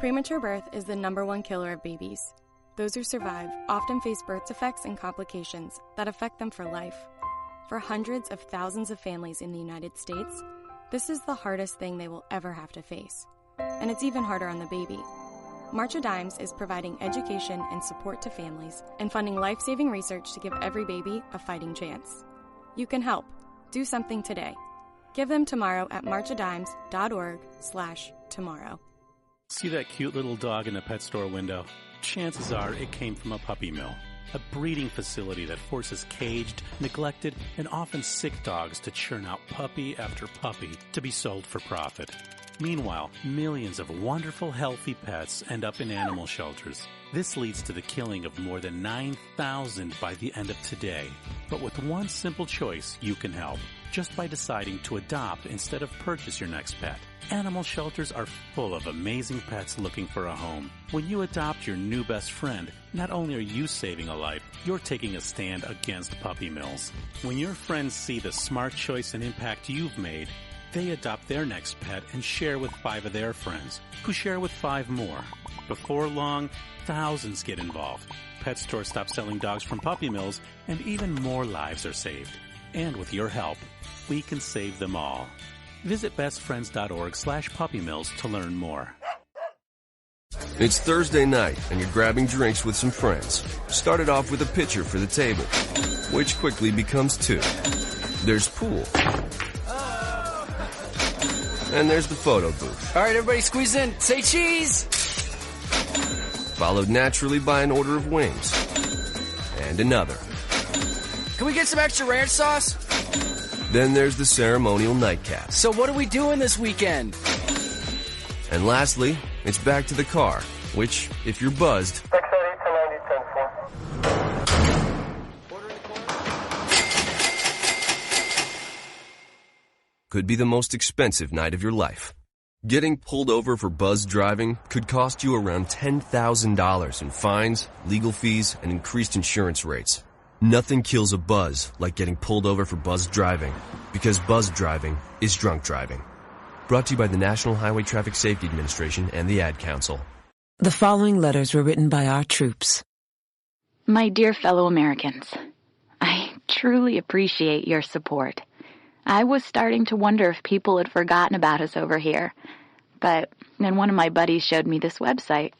Premature birth is the #1 killer of babies. Those who survive often face birth defects and complications that affect them for life. For hundreds of thousands of families in the United States, this is the hardest thing they will ever have to face. And it's even harder on the baby. March of Dimes is providing education and support to families and funding life-saving research to give every baby a fighting chance. You can help. Do something today. Give them tomorrow at marchofdimes.org/tomorrow. See that cute little dog in the pet store window? Chances are it came from a puppy mill, a breeding facility that forces caged, neglected, and often sick dogs to churn out puppy after puppy to be sold for profit. Meanwhile, millions of wonderful, healthy pets end up in animal shelters. This leads to the killing of more than 9,000 by the end of today. But with one simple choice, you can help, just by deciding to adopt instead of purchase your next pet. Animal shelters are full of amazing pets looking for a home. When you adopt your new best friend, not only are you saving a life, you're taking a stand against puppy mills. When your friends see the smart choice and impact you've made, they adopt their next pet and share with 5 of their friends, who share with 5 more. Before long, thousands get involved. Pet stores stop selling dogs from puppy mills, and even more lives are saved. And with your help, we can save them all. Visit bestfriends.org/puppymills to learn more. It's Thursday night, and you're grabbing drinks with some friends. Started off with a pitcher for the table, which quickly becomes 2. There's pool. And there's the photo booth. All right, everybody squeeze in. Say cheese! Followed naturally by an order of wings. And another. Can we get some extra ranch sauce? Then there's the ceremonial nightcap. So what are we doing this weekend? And lastly, it's back to the car, which, if you're buzzed, could be the most expensive night of your life. Getting pulled over for buzz driving could cost you around $10,000 in fines, legal fees, and increased insurance rates. Nothing kills a buzz like getting pulled over for buzz driving, because buzz driving is drunk driving. Brought to you by the National Highway Traffic Safety Administration and the Ad Council. The following letters were written by our troops. My dear fellow Americans, I truly appreciate your support. I was starting to wonder if people had forgotten about us over here, but then one of my buddies showed me this website,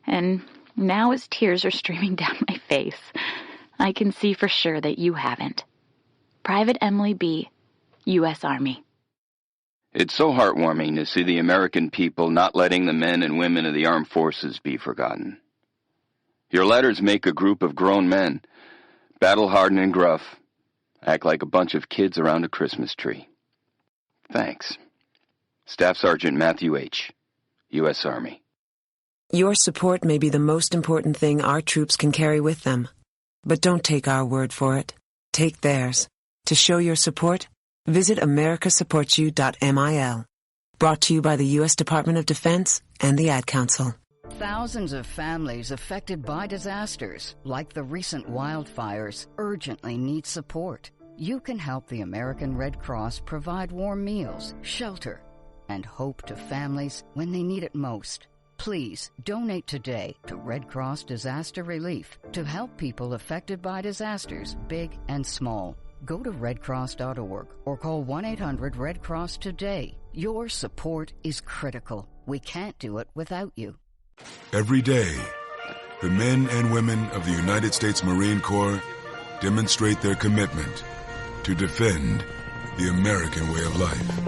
and now as tears are streaming down my face, I can see for sure that you haven't. Private Emily B., U.S. Army. It's so heartwarming to see the American people not letting the men and women of the armed forces be forgotten. Your letters make a group of grown men, battle-hardened and gruff, act like a bunch of kids around a Christmas tree. Thanks. Staff Sergeant Matthew H., U.S. Army. Your support may be the most important thing our troops can carry with them. But don't take our word for it. Take theirs. To show your support, visit americasupportsyou.mil. Brought to you by the U.S. Department of Defense and the Ad Council. Thousands of families affected by disasters, like the recent wildfires, urgently need support. You can help the American Red Cross provide warm meals, shelter, and hope to families when they need it most. Please donate today to Red Cross Disaster Relief to help people affected by disasters, big and small. Go to redcross.org or call 1-800-RED-CROSS today. Your support is critical. We can't do it without you. Every day, the men and women of the United States Marine Corps demonstrate their commitment to defend the American way of life.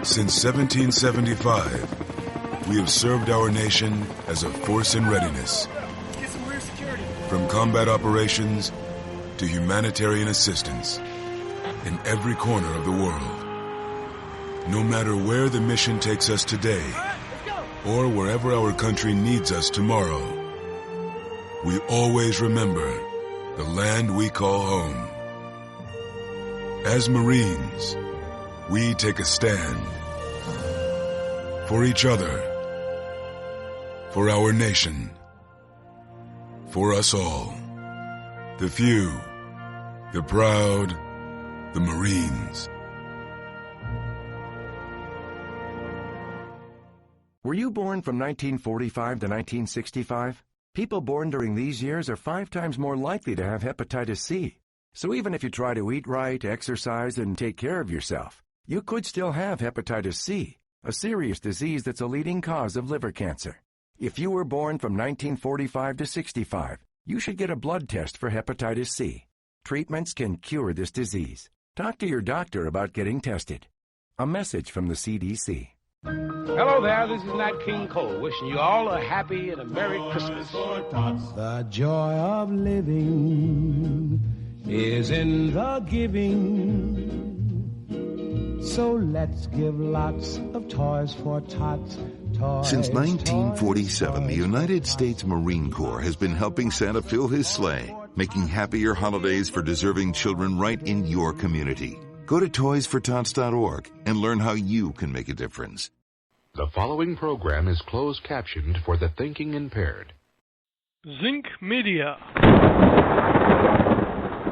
Since 1775, we have served our nation as a force in readiness. From combat operations to humanitarian assistance in every corner of the world. No matter where the mission takes us today, or wherever our country needs us tomorrow, we always remember the land we call home. As Marines, we take a stand for each other, for our nation, for us all. The few, the proud, the Marines. Were you born from 1945 to 1965? People born during these years are 5 times more likely to have hepatitis C. So even if you try to eat right, exercise, and take care of yourself, you could still have hepatitis C, a serious disease that's a leading cause of liver cancer. If you were born from 1945 to 65, you should get a blood test for hepatitis C. Treatments can cure this disease. Talk to your doctor about getting tested. A message from the CDC. Hello there, this is Nat King Cole, wishing you all a happy and a Merry Christmas. The joy of living is in the giving. So let's give lots of toys for tots. Since 1947, the United States Marine Corps has been helping Santa fill his sleigh, making happier holidays for deserving children right in your community. Go to toysfortots.org and learn how you can make a difference. The following program is closed captioned for the thinking impaired. Zinc Media.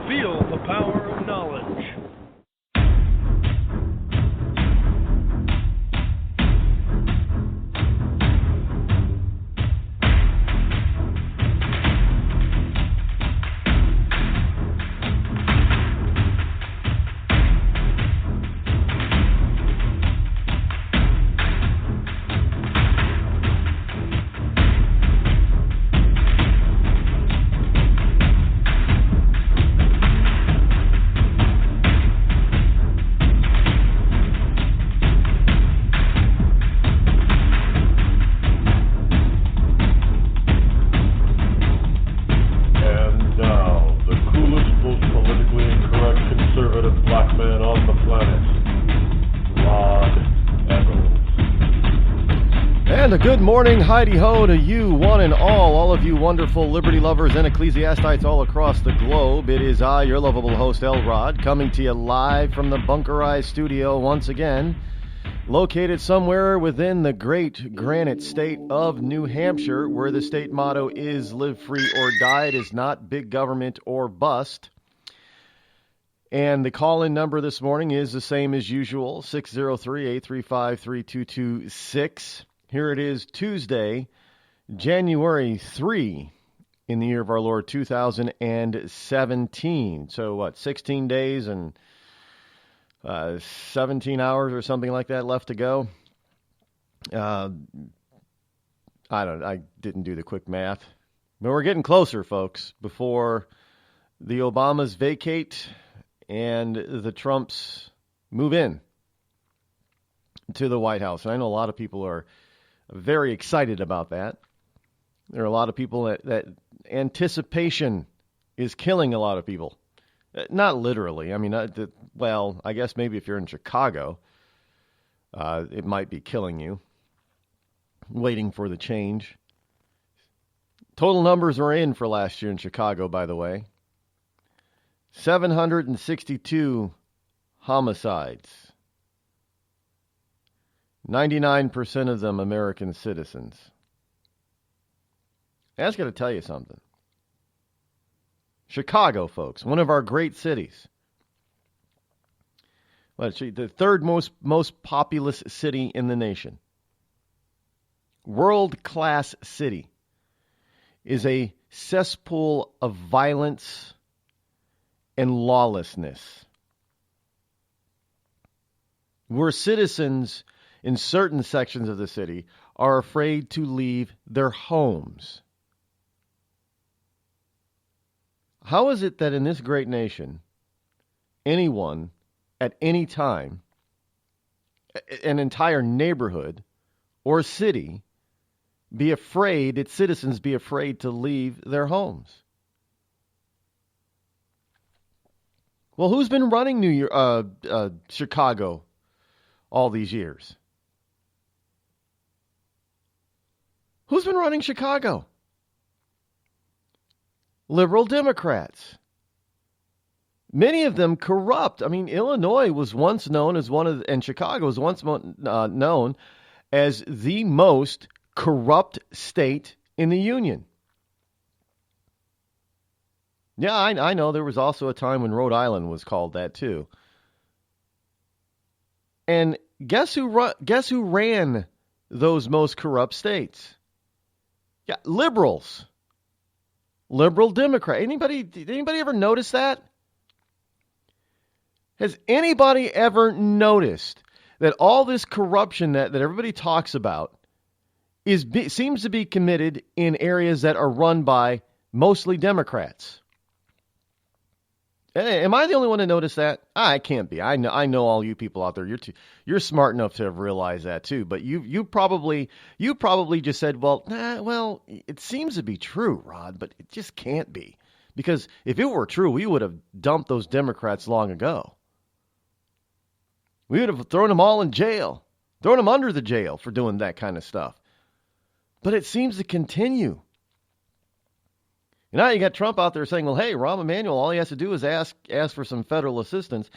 Feel the power of knowledge. Good morning, Heidi-ho to you, one and all of you wonderful liberty lovers and ecclesiastites all across the globe. It is I, your lovable host, Rod, coming to you live from the bunkerized studio once again, located somewhere within the great granite state of New Hampshire, where the state motto is live free or die. It is not big government or bust. And the call-in number this morning is the same as usual, 603-835-3226. Here it is, Tuesday, January 3, in the year of our Lord 2017. So 16 days and 17 hours or something like that left to go. I didn't do the quick math. But we're getting closer, folks, before the Obamas vacate and the Trumps move in to the White House. And I know a lot of people are very excited about that. There are a lot of people that anticipation is killing a lot of people. Not literally. I mean, I guess maybe if you're in Chicago, it might be killing you. Waiting for the change. Total numbers were in for last year in Chicago, by the way. 762 homicides. 99% of them American citizens. I just got to tell you something. Chicago, folks, one of our great cities. The third most populous city in the nation. World-class city. Is a cesspool of violence and lawlessness. Where citizens in certain sections of the city are afraid to leave their homes. How is it that in this great nation, anyone at any time, an entire neighborhood or city, its citizens be afraid to leave their homes? Well, who's been running Chicago all these years? Who's been running Chicago? Liberal Democrats. Many of them corrupt. I mean, Illinois was once known as and Chicago was once known as the most corrupt state in the Union. Yeah, I know there was also a time when Rhode Island was called that too. And guess who ran those most corrupt states. Yeah, liberals. Liberal Democrat. Did anybody ever notice that? Has anybody ever noticed that all this corruption that everybody talks about seems to be committed in areas that are run by mostly Democrats? Am I the only one to notice that? I can't be. I know all you people out there. You're smart enough to have realized that too. But you probably just said, well, it seems to be true, Rod, but it just can't be, because if it were true, we would have dumped those Democrats long ago. We would have thrown them all in jail, thrown them under the jail for doing that kind of stuff. But it seems to continue. And now you got Trump out there saying, well, hey, Rahm Emanuel, all he has to do is ask for some federal assistance,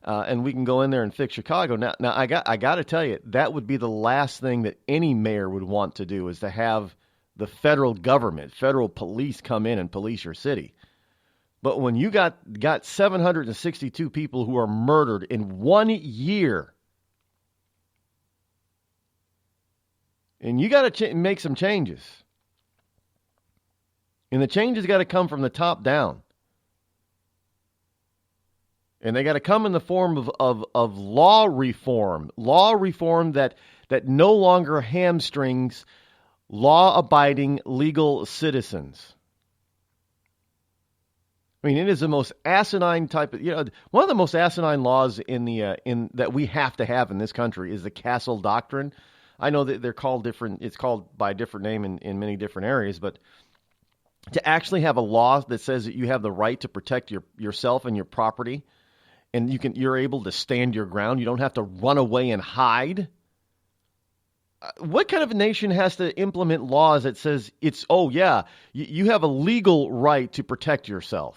and we can go in there and fix Chicago. Now I got to tell you, that would be the last thing that any mayor would want to do, is to have the federal government, federal police come in and police your city. But when you got 762 people who are murdered in 1 year, and you got to make some changes. And the changes got to come from the top down. And they got to come in the form of law reform. Law reform that no longer hamstrings law-abiding legal citizens. I mean, it is the most asinine type of, one of the most asinine laws that we have to have in this country is the Castle Doctrine. I know that they're called different, it's called by a different name in many different areas, but to actually have a law that says that you have the right to protect yourself and your property, and you're able to stand your ground, you don't have to run away and hide. What kind of a nation has to implement laws that says you have a legal right to protect yourself?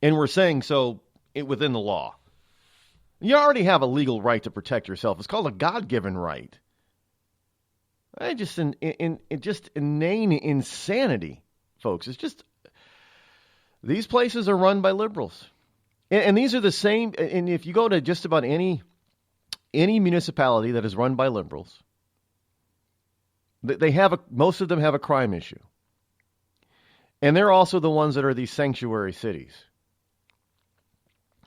And we're saying so within the law. You already have a legal right to protect yourself. It's called a God-given right. Just inane insanity, folks. It's just, these places are run by liberals. And these are the same, and if you go to just about any municipality that is run by liberals, most of them have a crime issue. And they're also the ones that are these sanctuary cities.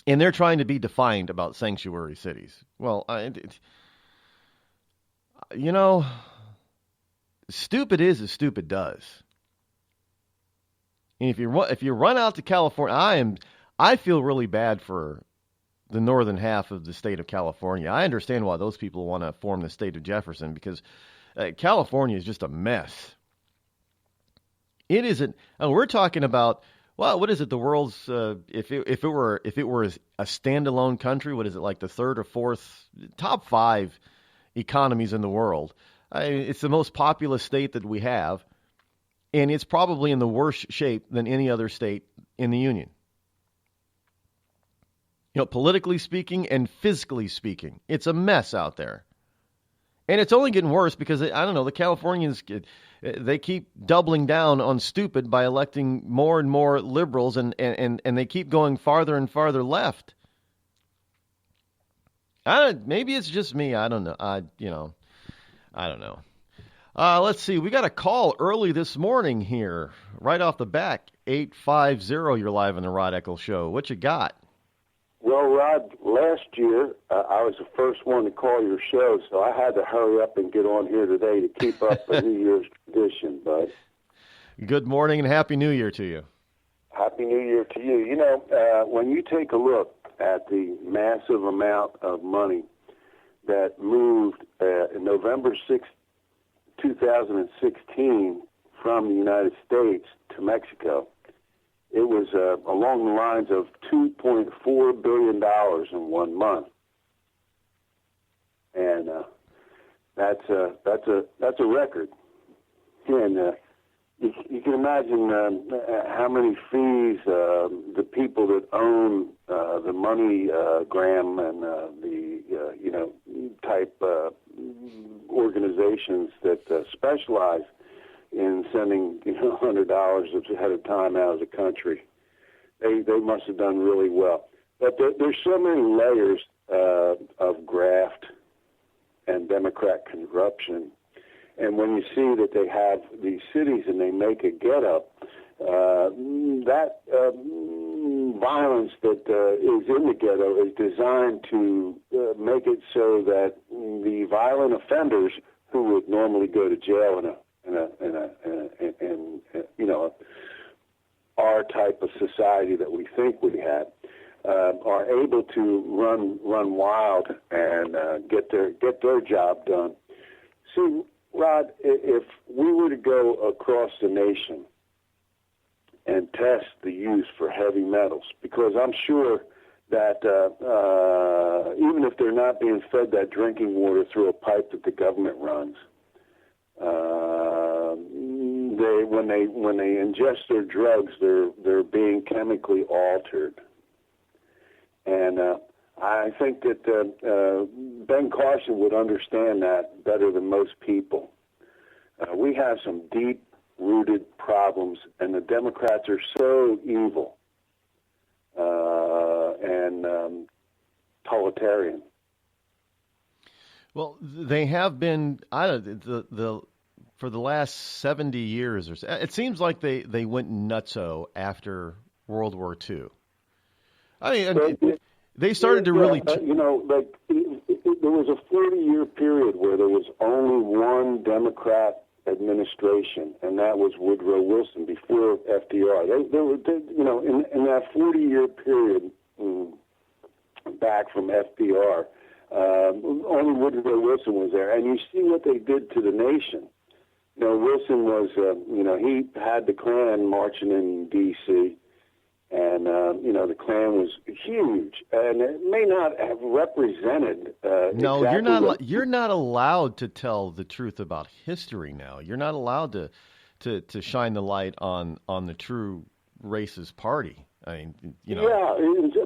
And they're trying to be defined about sanctuary cities. Well, stupid is as stupid does. And if you run out to California, I feel really bad for the northern half of the state of California. I understand why those people want to form the state of Jefferson, because California is just a mess. It isn't. And we're talking about, what is it? The world's if it were a standalone country, what is it, like the third or fourth, top 5 economies in the world? It's the most populous state that we have, and it's probably in the worst shape than any other state in the union. Politically speaking and physically speaking, it's a mess out there. And it's only getting worse because, the Californians, they keep doubling down on stupid by electing more and more liberals, and they keep going farther and farther left. Maybe it's just me. I don't know. I don't know. Let's see. We got a call early this morning here, right off the bat. 850, you're live on the Rod Eccles Show. What you got? Well, Rod, last year I was the first one to call your show, so I had to hurry up and get on here today to keep up a New Year's tradition, bud. Good morning and Happy New Year to you. Happy New Year to you. When you take a look at the massive amount of money that moved in November 6, 2016 from the United States to Mexico, it was along the lines of $2.4 billion in 1 month, and that's a record. And you can imagine how many fees the people that own the MoneyGram and the type organizations that specialize in sending $100 ahead of time out of the country. They must have done really well. But there's so many layers of graft and Democrat corruption. And when you see that they have these cities and they make a get-up, that violence that is in the ghetto is designed to make it so that the violent offenders who would normally go to jail in our type of society that we think we have, are able to run wild and get their job done. See, Rod, if we were to go across the nation and test the use for heavy metals, because I'm sure that even if they're not being fed that drinking water through a pipe that the government runs, when they ingest their drugs, they're being chemically altered. And I think that Ben Carson would understand that better than most people. We have some deep-rooted problems, and the Democrats are so evil and totalitarian. Well, they have been. For the last 70 years or so. It seems like they went nutso after World War II. I mean, they started to really. There was a 40-year period where there was only one Democrat administration, and that was Woodrow Wilson before FDR. In that 40-year period back from FDR, only Woodrow Wilson was there, and you see what they did to the nation. Wilson was, he had the Klan marching in D.C., and, the Klan was huge, and it may not have represented No, exactly you're not allowed to tell the truth about history now. You're not allowed to shine the light on the true racist party. I mean, Yeah,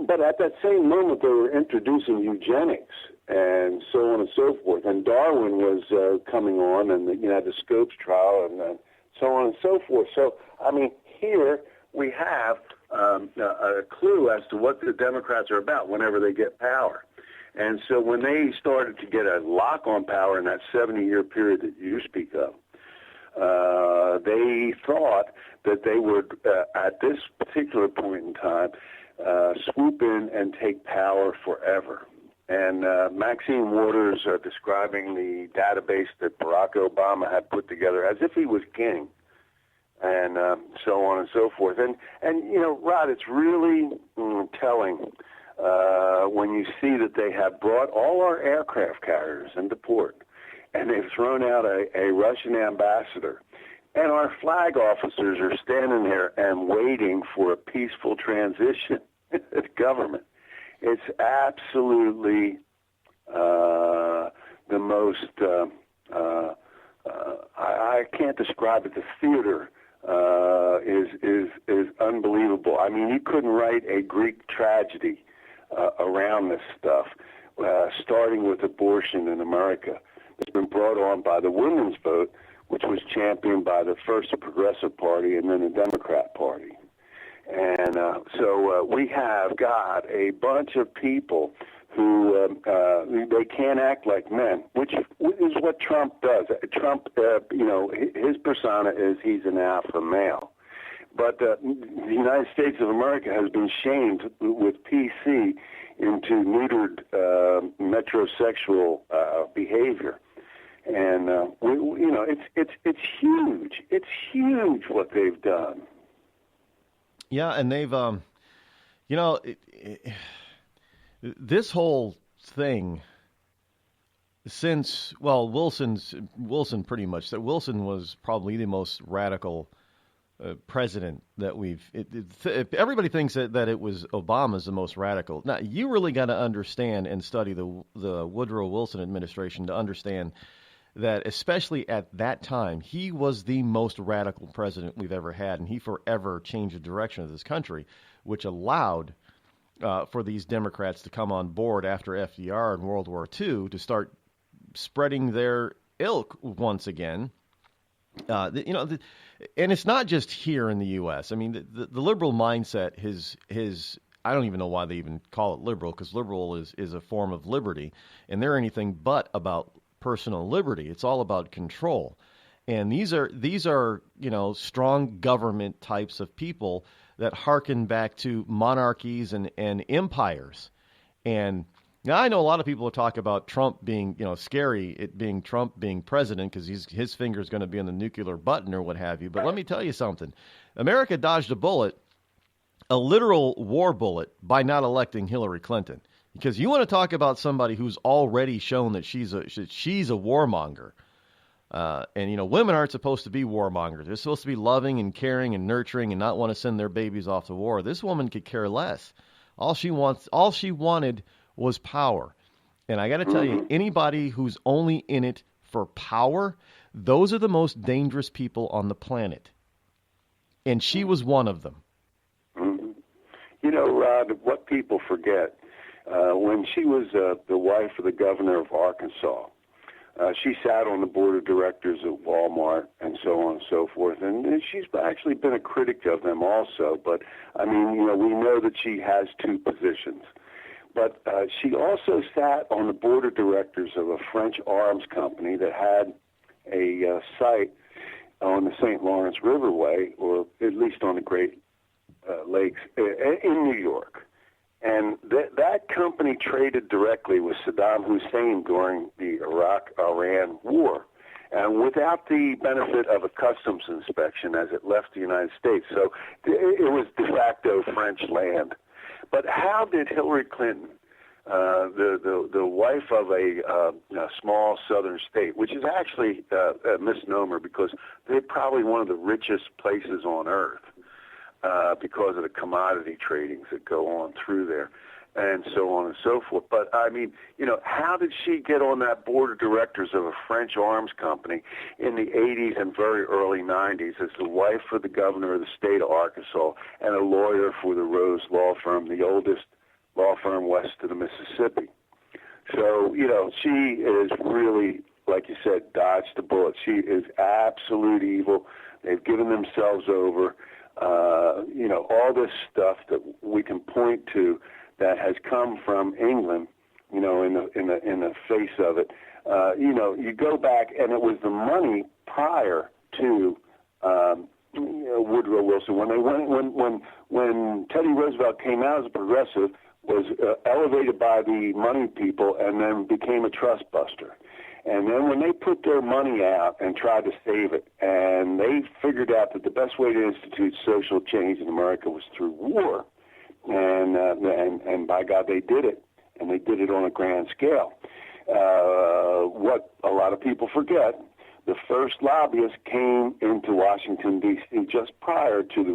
but at that same moment, they were introducing eugenics and so on and so forth. And Darwin was coming on, and the Scopes trial, and so on and so forth. So, I mean, here we have a clue as to what the Democrats are about whenever they get power. And so when they started to get a lock on power in that 70-year period that you speak of, they thought that they would, at this particular point in time, swoop in and take power forever. And Maxine Waters describing the database that Barack Obama had put together as if he was king, and so on and so forth. And Rod, it's really telling when you see that they have brought all our aircraft carriers into port, and they've thrown out a Russian ambassador, and our flag officers are standing there and waiting for a peaceful transition of government. It's absolutely the most, I can't describe it, the theater is unbelievable. I mean, you couldn't write a Greek tragedy around this stuff, starting with abortion in America. It's been brought on by the women's vote, which was championed by the Progressive Party and then the Democrat Party. And so we have got a bunch of people who they can't act like men, which is what Trump does. Trump, his persona is he's an alpha male. But the United States of America has been shamed with PC into neutered metrosexual behavior. And it's huge. It's huge what they've done. Yeah, and they've this whole thing since Wilson pretty much said Wilson was probably the most radical president that we've. Everybody thinks that it was Obama's the most radical. Now you really got to understand and study the Woodrow Wilson administration to understand that, especially at that time, he was the most radical president we've ever had, and he forever changed the direction of this country, which allowed for these Democrats to come on board after FDR in World War II to start spreading their ilk once again. And it's not just here in the U.S. I mean, the liberal mindset, his I don't even know why they even call it liberal, because liberal is a form of liberty, and they're anything but about personal liberty. It's all about control. And these are strong government types of people that hearken back to monarchies and empires. And now I know a lot of people talk about Trump being, scary, it being Trump being president because his finger's going to be on the nuclear button or what have you. But let me tell you something. America dodged a bullet, a literal war bullet, by not electing Hillary Clinton. Because you want to talk about somebody who's already shown that she's a warmonger. And women aren't supposed to be warmongers. They're supposed to be loving and caring and nurturing and not want to send their babies off to war. This woman could care less. All she wanted was power. And I got to tell you, anybody who's only in it for power, those are the most dangerous people on the planet. And she was one of them. Rod, what people forget, when she was the wife of the governor of Arkansas, she sat on the board of directors of Walmart and so on and so forth. And she's actually been a critic of them also. But, we know that she has two positions. But she also sat on the board of directors of a French arms company that had a site on the St. Lawrence Riverway, or at least on the Great Lakes, in New York. And that company traded directly with Saddam Hussein during the Iraq-Iran war, and without the benefit of a customs inspection as it left the United States. So it was de facto French land. But how did Hillary Clinton, the wife of a small southern state, which is actually a misnomer because they're probably one of the richest places on earth, because of the commodity tradings that go on through there and so on and so forth. But, how did she get on that board of directors of a French arms company in the 80s and very early 90s as the wife of the governor of the state of Arkansas and a lawyer for the Rose Law Firm, the oldest law firm west of the Mississippi? So, she is really, like you said, dodged the bullet. She is absolute evil. They've given themselves over. All this stuff that we can point to that has come from England, in the face of it. You go back, and it was the money prior to Woodrow Wilson when Teddy Roosevelt came out as a progressive, was elevated by the money people, and then became a trust buster. And then when they put their money out and tried to save it, and they figured out that the best way to institute social change in America was through war, and by God, they did it, and they did it on a grand scale. What a lot of people forget, the first lobbyists came into Washington, D.C. just prior to the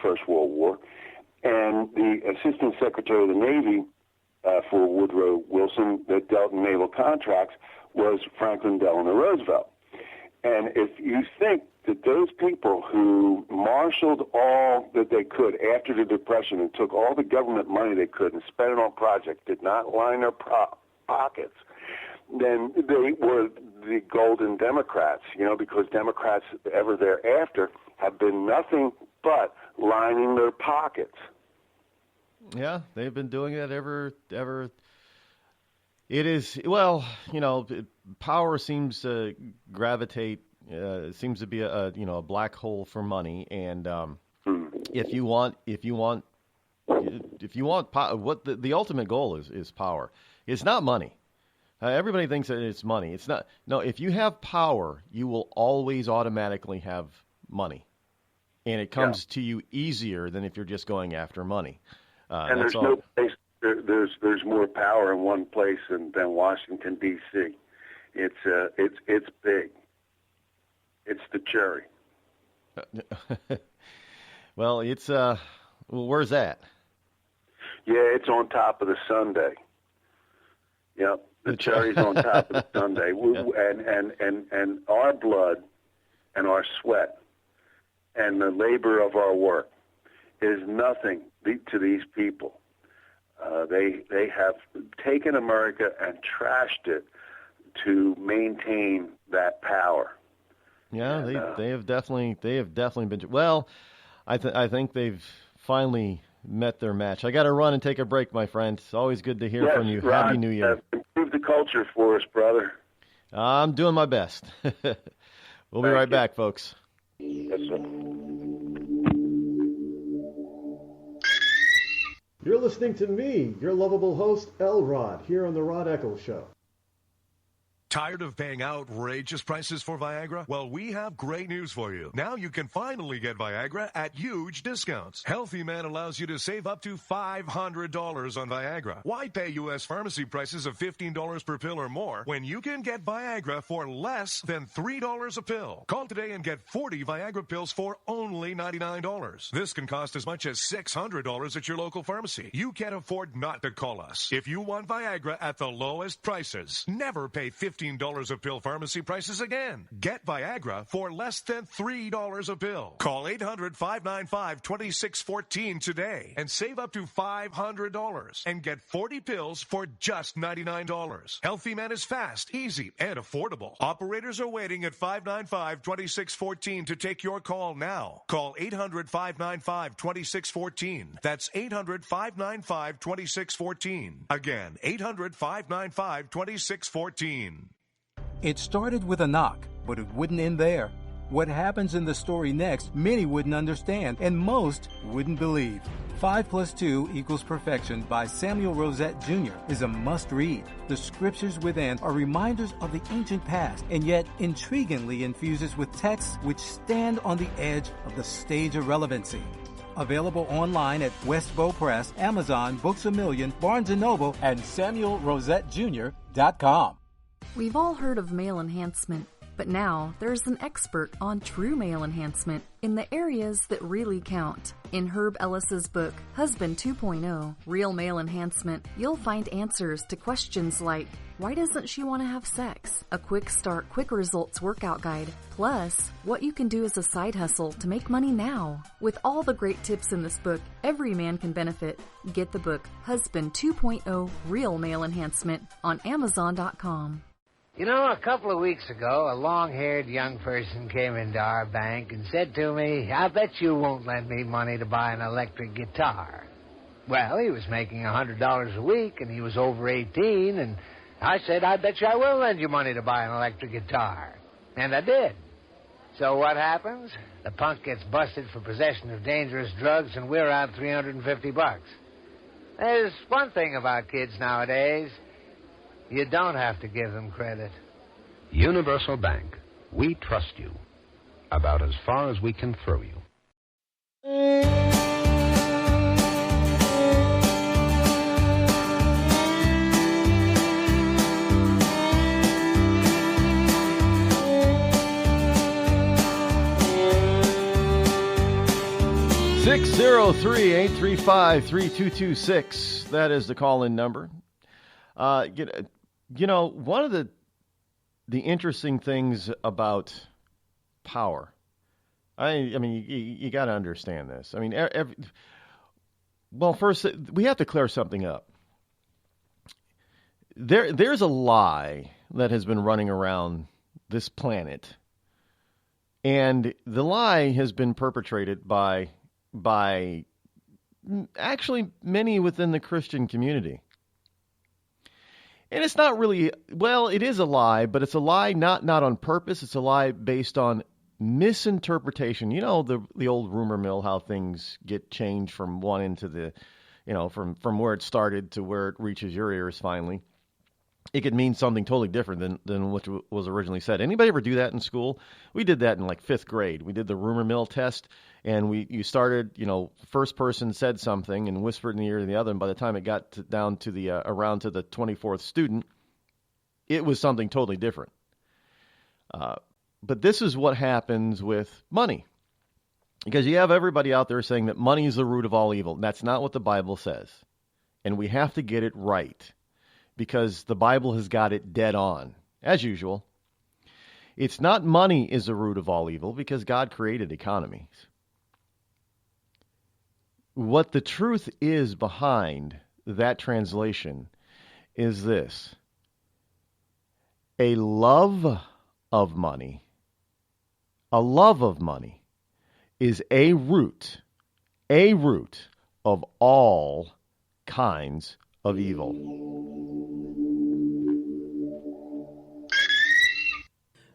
First World War, and the Assistant Secretary of the Navy for Woodrow Wilson that dealt in naval contracts was Franklin Delano Roosevelt. And if you think that those people who marshaled all that they could after the Depression and took all the government money they could and spent it on projects did not line their pockets, then they were the golden Democrats, because Democrats ever thereafter have been nothing but lining their pockets. Yeah, they've been doing that ever. It is, power seems to gravitate, seems to be a black hole for money. And if you want power, what the ultimate goal is power. It's not money. Everybody thinks that it's money. It's not. No, if you have power, you will always automatically have money. And it comes to you easier than if you're just going after money. And there's no place. There's more power in one place than Washington, D.C. It's big. It's the cherry. Well, it's where's that? Yeah, it's on top of the sundae. Yep, the cherry's on top of the sundae. And our blood and our sweat and the labor of our work is nothing to these people. They have taken America and trashed it to maintain that power. Yeah, they have definitely been. Well, I think they've finally met their match. I got to run and take a break, my friend. It's always good to hear from you. Ron, Happy New Year. Improve the culture for us, brother. I'm doing my best. We'll be right back, folks. Yes, sir. You're listening to me, your lovable host, Rod, here on the Rod Eccles Show. Tired of paying outrageous prices for Viagra? Well, we have great news for you. Now you can finally get Viagra at huge discounts. Healthy Man allows you to save up to $500 on Viagra. Why pay U.S. pharmacy prices of $15 per pill or more when you can get Viagra for less than $3 a pill? Call today and get 40 Viagra pills for only $99. This can cost as much as $600 at your local pharmacy. You can't afford not to call us. If you want Viagra at the lowest prices, never pay $15 a pill pharmacy prices again. Get Viagra for less than $3 a pill. Call 800-595-2614 today and save up to $500 and get 40 pills for just $99. Healthy Man is fast, easy, and affordable. Operators are waiting at 595-2614 to take your call now. Call 800-595-2614. That's 800-595-2614. Again, 800-595-2614. It started with a knock, but it wouldn't end there. What happens in the story next, many wouldn't understand, and most wouldn't believe. 5 + 2 = Perfection by Samuel Rosette Jr. is a must-read. The scriptures within are reminders of the ancient past, and yet intriguingly infuses with texts which stand on the edge of the stage of relevancy. Available online at Westbow Press, Amazon, Books A Million, Barnes & Noble, and SamuelRosetteJr.com. We've all heard of male enhancement, but now there's an expert on true male enhancement in the areas that really count. In Herb Ellis's book, Husband 2.0, Real Male Enhancement, you'll find answers to questions like, why doesn't she want to have sex? A quick start, quick results workout guide. Plus, what you can do as a side hustle to make money now. With all the great tips in this book, every man can benefit. Get the book, Husband 2.0, Real Male Enhancement, on Amazon.com. You know, a couple of weeks ago, a long-haired young person came into our bank and said to me, I bet you won't lend me money to buy an electric guitar. Well, he was making $100 a week, and he was over 18, and I said, I bet you I will lend you money to buy an electric guitar. And I did. So what happens? The punk gets busted for possession of dangerous drugs, and we're out $350. There's one thing about kids nowadays. You don't have to give them credit. Universal Bank. We trust you. About as far as we can throw you. 603-835-3226. That is the call-in number. You know, one of the interesting things about power, I mean, you got to understand this. I mean, well, first, we have to clear something up. There's a lie that has been running around this planet, and the lie has been perpetrated by actually many within the Christian community. And it's not really, well, it is a lie, but it's a lie not on purpose. It's a lie based on misinterpretation. You know, the old rumor mill, how things get changed from one end to the, you know, from where it started to where it reaches your ears finally. It could mean something totally different than what was originally said. Anybody ever do that in school? We did that in like 5th grade. We did the rumor mill test, and you started, you know, first person said something and whispered in the ear of the other, and by the time it got down to the around to the 24th student, it was something totally different. But this is what happens with money. Because you have everybody out there saying that money is the root of all evil. That's not what the Bible says. And we have to get it right, because the Bible has got it dead on, as usual. It's not money is the root of all evil, because God created economies. What the truth is behind that translation is this: a love of money is a root of all kinds of evil.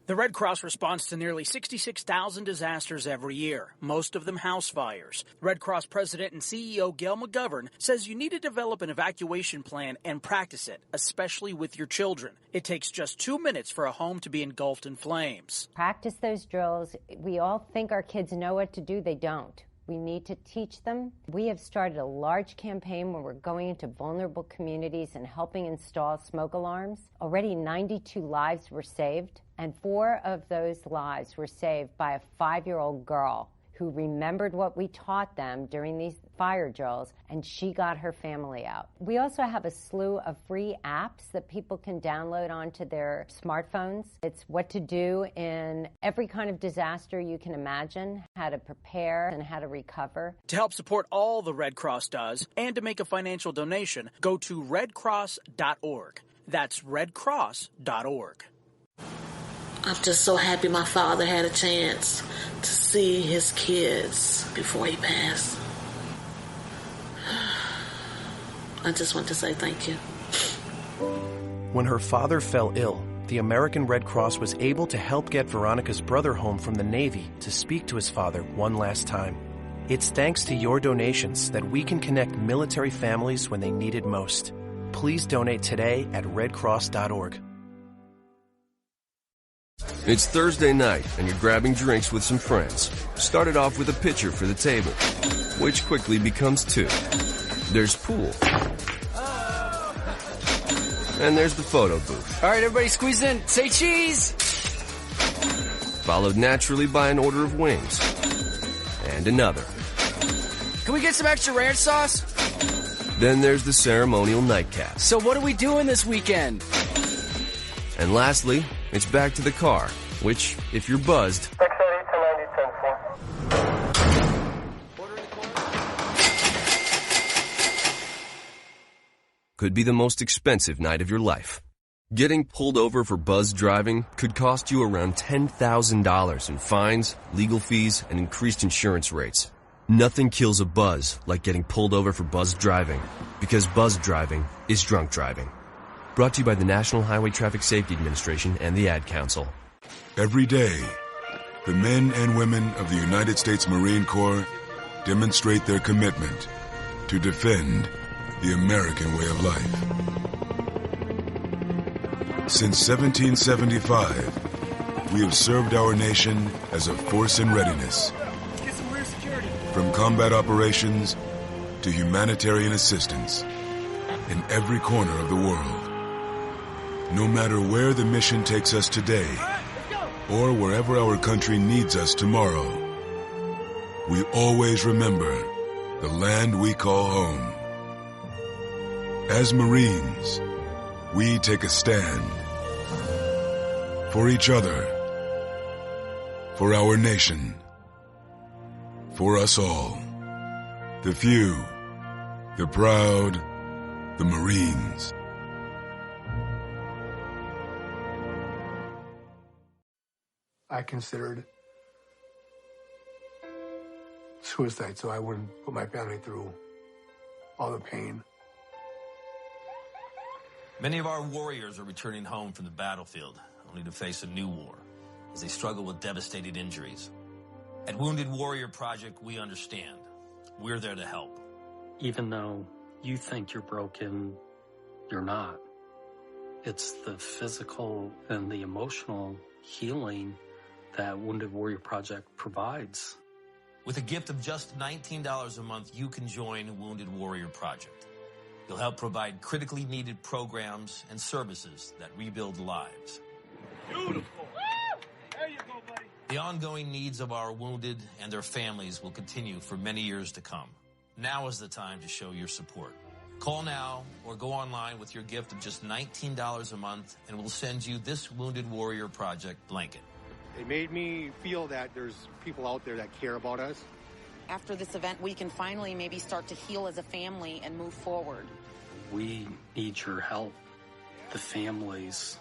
The Red Cross responds to nearly 66,000 disasters every year, most of them house fires. Red Cross President and CEO Gail McGovern says you need to develop an evacuation plan and practice it, especially with your children. It takes just 2 minutes for a home to be engulfed in flames. Practice those drills. We all think our kids know what to do. They don't. We need to teach them. We have started a large campaign where we're going into vulnerable communities and helping install smoke alarms. Already 92 lives were saved, and 4 of those lives were saved by a 5-year-old girl who remembered what we taught them during these fire drills, and she got her family out. We also have a slew of free apps that people can download onto their smartphones. It's what to do in every kind of disaster you can imagine, how to prepare and how to recover. To help support all the Red Cross does and to make a financial donation, go to redcross.org. That's redcross.org. I'm just so happy my father had a chance to see his kids before he passed. I just want to say thank you. When her father fell ill, the American Red Cross was able to help get Veronica's brother home from the Navy to speak to his father one last time. It's thanks to your donations that we can connect military families when they need it most. Please donate today at redcross.org. It's Thursday night, and you're grabbing drinks with some friends. Started off with a pitcher for the table, which quickly becomes 2. There's pool. And there's the photo booth. All right, everybody squeeze in. Say cheese! Followed naturally by an order of wings. And another. Can we get some extra ranch sauce? Then there's the ceremonial nightcap. So what are we doing this weekend? And lastly, it's back to the car, which, if you're buzzed, could be the most expensive night of your life. Getting pulled over for buzzed driving could cost you around $10,000 in fines, legal fees, and increased insurance rates. Nothing kills a buzz like getting pulled over for buzzed driving, because buzzed driving is drunk driving. Brought to you by the National Highway Traffic Safety Administration and the Ad Council. Every day, the men and women of the United States Marine Corps demonstrate their commitment to defend the American way of life. Since 1775, we have served our nation as a force in readiness. From combat operations to humanitarian assistance in every corner of the world. No matter where the mission takes us today, or wherever our country needs us tomorrow, we always remember the land we call home. As Marines, we take a stand for each other, for our nation, for us all. The few, the proud, the Marines. I considered suicide so I wouldn't put my family through all the pain. Many of our warriors are returning home from the battlefield, only to face a new war as they struggle with devastating injuries. At Wounded Warrior Project, we understand. We're there to help. Even though you think you're broken, you're not. It's the physical and the emotional healing that Wounded Warrior Project provides. With a gift of just $19 a month, you can join Wounded Warrior Project. You'll help provide critically needed programs and services that rebuild lives. Beautiful. There you go, buddy. The ongoing needs of our wounded and their families will continue for many years to come. Now is the time to show your support. Call now or go online with your gift of just $19 a month, and we'll send you this Wounded Warrior Project blanket. It made me feel that there's people out there that care about us. After this event, we can finally maybe start to heal as a family and move forward. We need your help. The families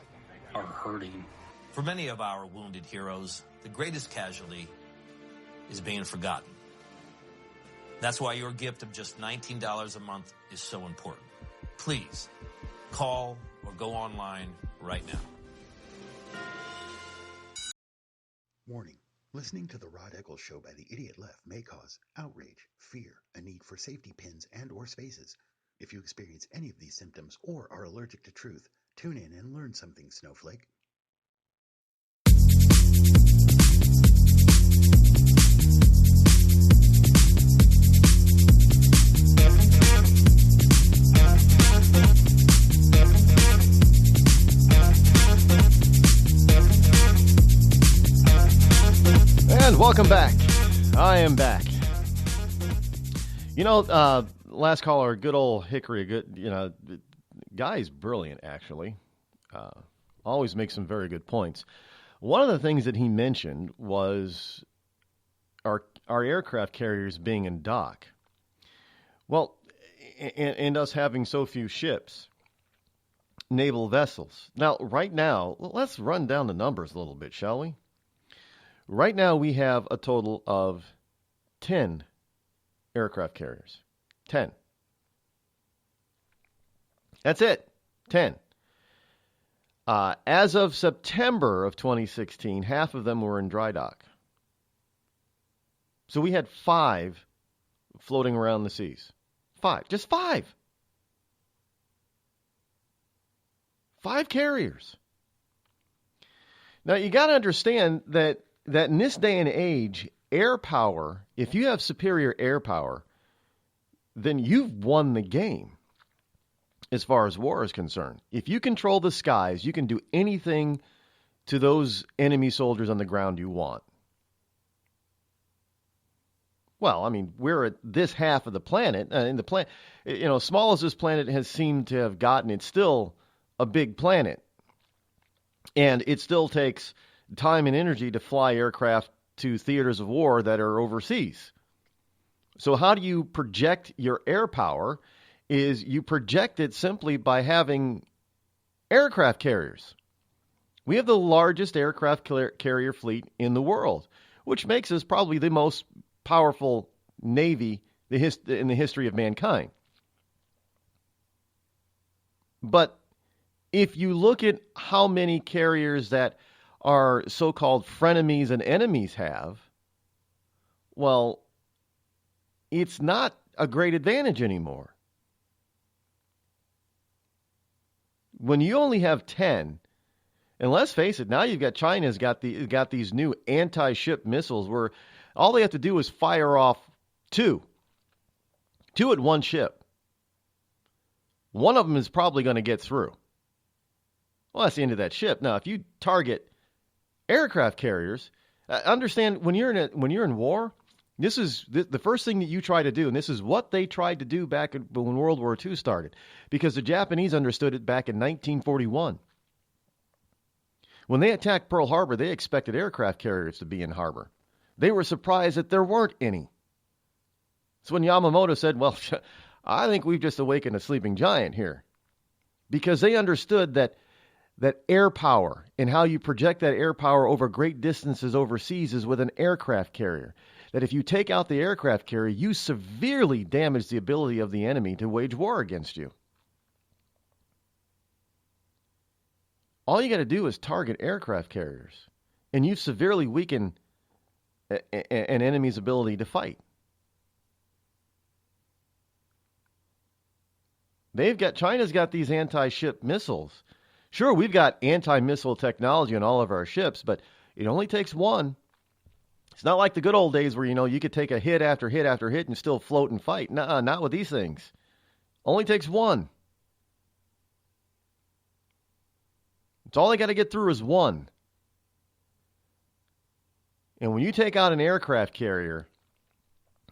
are hurting. For many of our wounded heroes, the greatest casualty is being forgotten. That's why your gift of just $19 a month is so important. Please, call or go online right now. Warning. Listening to the Rod Eccles Show by the idiot left may cause outrage, fear, a need for safety pins and or spaces. If you experience any of these symptoms or are allergic to truth, tune in and learn something, Snowflake. And welcome back. I am back. You know, last caller, good old Hickory, guy's brilliant, actually. Always makes some very good points. One of the things that he mentioned was our aircraft carriers being in dock. Well, and us having so few ships, naval vessels. Now, right now, let's run down the numbers a little bit, shall we? Right now, we have a total of 10 aircraft carriers. 10. That's it. 10. As of September of 2016, half of them were in dry dock. So we had 5 floating around the seas. 5. Just 5. 5 carriers. Now, you got to understand that in this day and age, air power, if you have superior air power, then you've won the game as far as war is concerned. If you control the skies, you can do anything to those enemy soldiers on the ground you want. Well, I mean, we're at this half of the planet, and the planet, small as this planet has seemed to have gotten, it's still a big planet. And it still takes time and energy to fly aircraft to theaters of war that are overseas. So how do you project your air power? Is you project it simply by having aircraft carriers. We have the largest aircraft carrier fleet in the world, which makes us probably the most powerful navy in the history of mankind. But if you look at how many carriers that our so-called frenemies and enemies have, well, it's not a great advantage anymore. When you only have 10, and let's face it, now you've got China's got these new anti-ship missiles where all they have to do is fire off 2 at one ship. One of them is probably going to get through. Well, that's the end of that ship. Now, if you target aircraft carriers, understand when you're in war, this is the first thing that you try to do, and this is what they tried to do back when World War II started, because the Japanese understood it back in 1941. When they attacked Pearl Harbor, they expected aircraft carriers to be in harbor. They were surprised that there weren't any. So when Yamamoto said, well, I think we've just awakened a sleeping giant here, because they understood that air power and how you project that air power over great distances overseas is with an aircraft carrier. That if you take out the aircraft carrier, you severely damage the ability of the enemy to wage war against you. All you got to do is target aircraft carriers, and you've severely weakened an enemy's ability to fight. China's got these anti-ship missiles. Sure, we've got anti-missile technology on all of our ships, but it only takes one. It's not like the good old days where, you could take a hit after hit after hit and still float and fight. Nuh-uh, not with these things. Only takes one. It's all they got to get through is one. And when you take out an aircraft carrier,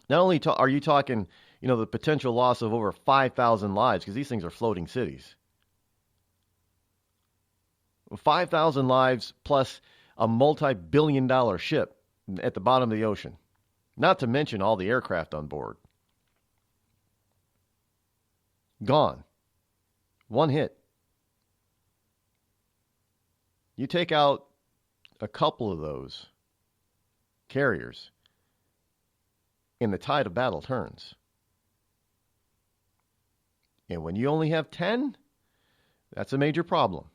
not only are you talking, the potential loss of over 5,000 lives, because these things are floating cities. 5,000 lives plus a multi-billion-dollar ship at the bottom of the ocean. Not to mention all the aircraft on board. Gone. One hit. You take out a couple of those carriers, and the tide of battle turns. And when you only have 10, that's a major problem.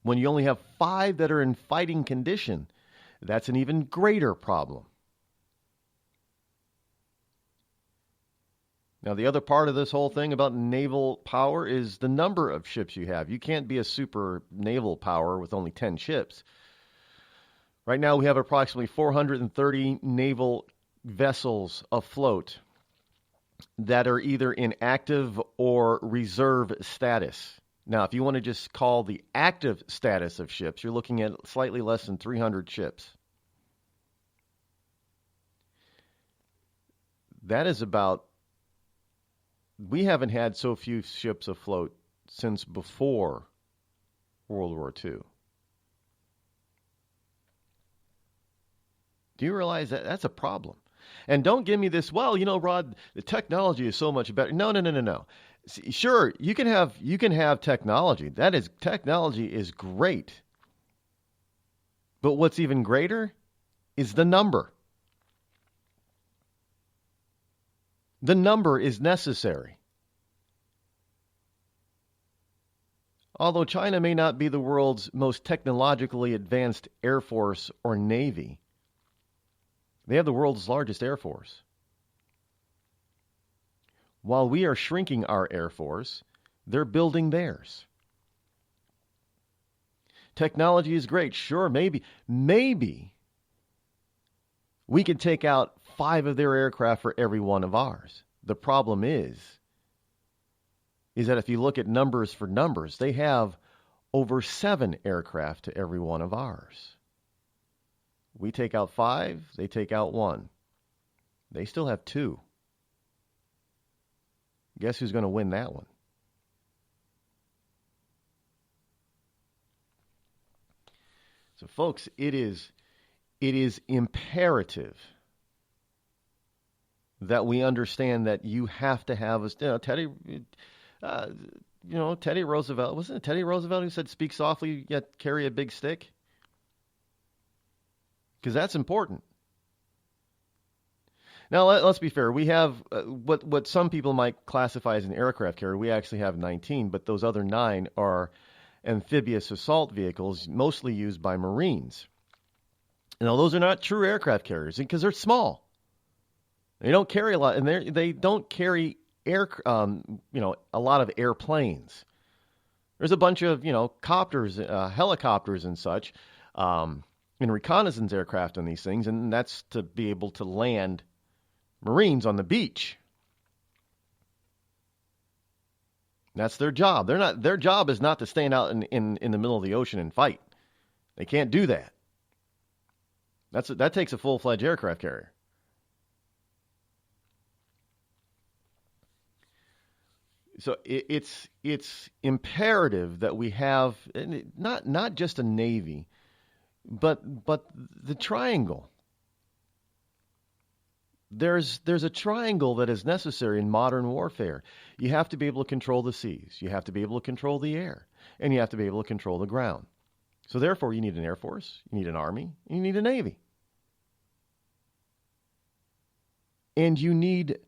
When you only have 5 that are in fighting condition, that's an even greater problem. Now, the other part of this whole thing about naval power is the number of ships you have. You can't be a super naval power with only 10 ships. Right now, we have approximately 430 naval vessels afloat that are either in active or reserve status. Now, if you want to just call the active status of ships, you're looking at slightly less than 300 ships. That is about... We haven't had so few ships afloat since before World War II. Do you realize that that's a problem? And don't give me this, well, Rod, the technology is so much better. No. Sure, you can have technology. Technology is great. But what's even greater is the number. The number is necessary. Although China may not be the world's most technologically advanced air force or navy, they have the world's largest air force. While we are shrinking our air force, they're building theirs. Technology is great. Sure, maybe we could take out 5 of their aircraft for every one of ours. The problem is that if you look at numbers for numbers, they have over 7 aircraft to every one of ours. We take out 5, they take out 1. They still have 2. Guess who's going to win that one? So, folks, it is imperative that we understand that you have to have Teddy Roosevelt, wasn't it Teddy Roosevelt who said, speak softly yet carry a big stick? Because that's important. Now, let's be fair. We have what some people might classify as an aircraft carrier. We actually have 19, but those other 9 are amphibious assault vehicles, mostly used by Marines. Now, those are not true aircraft carriers because they're small. They don't carry a lot, and they don't carry a lot of airplanes. There's a bunch of copters, helicopters, and such, and reconnaissance aircraft on these things, and that's to be able to land Marines on the beach. That's their job. Their job is not to stand out in the middle of the ocean and fight. They can't do that. That takes a full-fledged aircraft carrier. So it's imperative that we have not just a Navy, but the triangle. There's a triangle that is necessary in modern warfare. You have to be able to control the seas. You have to be able to control the air. And you have to be able to control the ground. So therefore, you need an Air Force, you need an Army, and you need a Navy. And you need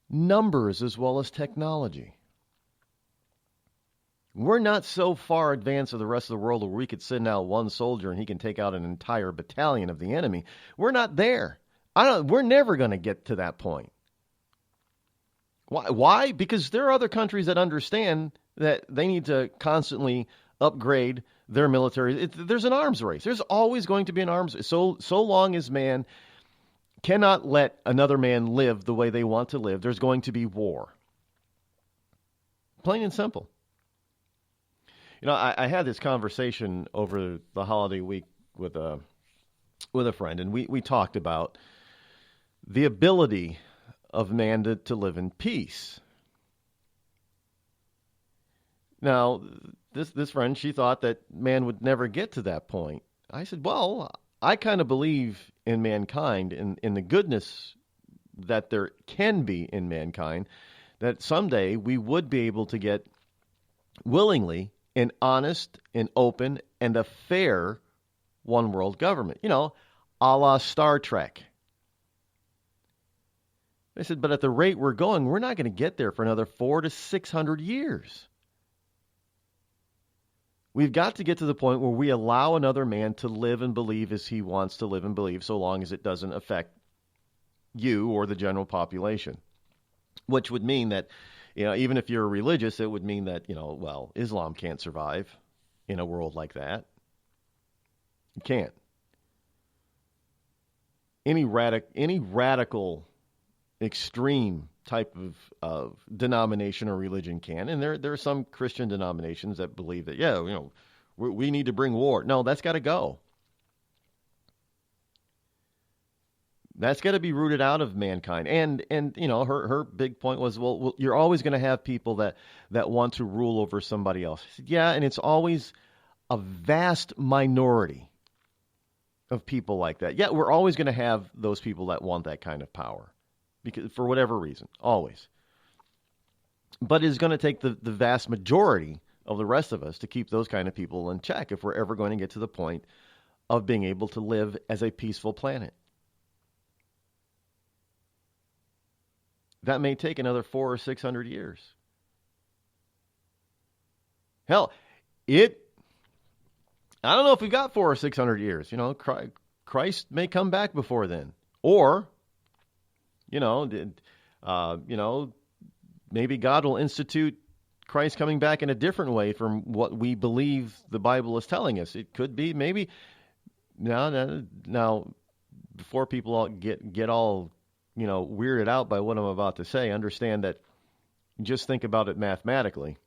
numbers as well as technology. We're not so far advanced of the rest of the world where we could send out one soldier and he can take out an entire battalion of the enemy. We're not there. We're never going to get to that point. Why? Because there are other countries that understand that they need to constantly upgrade their military. There's an arms race. There's always going to be an arms race. So long as man cannot let another man live the way they want to live, there's going to be war. Plain and simple. I had this conversation over the holiday week with a friend, and we talked about the ability of man to live in peace. Now, this friend, she thought that man would never get to that point. I said, well, I kind of believe in mankind, in the goodness that there can be in mankind, that someday we would be able to get willingly an honest, an open, and a fair one world government. A la Star Trek. I said, but at the rate we're going, we're not going to get there for another 400 to 600 years. We've got to get to the point where we allow another man to live and believe as he wants to live and believe, so long as it doesn't affect you or the general population. Which would mean that, even if you're religious, it would mean that, Islam can't survive in a world like that. You can't. Any radical, extreme type of denomination or religion can. And there are some Christian denominations that believe that, we need to bring war. No, that's got to go. That's got to be rooted out of mankind. And her big point was, well, you're always going to have people that want to rule over somebody else. I said, yeah, and it's always a vast minority of people like that. Yeah, we're always going to have those people that want that kind of power, because for whatever reason, always. But it's going to take the vast majority of the rest of us to keep those kind of people in check if we're ever going to get to the point of being able to live as a peaceful planet. That may take another 400 or 600 years. Hell, I don't know if we've got 400 or 600 years. Christ may come back before then. Or, maybe God will institute Christ coming back in a different way from what we believe the Bible is telling us. It could be, maybe. Now, before people all get all weirded out by what I'm about to say, understand that, just think about it mathematically.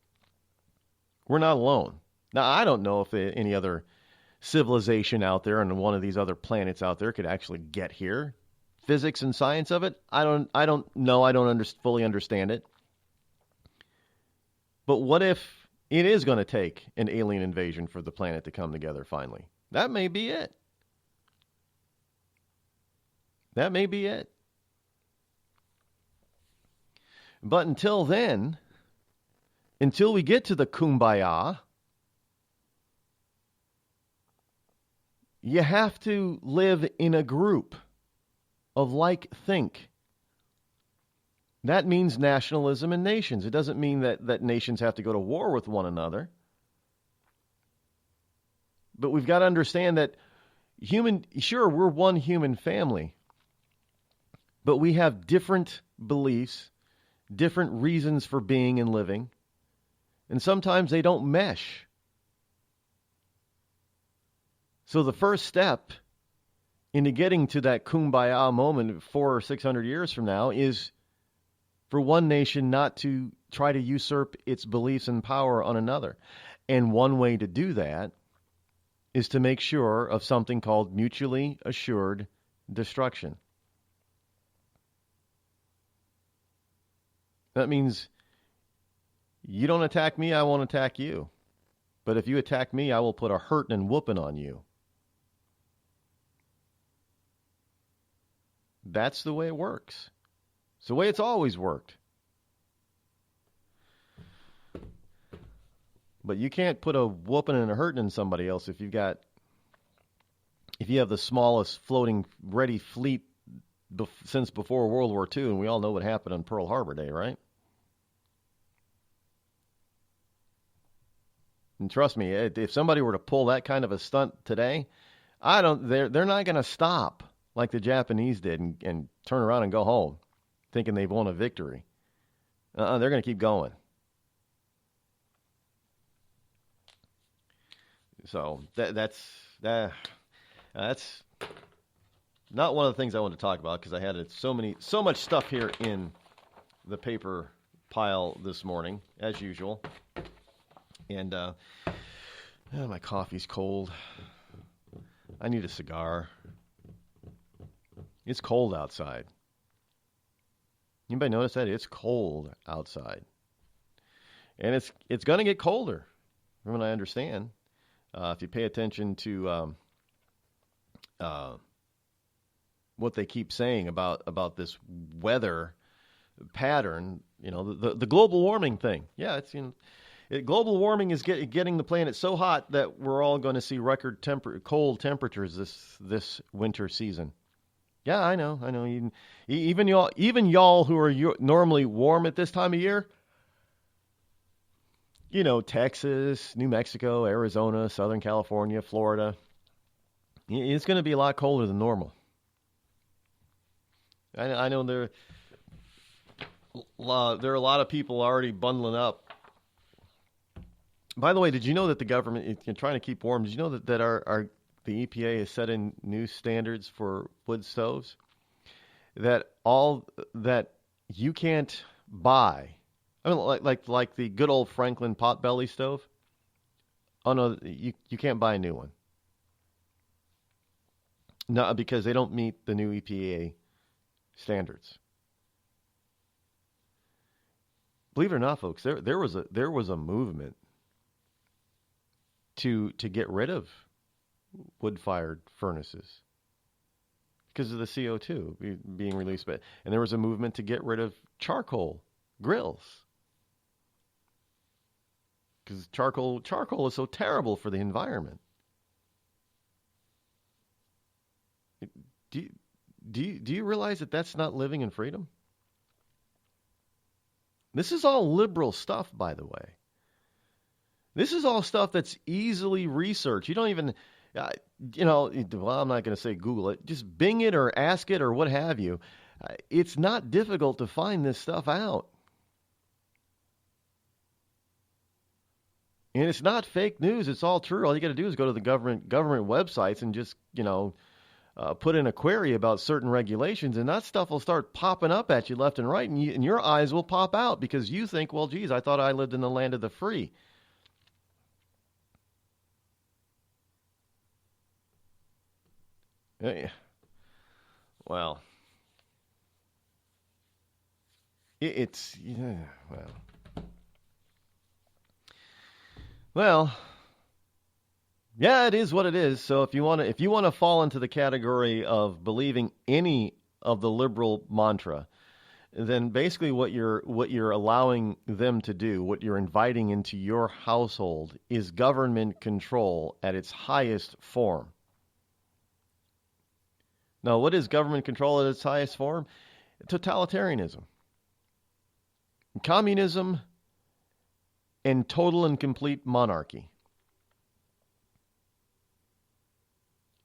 We're not alone. Now, I don't know if any other civilization out there on one of these other planets out there could actually get here. Physics and science of it, I don't know. I don't fully understand it. But what if it is going to take an alien invasion for the planet to come together finally? That may be it. That may be it. But until then, until we get to the kumbaya, you have to live in a group of like think. That means nationalism and nations. It doesn't mean that nations have to go to war with one another. But we've got to understand that we're one human family, but we have different beliefs, different reasons for being and living, and sometimes they don't mesh. So the first step into getting to that kumbaya moment 400 or 600 years from now is for one nation not to try to usurp its beliefs and power on another. And one way to do that is to make sure of something called mutually assured destruction. That means you don't attack me, I won't attack you. But if you attack me, I will put a hurting and whooping on you. That's the way it works. It's the way it's always worked. But you can't put a whooping and a hurting in somebody else if you have the smallest floating ready fleet since before World War II, and we all know what happened on Pearl Harbor Day, right? And trust me, if somebody were to pull that kind of a stunt today, they're not going to stop like the Japanese did and turn around and go home thinking they've won a victory. They're going to keep going. So that's not one of the things I want to talk about, because I had so much stuff here in the paper pile this morning, as usual. And my coffee's cold. I need a cigar. It's cold outside. Anybody notice that? It's cold outside. And it's going to get colder, from what I understand. If you pay attention to what they keep saying about this weather pattern, the global warming thing. Yeah, it's global warming is getting the planet so hot that we're all going to see record cold temperatures this winter season. Yeah, I know. Even y'all who are normally warm at this time of year, Texas, New Mexico, Arizona, Southern California, Florida, it's going to be a lot colder than normal. I know there are a lot of people already bundling up. By the way, did you know that the government is trying to keep warm? Did you know that the EPA has set in new standards for wood stoves? That you can't buy, like the good old Franklin potbelly stove. Oh no, you can't buy a new one. No, because they don't meet the new EPA standards. Believe it or not, folks, there was a movement to get rid of wood-fired furnaces because of the CO2 being released. And there was a movement to get rid of charcoal grills because charcoal is so terrible for the environment. Do you realize that that's not living in freedom? This is all liberal stuff, by the way. This is all stuff that's easily researched. You don't even, well, I'm not going to say Google it. Just Bing it or ask it or what have you. It's not difficult to find this stuff out. And it's not fake news. It's all true. All you got to do is go to the government websites and just, put in a query about certain regulations, and that stuff will start popping up at you left and right, and your eyes will pop out because you think, well, geez, I thought I lived in the land of the free. Well, yeah, it is what it is. So if you want to fall into the category of believing any of the liberal mantra, then basically what you're allowing them to do, what you're inviting into your household, is government control at its highest form. Now, what is government control at its highest form? Totalitarianism, communism, and total and complete monarchy.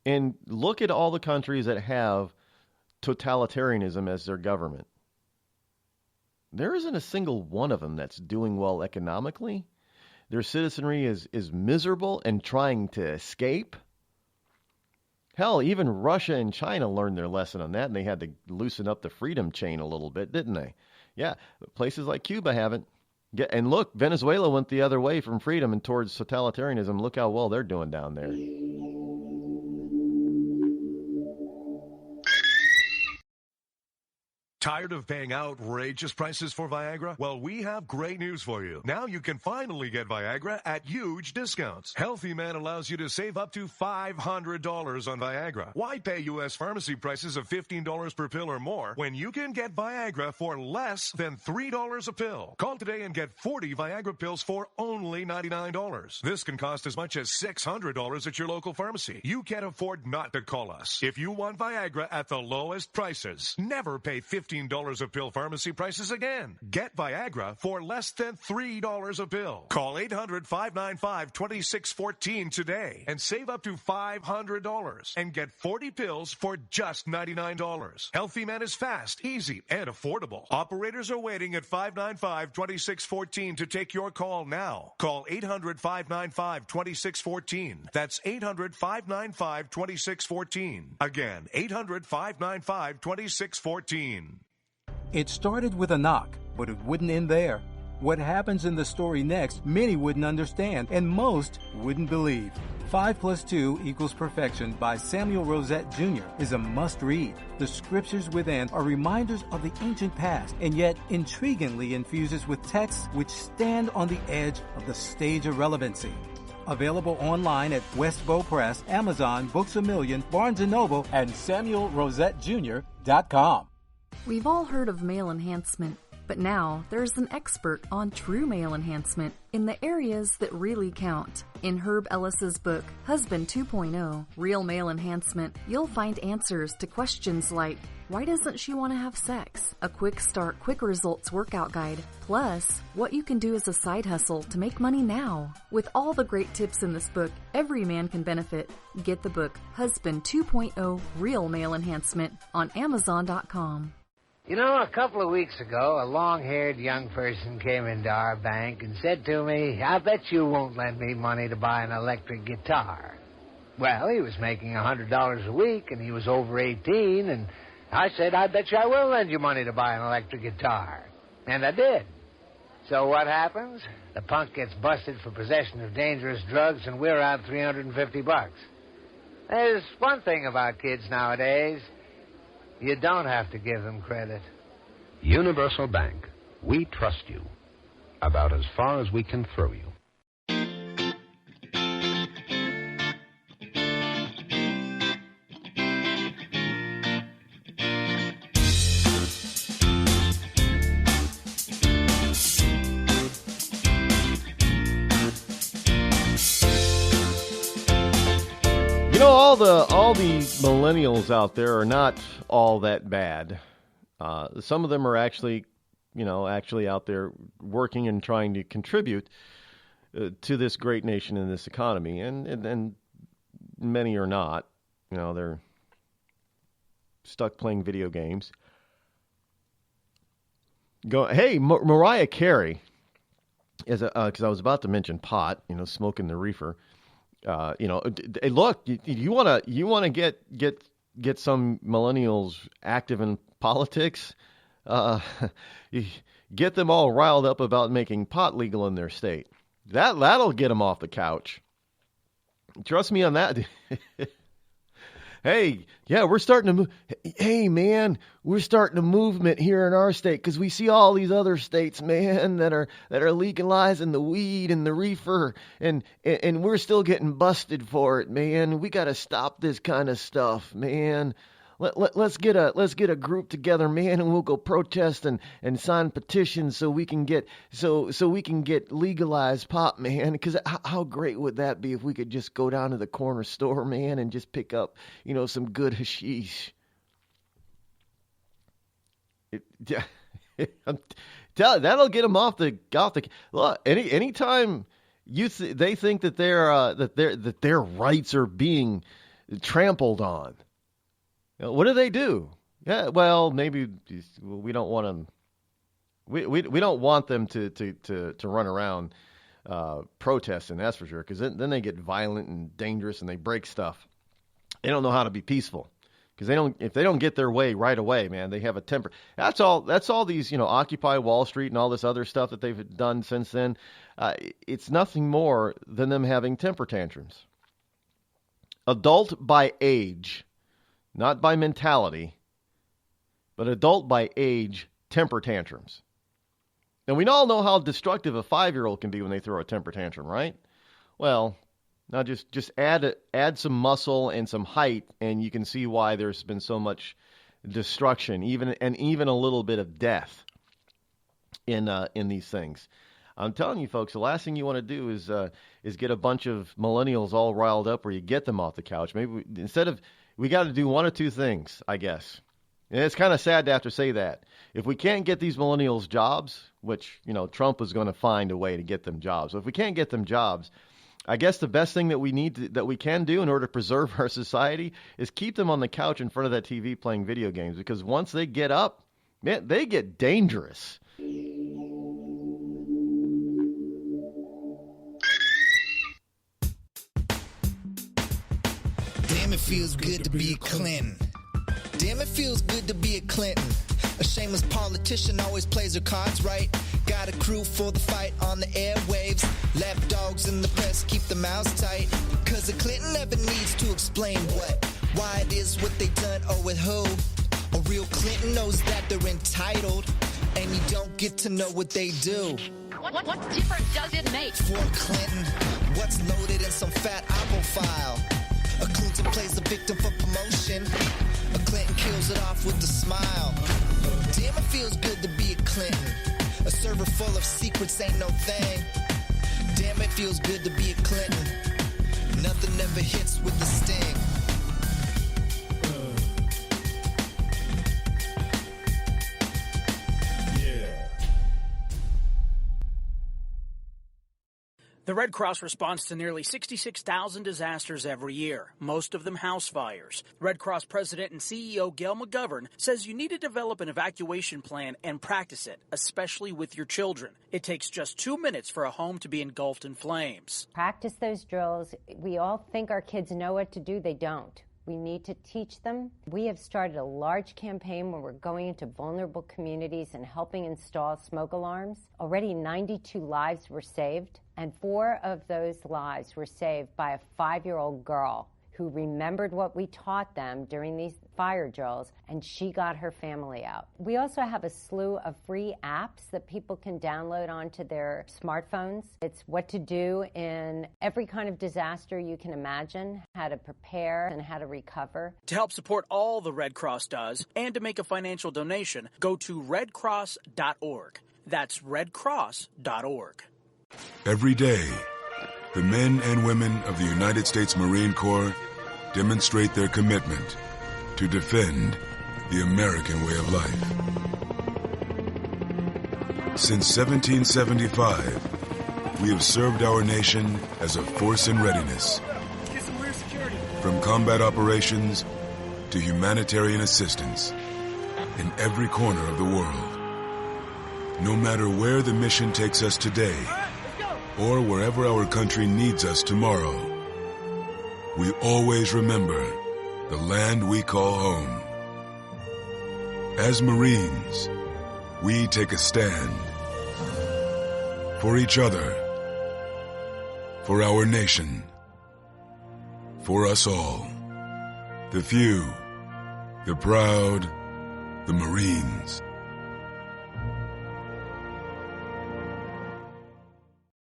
And look at all the countries that have totalitarianism as their government. There isn't a single one of them that's doing well economically. Their citizenry is miserable and trying to escape. Hell, even Russia and China learned their lesson on that, and they had to loosen up the freedom chain a little bit, didn't they? Yeah, places like Cuba haven't. And look, Venezuela went the other way from freedom and towards totalitarianism. Look how well they're doing down there. Tired of paying outrageous prices for Viagra? Well, we have great news for you. Now you can finally get Viagra at huge discounts. Healthy Man allows you to save up to $500 on Viagra. Why pay U.S. pharmacy prices of $15 per pill or more when you can get Viagra for less than $3 a pill? Call today and get 40 Viagra pills for only $99. This can cost as much as $600 at your local pharmacy. You can't afford not to call us. If you want Viagra at the lowest prices, never pay $15 a pill pharmacy prices again. Get Viagra for less than $3 a pill. Call 800-595-2614 today and save up to $500 and get 40 pills for just $99. Healthy Man is fast, easy, and affordable. Operators are waiting at 595-2614 to take your call now. Call 800-595-2614. That's 800-595-2614. Again, 800-595-2614. It started with a knock, but it wouldn't end there. What happens in the story next, many wouldn't understand, and most wouldn't believe. 5 + 2 = Perfection by Samuel Rosette Jr. is a must-read. The scriptures within are reminders of the ancient past, and yet intriguingly infuses with texts which stand on the edge of the stage of relevancy. Available online at Westbow Press, Amazon, Books A Million, Barnes & Noble, and SamuelRosetteJr.com. We've all heard of male enhancement, But now there's an expert on true male enhancement in the areas that really count. In Herb Ellis's book, Husband 2.0, Real Male Enhancement, you'll find answers to questions like, why doesn't she want to have sex? A quick start, quick results workout guide. Plus, what you can do as a side hustle to make money now. With all the great tips in this book, every man can benefit. Get the book, Husband 2.0, Real Male Enhancement, on Amazon.com. You know, a couple of weeks ago, a long-haired young person came into our bank and said to me, I bet you won't lend me money to buy an electric guitar. Well, he was making $100 a week, and he was over 18, and I said, I bet you I will lend you money to buy an electric guitar. And I did. So what happens? The punk gets busted for possession of dangerous drugs, and we're out $350. There's one thing about kids nowadays. You don't have to give them credit. Universal Bank. We trust you. About as far as we can throw you. You know, all the millennials out there are not all that bad. Some of them are actually out there working and trying to contribute to this great nation and this economy, and many are not. You know, they're stuck playing video games. Hey, Mariah Carey is because I was about to mention pot. You know, smoking the reefer. Hey, look, you want to get some millennials active in politics? Get them all riled up about making pot legal in their state. That'll get them off the couch. Trust me on that. Hey, yeah, we're starting to move. Hey, man, we're starting a movement here in our state because we see all these other states, man, that are legalizing the weed and the reefer, and we're still getting busted for it, man. We got to stop this kind of stuff, man. Let's get a group together, man, and we'll go protest and sign petitions so we can get legalized pot, man. Because how great would that be if we could just go down to the corner store, man, and just pick up, some good hashish. That'll get them off the. Look, anytime they think that their rights are being trampled on. What do? Yeah, well, maybe we don't want them. We don't want them to run around protesting. That's for sure. Because then they get violent and dangerous and they break stuff. They don't know how to be peaceful because if they don't get their way right away, man, they have a temper. That's all these Occupy Wall Street and all this other stuff that they've done since then. It's nothing more than them having temper tantrums. Adult by age. Not by mentality, but adult by age temper tantrums. And we all know how destructive a 5-year-old can be when they throw a temper tantrum, right? Well, now just add some muscle and some height, and you can see why there's been so much destruction, even a little bit of death in these things. I'm telling you, folks, the last thing you want to do is get a bunch of millennials all riled up where you get them off the couch. Maybe we got to do one of two things, I guess. And it's kind of sad to have to say that. If we can't get these millennials jobs, which, Trump is going to find a way to get them jobs. So if we can't get them jobs, I guess the best thing that we can do in order to preserve our society is keep them on the couch in front of that TV playing video games. Because once they get up, man, they get dangerous. Damn, it feels good to be a Clinton. Damn, it feels good to be a Clinton. A shameless politician always plays her cards right. Got a crew for the fight on the airwaves. Lapdogs in the press keep their mouths tight. Cause a Clinton never needs to explain why it is what they done or with who. A real Clinton knows that they're entitled. And you don't get to know what they do. What difference does it make? For Clinton, what's loaded in some fat apple file? A Clinton plays the victim for promotion. A Clinton kills it off with a smile. Damn, it feels good to be a Clinton. river full of secrets ain't no thing. Damn, it feels good to be a Clinton. Nothing ever hits with the sting. The Red Cross responds to nearly 66,000 disasters every year, most of them house fires. Red Cross President and CEO Gail McGovern says you need to develop an evacuation plan and practice it, especially with your children. It takes just 2 minutes for a home to be engulfed in flames. Practice those drills. We all think our kids know what to do. They don't. We need to teach them. We have started a large campaign where we're going into vulnerable communities and helping install smoke alarms. Already 92 lives were saved, and 4 of those lives were saved by a 5-year-old girl who remembered what we taught them during these fire drills, and she got her family out. We also have a slew of free apps that people can download onto their smartphones. It's what to do in every kind of disaster you can imagine, how to prepare and how to recover. To help support all the Red Cross does and to make a financial donation, go to redcross.org. That's redcross.org. Every day, the men and women of the United States Marine Corps demonstrate their commitment to defend the American way of life. Since 1775, we have served our nation as a force in readiness. Get some rear security. From combat operations to humanitarian assistance in every corner of the world. No matter where the mission takes us today, or wherever our country needs us tomorrow, we always remember the land we call home. As Marines, we take a stand for each other, for our nation, for us all. The few, the proud, the Marines.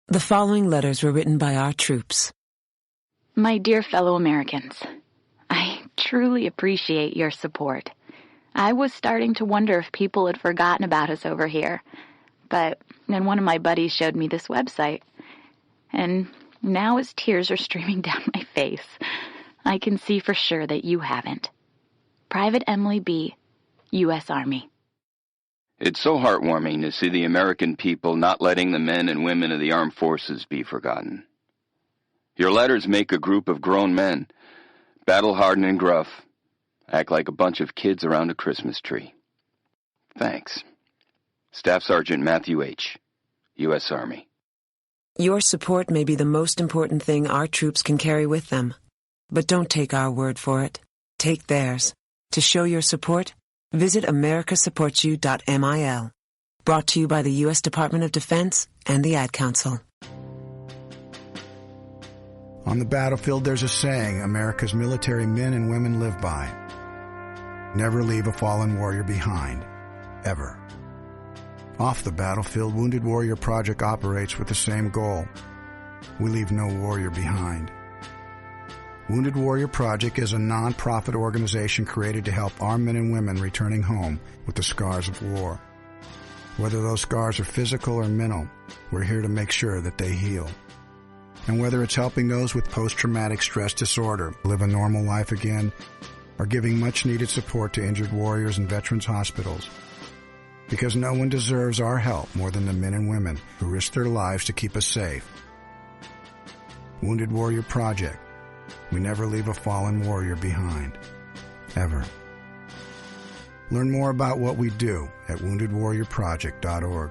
The following letters were written by our troops. My dear fellow Americans, I truly appreciate your support. I was starting to wonder if people had forgotten about us over here, but then one of my buddies showed me this website, and now as tears are streaming down my face, I can see for sure that you haven't. Private Emily B., U.S. Army. It's so heartwarming to see the American people not letting the men and women of the armed forces be forgotten. Your letters make a group of grown men, battle-hardened and gruff, act like a bunch of kids around a Christmas tree. Thanks. Staff Sergeant Matthew H., U.S. Army. Your support may be the most important thing our troops can carry with them. But don't take our word for it. Take theirs. To show your support, visit americasupportsyou.mil. Brought to you by the U.S. Department of Defense and the Ad Council. On the battlefield, there's a saying America's military men and women live by. Never leave a fallen warrior behind. Ever. Off the battlefield, Wounded Warrior Project operates with the same goal. We leave no warrior behind. Wounded Warrior Project is a non-profit organization created to help our men and women returning home with the scars of war. Whether those scars are physical or mental, we're here to make sure that they heal. And whether it's helping those with post-traumatic stress disorder live a normal life again, or giving much-needed support to injured warriors in veterans' hospitals. Because no one deserves our help more than the men and women who risk their lives to keep us safe. Wounded Warrior Project. We never leave a fallen warrior behind. Ever. Learn more about what we do at woundedwarriorproject.org.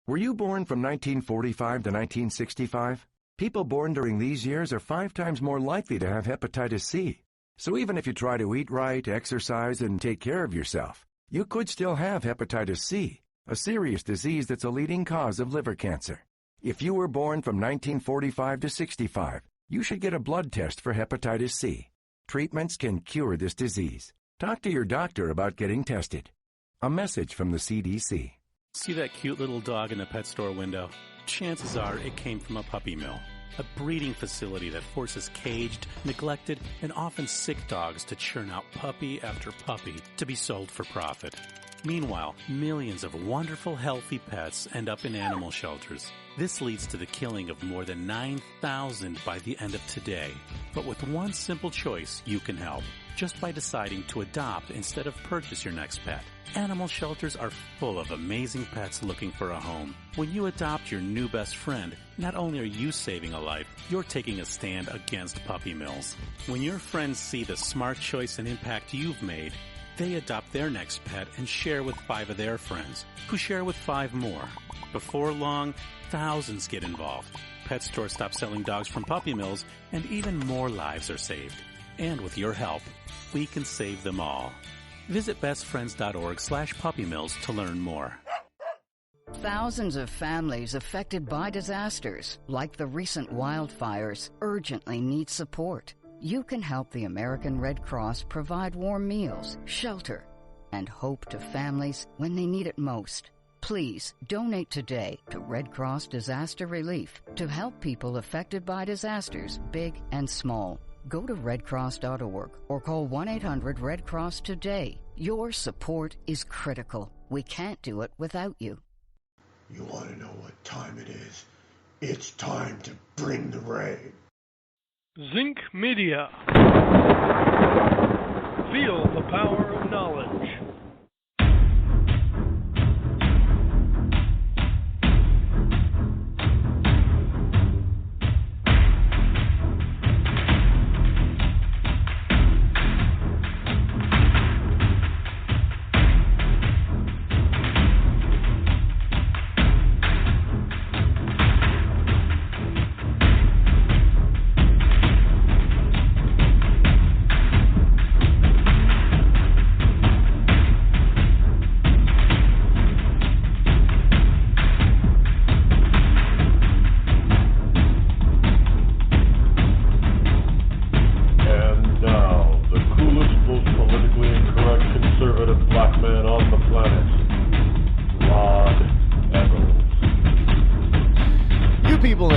Were you born from 1945 to 1965? People born during these years are 5 times more likely to have hepatitis C. So even if you try to eat right, exercise, and take care of yourself, you could still have hepatitis C, a serious disease that's a leading cause of liver cancer. If you were born from 1945 to 65, you should get a blood test for hepatitis C. Treatments can cure this disease. Talk to your doctor about getting tested. A message from the CDC. See that cute little dog in the pet store window? Chances are it came from a puppy mill, a breeding facility that forces caged, neglected, and often sick dogs to churn out puppy after puppy to be sold for profit. Meanwhile, millions of wonderful, healthy pets end up in animal shelters. This leads to the killing of more than 9,000 by the end of today. But with one simple choice, you can help. Just by deciding to adopt instead of purchase your next pet. Animal shelters are full of amazing pets looking for a home. When you adopt your new best friend, not only are you saving a life, you're taking a stand against puppy mills. When your friends see the smart choice and impact you've made, they adopt their next pet and share with 5 of their friends, who share with 5 more. Before long, thousands get involved. Pet stores stop selling dogs from puppy mills, and even more lives are saved. And with your help, we can save them all. Visit bestfriends.org/puppymills to learn more. Thousands of families affected by disasters, like the recent wildfires, urgently need support. You can help the American Red Cross provide warm meals, shelter, and hope to families when they need it most. Please donate today to Red Cross Disaster Relief to help people affected by disasters, big and small. Go to redcross.org or call 1-800-RED-CROSS today. Your support is critical. We can't do it without you. You want to know what time it is? It's time to bring the rain. Zinc Media. Feel the power of knowledge.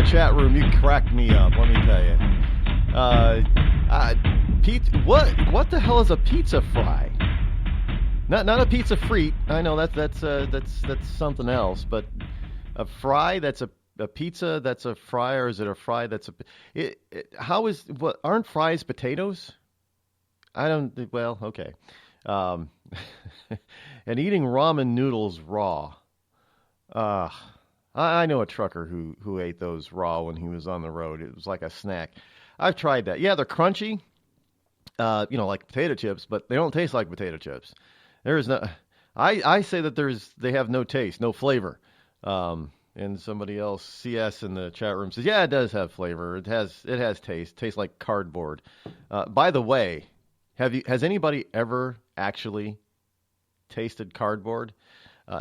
Chat room, you cracked me up. Let me tell you. What the hell is a pizza fry? Not a pizza frite. I know that's something else. But a fry that's a pizza that's a fry, or is it a fry that's a? Aren't fries potatoes? I don't. Well, okay. And eating ramen noodles raw. I know a trucker who ate those raw when he was on the road. It was like a snack. I've tried that. Yeah, they're crunchy, like potato chips, but they don't taste like potato chips. There is no. I say that they have no taste, no flavor. And somebody else, CS in the chat room, says, yeah, it does have flavor. It has taste. It tastes like cardboard. By the way, has anybody ever actually tasted cardboard?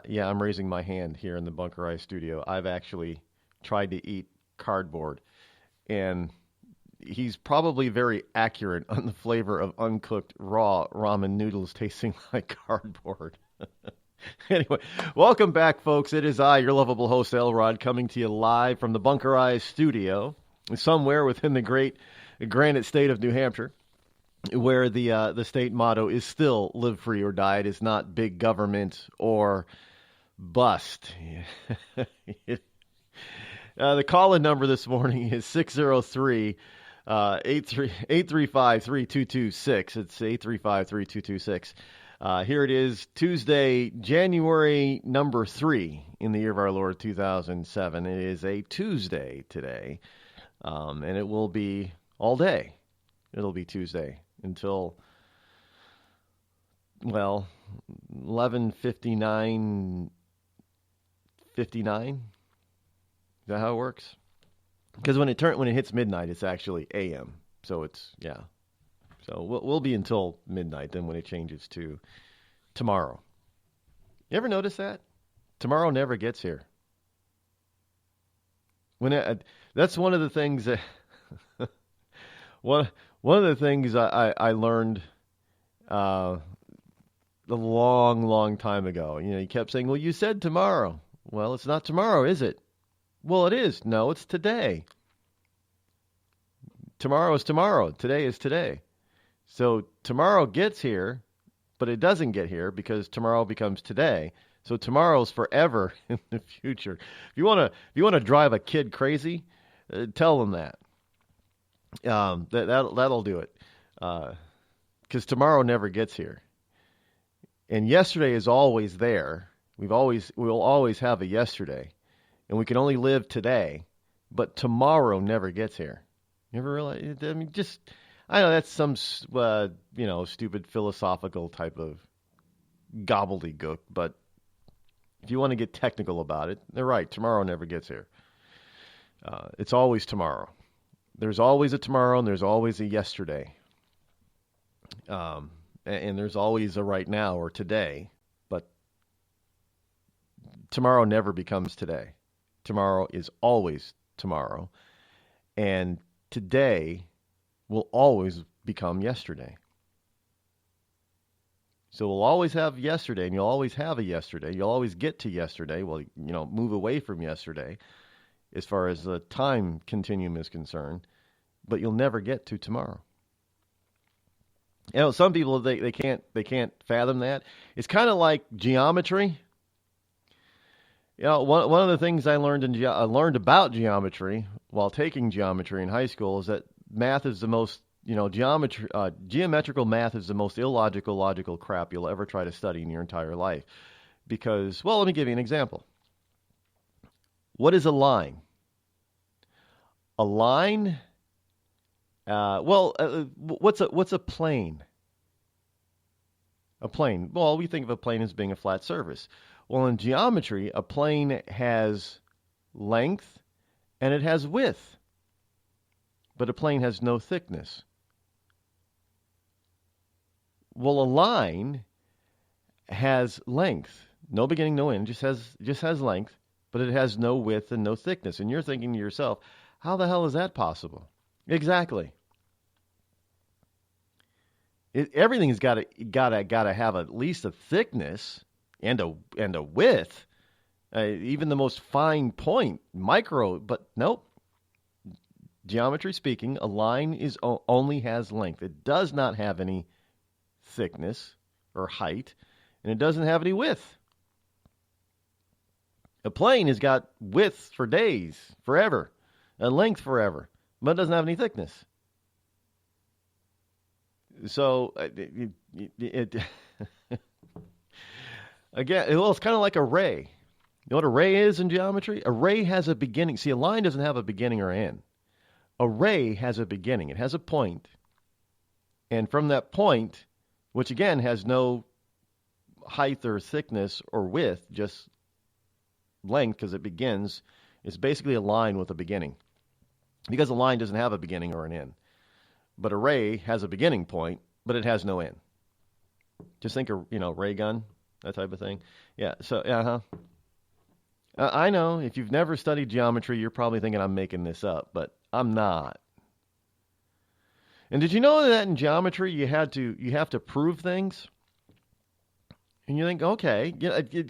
Yeah, I'm raising my hand here in the Bunker Ice studio. I've actually tried to eat cardboard, and he's probably very accurate on the flavor of uncooked raw ramen noodles tasting like cardboard. Anyway, welcome back, folks. It is I, your lovable host, Elrod, coming to you live from the Bunker Ice studio, somewhere within the great granite state of New Hampshire, where the state motto is still live free or die. It is not big government or bust. The call-in number this morning is 603-835-3226. It's 835-3226. Here it is, Tuesday, January number 3 in the year of our Lord 2007. It is a Tuesday today, and it will be all day. It'll be Tuesday until, 11:59. 59? Is that how it works? Because when it hits midnight, it's actually AM. So it's, yeah. So we'll be until midnight then when it changes to tomorrow. You ever notice that? Tomorrow never gets here. That's one of the things that one of the things I learned a long time ago. You kept saying, well, you said tomorrow. Well, it's not tomorrow, is it? Well, it is. No, it's today. Tomorrow is tomorrow. Today is today. So tomorrow gets here But it doesn't get here because tomorrow becomes today. So tomorrow's forever in the future. If you want to drive a kid crazy, tell them that. That'll do it. Because tomorrow never gets here. And yesterday is always there. We'll always have a yesterday. And we can only live today. But tomorrow never gets here. You ever realize? I mean, I know that's some, stupid philosophical type of gobbledygook. But if you want to get technical about it, they're right. Tomorrow never gets here. It's always tomorrow. There's always a tomorrow and there's always a yesterday. And there's always a right now or today. But tomorrow never becomes today. Tomorrow is always tomorrow. And today will always become yesterday. So we'll always have yesterday, and you'll always have a yesterday. You'll always get to yesterday. Well, move away from yesterday as far as the time continuum is concerned, but you'll never get to tomorrow. Some people they can't fathom that. It's kind of like geometry. One of the things I learned about geometry while taking geometry in high school is that math is the most, geometrical math is the most illogical, logical crap you'll ever try to study in your entire life. Because, let me give you an example. What is a line? A line, what's a plane? A plane. Well, we think of a plane as being a flat surface. Well, in geometry, a plane has length and it has width. But a plane has no thickness. Well, a line has length, no beginning, no end, just has length, but it has no width and no thickness. And you're thinking to yourself, how the hell is that possible? Exactly. Everything's got to have at least a thickness and a width, even the most fine point, micro. But nope. Geometry speaking, a line only has length. It does not have any thickness or height, and it doesn't have any width. A plane has got width for days, forever, and length forever, but it doesn't have any thickness. So, again, it's kind of like a ray. You know what a ray is in geometry? A ray has a beginning. See, a line doesn't have a beginning or end. A ray has a beginning. It has a point. And from that point, which again has no height or thickness or width, just length because it begins, it's basically a line with a beginning. Because a line doesn't have a beginning or an end. But a ray has a beginning point, but it has no end. Just think of, ray gun, that type of thing. Yeah, so, I know, if you've never studied geometry, you're probably thinking I'm making this up, but I'm not. And did you know that in geometry you have to prove things? And you think, okay,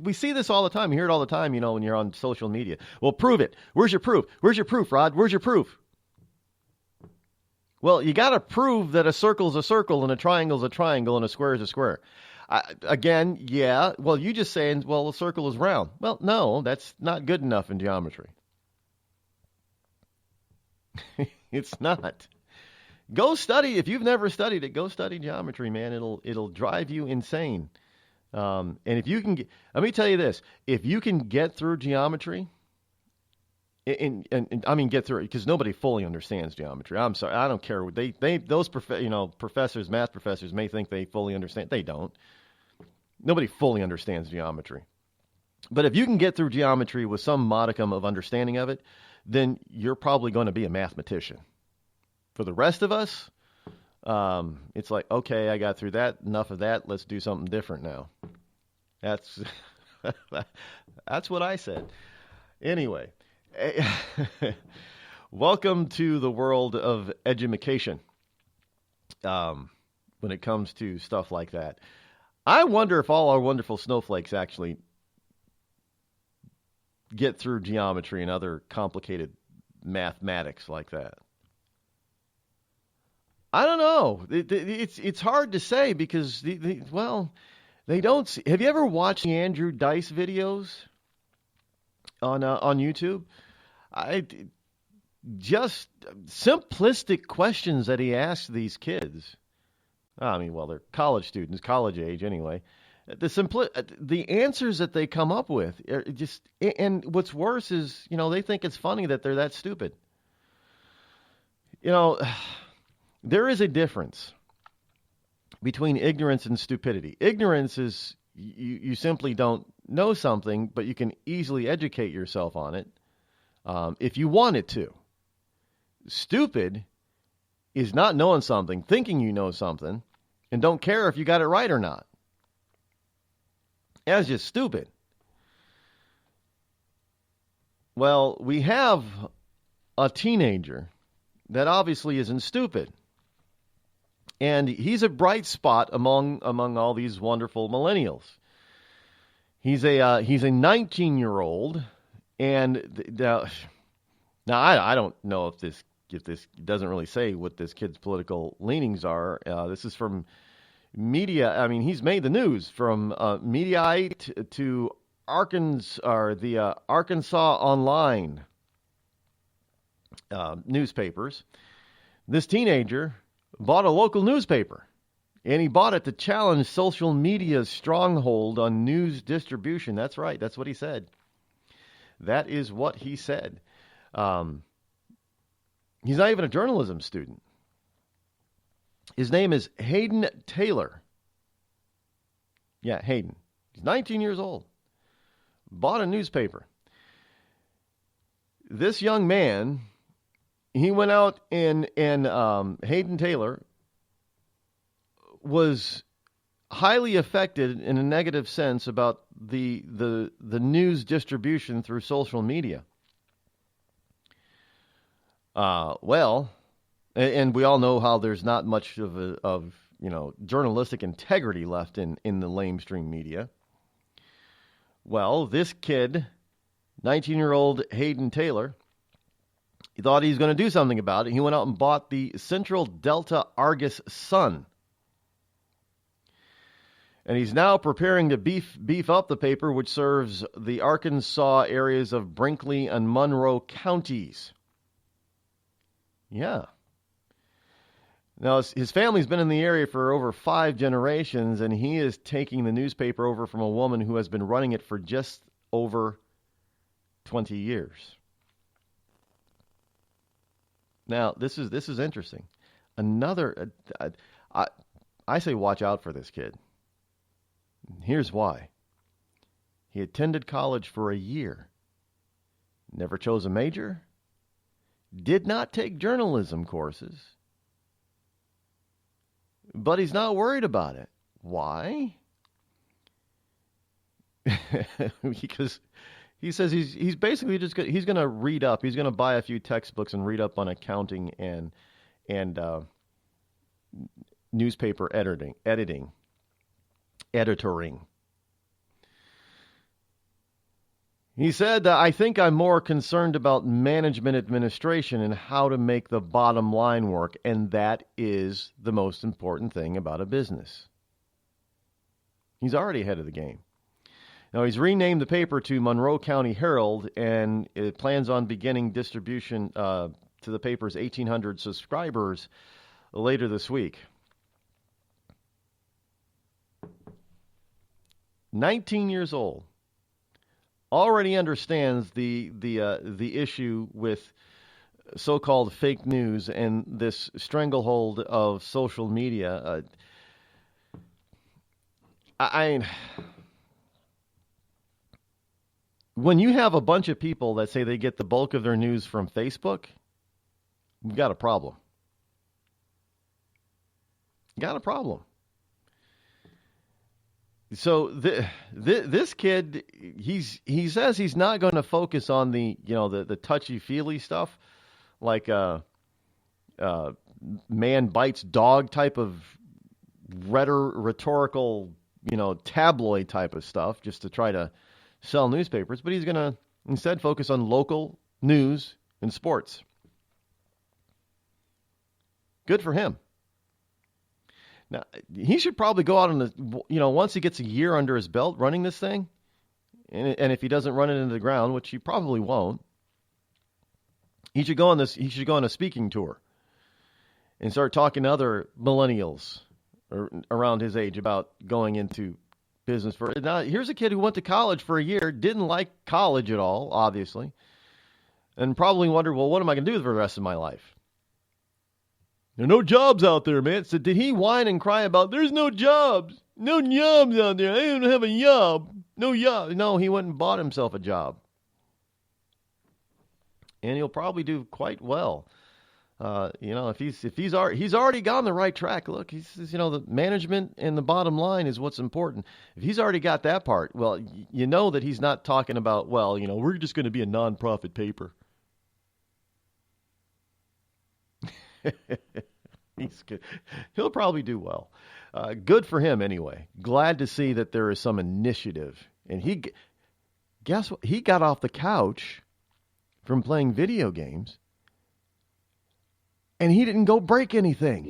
we see this all the time. You hear it all the time, when you're on social media. Well, prove it. Where's your proof? Where's your proof, Rod? Where's your proof? Well, you got to prove that a circle is a circle and a triangle is a triangle and a square is a square. Again, yeah. Well, you just saying, a circle is round. Well, no, that's not good enough in geometry. It's not. Go study. If you've never studied it, go study geometry, man. It'll drive you insane. And if you can, let me tell you this: if you can get through geometry, and I mean get through it, because nobody fully understands geometry. I'm sorry, I don't care. Those professors, math professors, may think they fully understand. They don't. Nobody fully understands geometry. But if you can get through geometry with some modicum of understanding of it, then you're probably going to be a mathematician. For the rest of us, it's like, okay, I got through that. Enough of that. Let's do something different now. That's what I said. Anyway, welcome to the world of edumacation. When it comes to stuff like that, I wonder if all our wonderful snowflakes actually get through geometry and other complicated mathematics like that. I don't know. It's hard to say because, they don't see. Have you ever watched the Andrew Dice videos on YouTube? Just simplistic questions that he asks these kids. I mean, well, they're college students, college age anyway. The answers that they come up with are just, and what's worse is, they think it's funny that they're that stupid. There is a difference between ignorance and stupidity. Ignorance is you simply don't know something, but you can easily educate yourself on it if you wanted to. Stupid is not knowing something, thinking you know something, and don't care if you got it right or not. That's just stupid. Well, we have a teenager that obviously isn't stupid. And he's a bright spot among all these wonderful millennials. He's a 19-year-old, and now I don't know if this doesn't really say what this kid's political leanings are. This is from media. I mean, he's made the news from Mediaite to Arkansas, or the Arkansas Online newspapers. This teenager bought a local newspaper, and he bought it to challenge social media's stronghold on news distribution. That's right. That's what he said. That is what he said. He's not even a journalism student. His name is Hayden Taylor. Yeah, Hayden. He's 19 years old. Bought a newspaper. This young man, he went out and Hayden Taylor was highly affected in a negative sense about the news distribution through social media. And we all know how there's not much of journalistic integrity left in the lamestream media. Well, this kid, 19-year-old Hayden Taylor, he thought he was going to do something about it. He went out and bought the Central Delta Argus Sun. And he's now preparing to beef up the paper, which serves the Arkansas areas of Brinkley and Monroe counties. Yeah. Now, his family's been in the area for over 5 generations, and he is taking the newspaper over from a woman who has been running it for just over 20 years. Now, this is interesting. Another, I say watch out for this kid. Here's why. He attended college for a year, never chose a major, did not take journalism courses, but he's not worried about it. Why? Because he says he's basically just he's going to read up. He's going to buy a few textbooks and read up on accounting and newspaper editoring. He said, I think I'm more concerned about management administration and how to make the bottom line work, and that is the most important thing about a business. He's already ahead of the game. Now, he's renamed the paper to Monroe County Herald, and it plans on beginning distribution to the paper's 1,800 subscribers later this week. 19 years old. Already understands the issue with so-called fake news and this stranglehold of social media. When you have a bunch of people that say they get the bulk of their news from Facebook, we've got a problem. Got a problem. So this kid, he says he's not going to focus on the touchy-feely stuff, like man bites dog type of rhetorical, tabloid type of stuff, just to try to sell newspapers. But he's going to instead focus on local news and sports. Good for him. Now, he should probably go out on the, once he gets a year under his belt running this thing, and if he doesn't run it into the ground, which he probably won't, he should go on a speaking tour and start talking to other millennials around his age about going into business. Now, here's a kid who went to college for a year, didn't like college at all, obviously, and probably wondered, well, what am I going to do for the rest of my life? There are no jobs out there, man. So did he whine and cry about, there's no jobs? No jobs out there. I don't have a job. No job. No, he went and bought himself a job. And he'll probably do quite well. If he's already gone the right track. Look, the management and the bottom line is what's important. If he's already got that part, well, you know that he's not talking about, we're just going to be a nonprofit paper. He's good. He'll probably do well. Good for him anyway. Glad to see that there is some initiative. And guess what? He got off the couch from playing video games, and he didn't go break anything.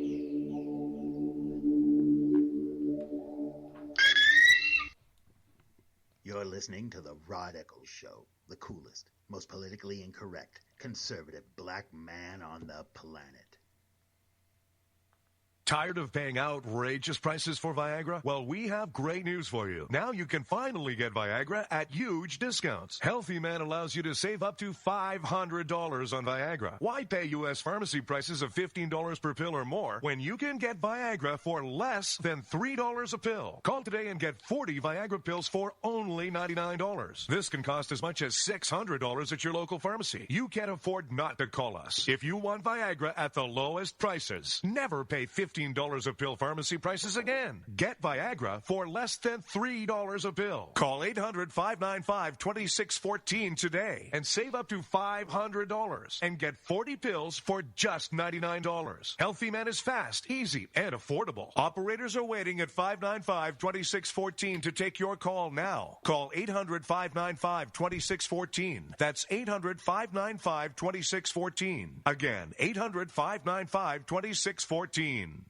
You're listening to the Rod Eccles Show, the coolest, most politically incorrect, conservative black man on the planet. Tired of paying outrageous prices for Viagra? Well, we have great news for you. Now you can finally get Viagra at huge discounts. Healthy Man allows you to save up to $500 on Viagra. Why pay U.S. pharmacy prices of $15 per pill or more when you can get Viagra for less than $3 a pill? Call today and get 40 Viagra pills for only $99. This can cost as much as $600 at your local pharmacy. You can't afford not to call us. If you want Viagra at the lowest prices, never pay $15 a pill pharmacy prices again. Get Viagra for less than $3 a pill. Call 800-595-2614 today and save up to $500 and get 40 pills for just $99. Healthy Man is fast, easy, and affordable. Operators are waiting at 595-2614 to take your call now. Call 800-595-2614. That's 800-595-2614. Again, 800-595-2614.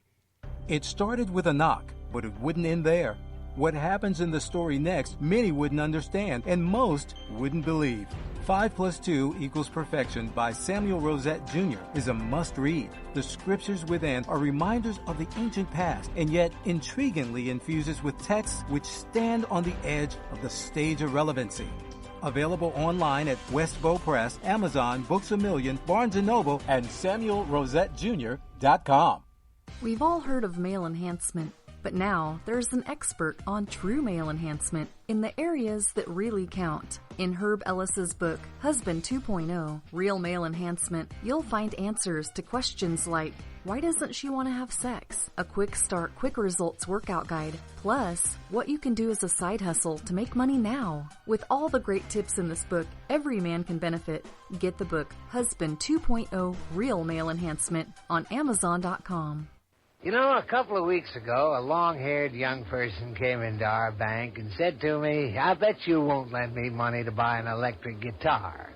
It started with a knock, but it wouldn't end there. What happens in the story next, many wouldn't understand, and most wouldn't believe. 5 + 2 = Perfection by Samuel Rosette Jr. is a must-read. The scriptures within are reminders of the ancient past, and yet intriguingly infuses with texts which stand on the edge of the stage of relevancy. Available online at Westbow Press, Amazon, Books A Million, Barnes & Noble, and SamuelRosetteJr.com. We've all heard of male enhancement, but now there's an expert on true male enhancement in the areas that really count. In Herb Ellis's book, Husband 2.0, Real Male Enhancement, you'll find answers to questions like, why doesn't she want to have sex? A quick start, quick results workout guide. Plus, what you can do as a side hustle to make money now. With all the great tips in this book, every man can benefit. Get the book, Husband 2.0, Real Male Enhancement, on Amazon.com. You know, a couple of weeks ago, a long-haired young person came into our bank and said to me, I bet you won't lend me money to buy an electric guitar.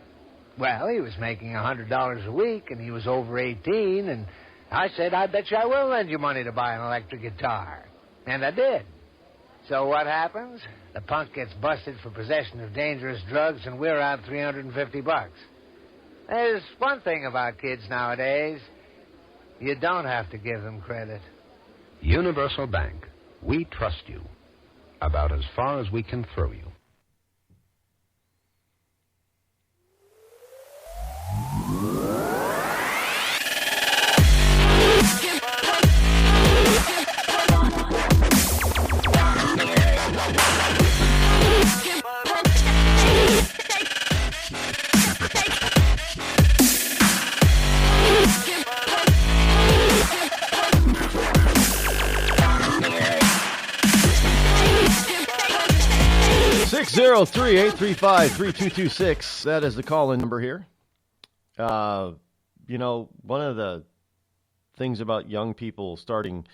Well, he was making $100 a week, and he was over 18, and I said, I bet you I will lend you money to buy an electric guitar. And I did. So what happens? The punk gets busted for possession of dangerous drugs, and we're out $350. There's one thing about kids nowadays. You don't have to give them credit. Universal Bank. We trust you. About as far as we can throw you. Zero 835-3226. That is the call-in number here. One of the things about young people starting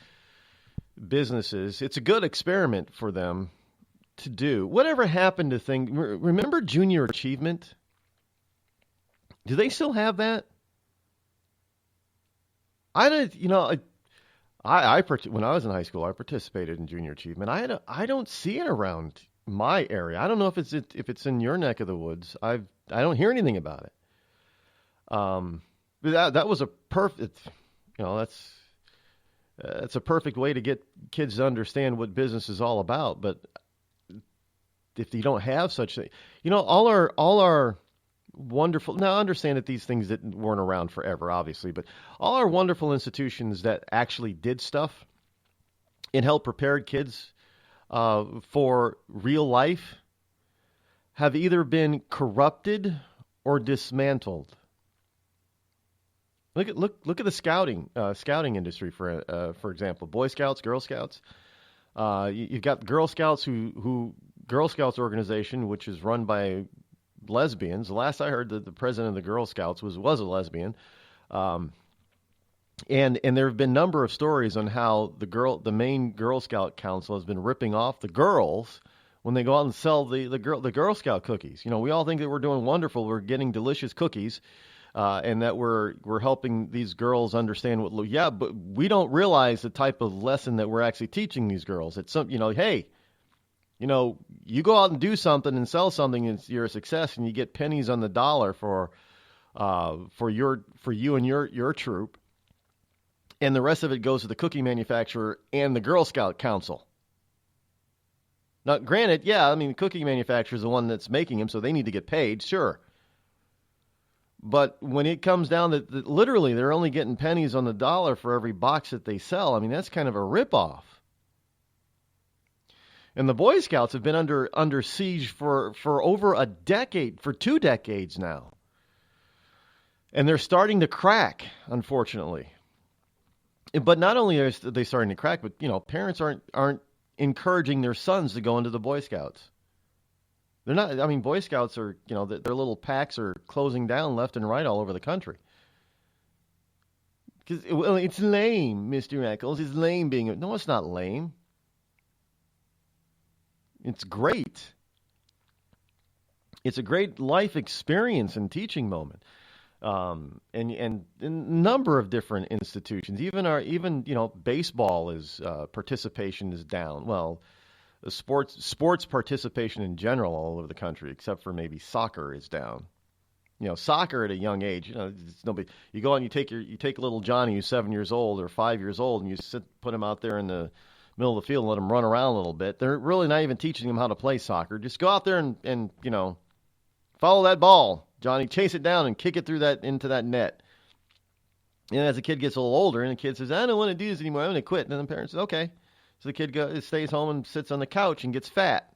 businesses, it's a good experiment for them to do. Whatever happened to remember Junior Achievement? Do they still have that? When I was in high school, I participated in junior achievement. I don't see it around my area. I don't know if it's in your neck of the woods. I don't hear anything about it. That was a perfect, that's a perfect way to get kids to understand what business is all about. But if you don't have such thing, all our wonderful. Now, I understand that these things weren't around forever, obviously, but all our wonderful institutions that actually did stuff and helped prepare kids for real life have either been corrupted or dismantled. Look at the scouting industry for example, Boy Scouts, Girl Scouts. You've got Girl Scouts who Girl Scouts organization, which is run by lesbians. The last I heard, that the president of the Girl Scouts was a lesbian, and there have been a number of stories on how the main Girl Scout council has been ripping off the girls when they go out and sell the Girl Scout cookies. We all think that we're doing wonderful, we're getting delicious cookies, and that we're helping these girls understand but we don't realize the type of lesson that we're actually teaching these girls. It's hey. You go out and do something and sell something, and you're a success, and you get pennies on the dollar for you and your troop, and the rest of it goes to the cookie manufacturer and the Girl Scout Council. Now, granted, the cookie manufacturer is the one that's making them, so they need to get paid, sure. But when it comes down to literally, they're only getting pennies on the dollar for every box that they sell. That's kind of a ripoff. And the Boy Scouts have been under siege for over a decade, for 2 decades now. And they're starting to crack, unfortunately. But not only are they starting to crack, but parents aren't encouraging their sons to go into the Boy Scouts. They're not. Boy Scouts are, their little packs are closing down left and right all over the country. Because it's lame, Mr. Eccles. It's lame being. No, it's not lame. It's great. It's a great life experience and teaching moment. And a number of different institutions, even baseball is participation is down. Well, the sports participation in general all over the country, except for maybe soccer, is down. Soccer at a young age, it's no big. You go out and you take little Johnny who's 7 years old or 5 years old, and you put him out there in the middle of the field and let him run around a little bit. They're really not even teaching him how to play soccer. Just go out there and follow that ball, Johnny. Chase it down and kick it into that net. And as the kid gets a little older and the kid says, I don't want to do this anymore, I'm going to quit. And then the parents say, okay. So the kid stays home and sits on the couch and gets fat.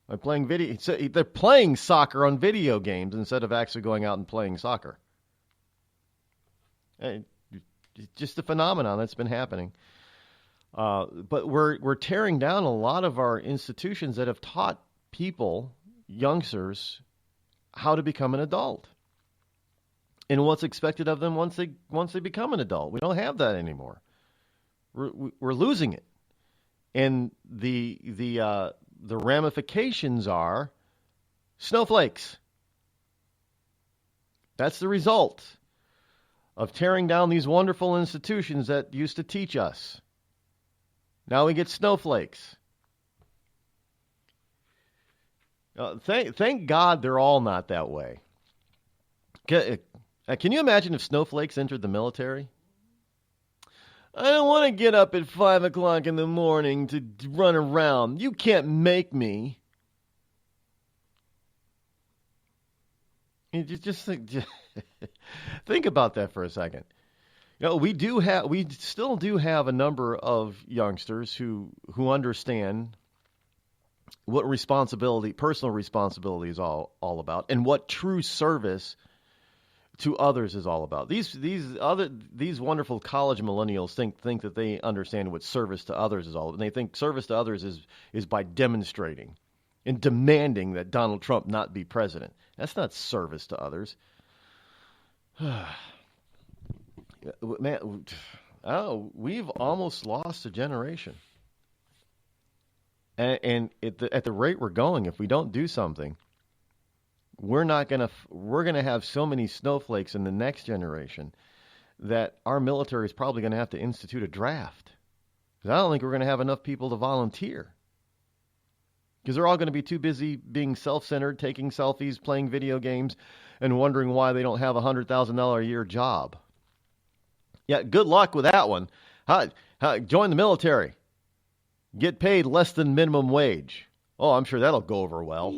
By playing video. So they're playing soccer on video games instead of actually going out and playing soccer. It's just a phenomenon that's been happening. But we're tearing down a lot of our institutions that have taught people, youngsters, how to become an adult and what's expected of them once they become an adult. We don't have that anymore. We're losing it, and the ramifications are snowflakes. That's the result of tearing down these wonderful institutions that used to teach us. Now we get snowflakes. Thank God they're all not that way. Can you imagine if snowflakes entered the military? I don't want to get up at 5 o'clock in the morning to run around. You can't make me. Just think about that for a second. We still do have a number of youngsters who understand what personal responsibility is all about, and what true service to others is all about. These wonderful college millennials think that they understand what service to others is all about. And they think service to others is by demonstrating and demanding that Donald Trump not be president. That's not service to others. Man, we've almost lost a generation. And at the rate we're going, if we don't do something, we're gonna have so many snowflakes in the next generation that our military is probably going to have to institute a draft. Because I don't think we're going to have enough people to volunteer. Because they're all going to be too busy being self-centered, taking selfies, playing video games, and wondering why they don't have a $100,000 a year job. Yeah, good luck with that one. Join the military. Get paid less than minimum wage. Oh, I'm sure that'll go over well.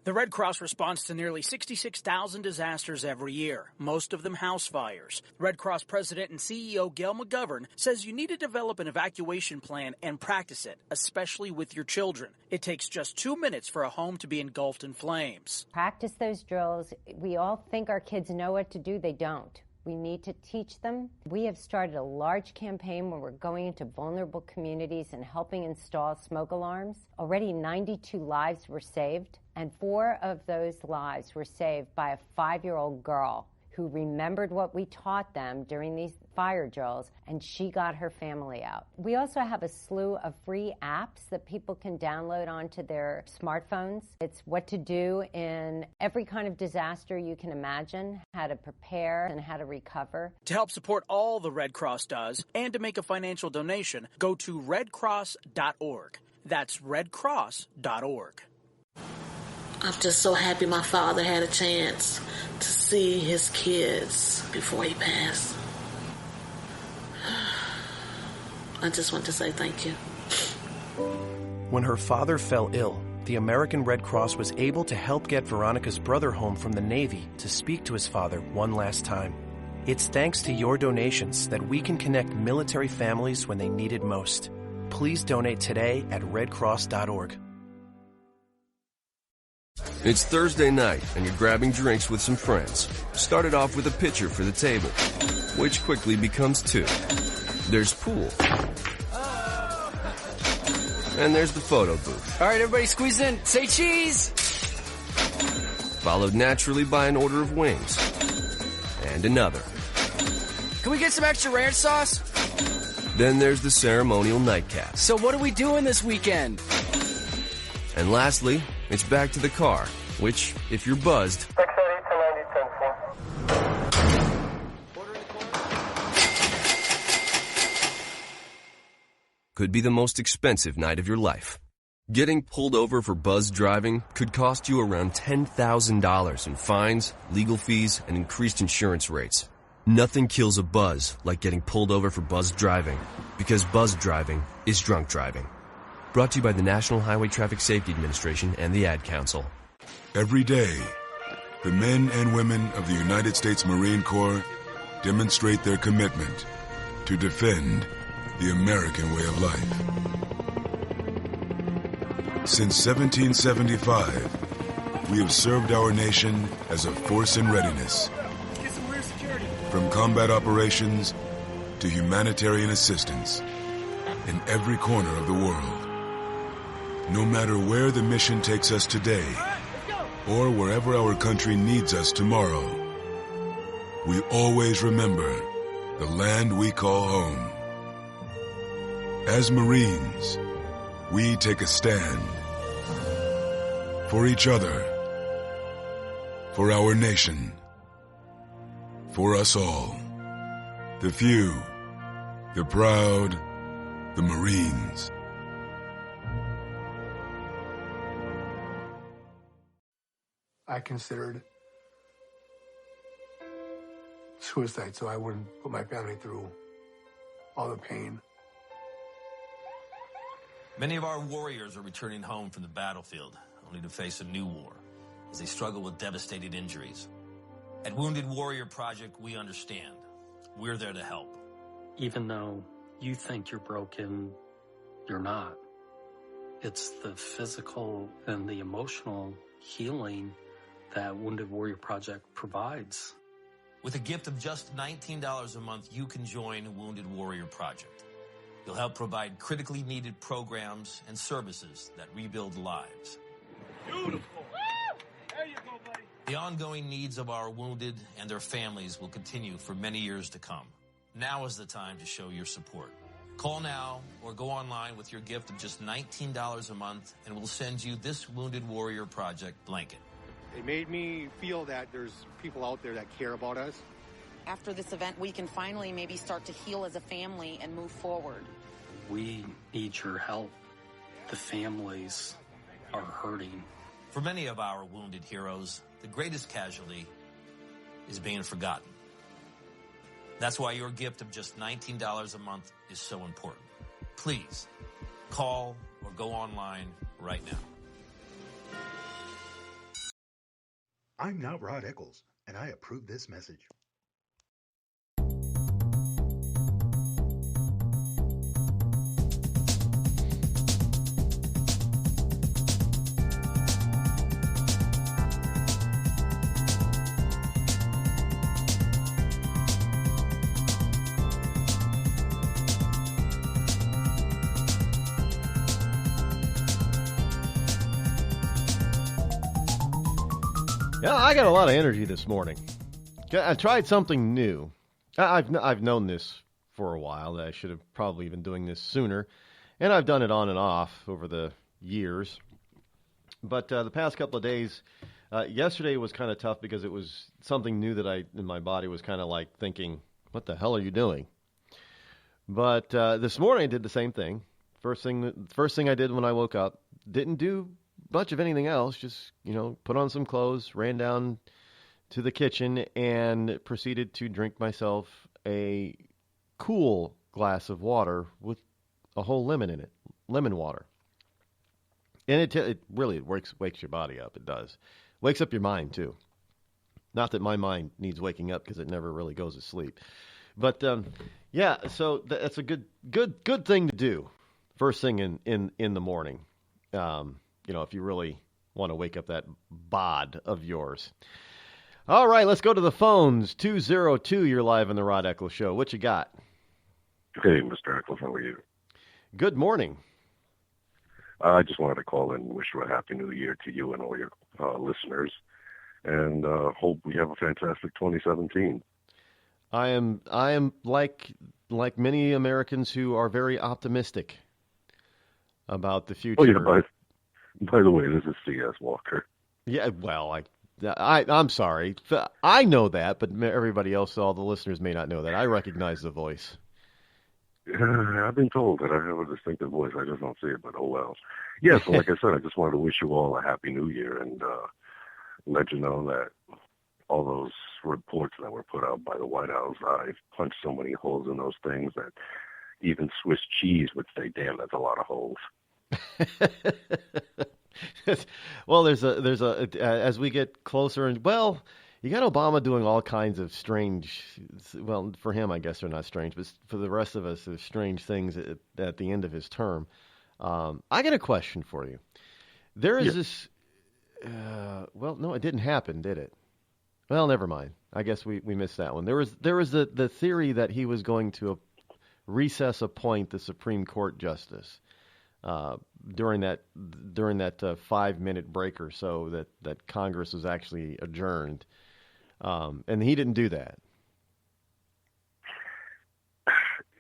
The Red Cross responds to nearly 66,000 disasters every year, most of them house fires. Red Cross President and CEO Gail McGovern says you need to develop an evacuation plan and practice it, especially with your children. It takes just 2 minutes for a home to be engulfed in flames. Practice those drills. We all think our kids know what to do. They don't. We need to teach them. We have started a large campaign where we're going into vulnerable communities and helping install smoke alarms. Already 92 lives were saved, and 4 of those lives were saved by a 5-year-old girl who remembered what we taught them during these fire drills, and she got her family out. We also have a slew of free apps that people can download onto their smartphones. It's what to do in every kind of disaster you can imagine, how to prepare and how to recover. To help support all the Red Cross does and to make a financial donation, go to redcross.org. That's redcross.org. I'm just so happy my father had a chance to see his kids before he passed. I just want to say thank you. When her father fell ill, the American Red Cross was able to help get Veronica's brother home from the Navy to speak to his father one last time. It's thanks to your donations that we can connect military families when they need it most. Please donate today at redcross.org. It's Thursday night, and you're grabbing drinks with some friends. Started off with a pitcher for the table, which quickly becomes 2. There's pool. And there's the photo booth. All right, everybody squeeze in. Say cheese! Followed naturally by an order of wings. And another. Can we get some extra ranch sauce? Then there's the ceremonial nightcap. So what are we doing this weekend? And lastly, it's back to the car, which, if you're buzzed, could be the most expensive night of your life. Getting pulled over for buzzed driving could cost you around $10,000 in fines, legal fees, and increased insurance rates. Nothing kills a buzz like getting pulled over for buzzed driving, because buzzed driving is drunk driving. Brought to you by the National Highway Traffic Safety Administration and the Ad Council. Every day, the men and women of the United States Marine Corps demonstrate their commitment to defend the American way of life. Since 1775, we have served our nation as a force in readiness. From combat operations to humanitarian assistance in every corner of the world. No matter where the mission takes us today, or wherever our country needs us tomorrow, we always remember the land we call home. As Marines, we take a stand for each other, for our nation, for us all. The few, the proud, the Marines. I considered suicide so I wouldn't put my family through all the pain. Many of our warriors are returning home from the battlefield, only to face a new war as they struggle with devastating injuries. At Wounded Warrior Project, we understand. We're there to help. Even though you think you're broken, you're not. It's the physical and the emotional healing that Wounded Warrior Project provides. With a gift of just $19 a month, you can join Wounded Warrior Project. You'll help provide critically needed programs and services that rebuild lives. Beautiful. There you go, buddy. The ongoing needs of our wounded and their families will continue for many years to come. Now is the time to show your support. Call now or go online with your gift of just $19 a month, and we'll send you this Wounded Warrior Project blanket. It made me feel that there's people out there that care about us. After this event, we can finally maybe start to heal as a family and move forward. We need your help. The families are hurting. For many of our wounded heroes, the greatest casualty is being forgotten. That's why your gift of just $19 a month is so important. Please call or go online right now. I'm not Rod Eccles, and I approve this message. Yeah, I got a lot of energy this morning. I tried something new. I've known this for a while, that I should have probably been doing this sooner, and I've done it on and off over the years. But the past couple of days, yesterday was kind of tough because it was something new that in my body was kind of like thinking, what the hell are you doing? But this morning I did the same thing. First thing I did when I woke up, didn't do much of anything else, just, put on some clothes, ran down to the kitchen, and proceeded to drink myself a cool glass of water with a whole lemon in it, lemon water. And it really wakes your body up, it does. Wakes up your mind, too. Not that my mind needs waking up, because it never really goes to sleep. But, so that's a good thing to do first thing in the morning. If you really want to wake up that bod of yours. All right, let's go to the phones. 202, you're live on the Rod Eccles Show. What you got? Hey, Mr. Eccles, how are you? Good morning. I just wanted to call and wish you a happy new year to you and all your listeners, and hope we have a fantastic 2017. I am like many Americans who are very optimistic about the future. Oh, yeah, by the way, this is C.S. Walker. Yeah, well, I'm sorry. I know that, but everybody else, all the listeners may not know that. I recognize the voice. I've been told that I have a distinctive voice. I just don't see it, but oh well. Yeah, so like I said, I just wanted to wish you all a happy new year and let you know that all those reports that were put out by the White House, I've punched so many holes in those things that even Swiss cheese would say, damn, that's a lot of holes. Well, there's a as we get closer, and you got Obama doing all kinds of strange, well, for him I guess they're not strange, but for the rest of us there's strange things at the end of his term. I got a question for you. There is this no, it didn't happen, did it? Well, never mind. I guess we missed that one. There was the theory that he was going to appoint the Supreme Court justice during that 5-minute break or so that Congress was actually adjourned, and he didn't do that.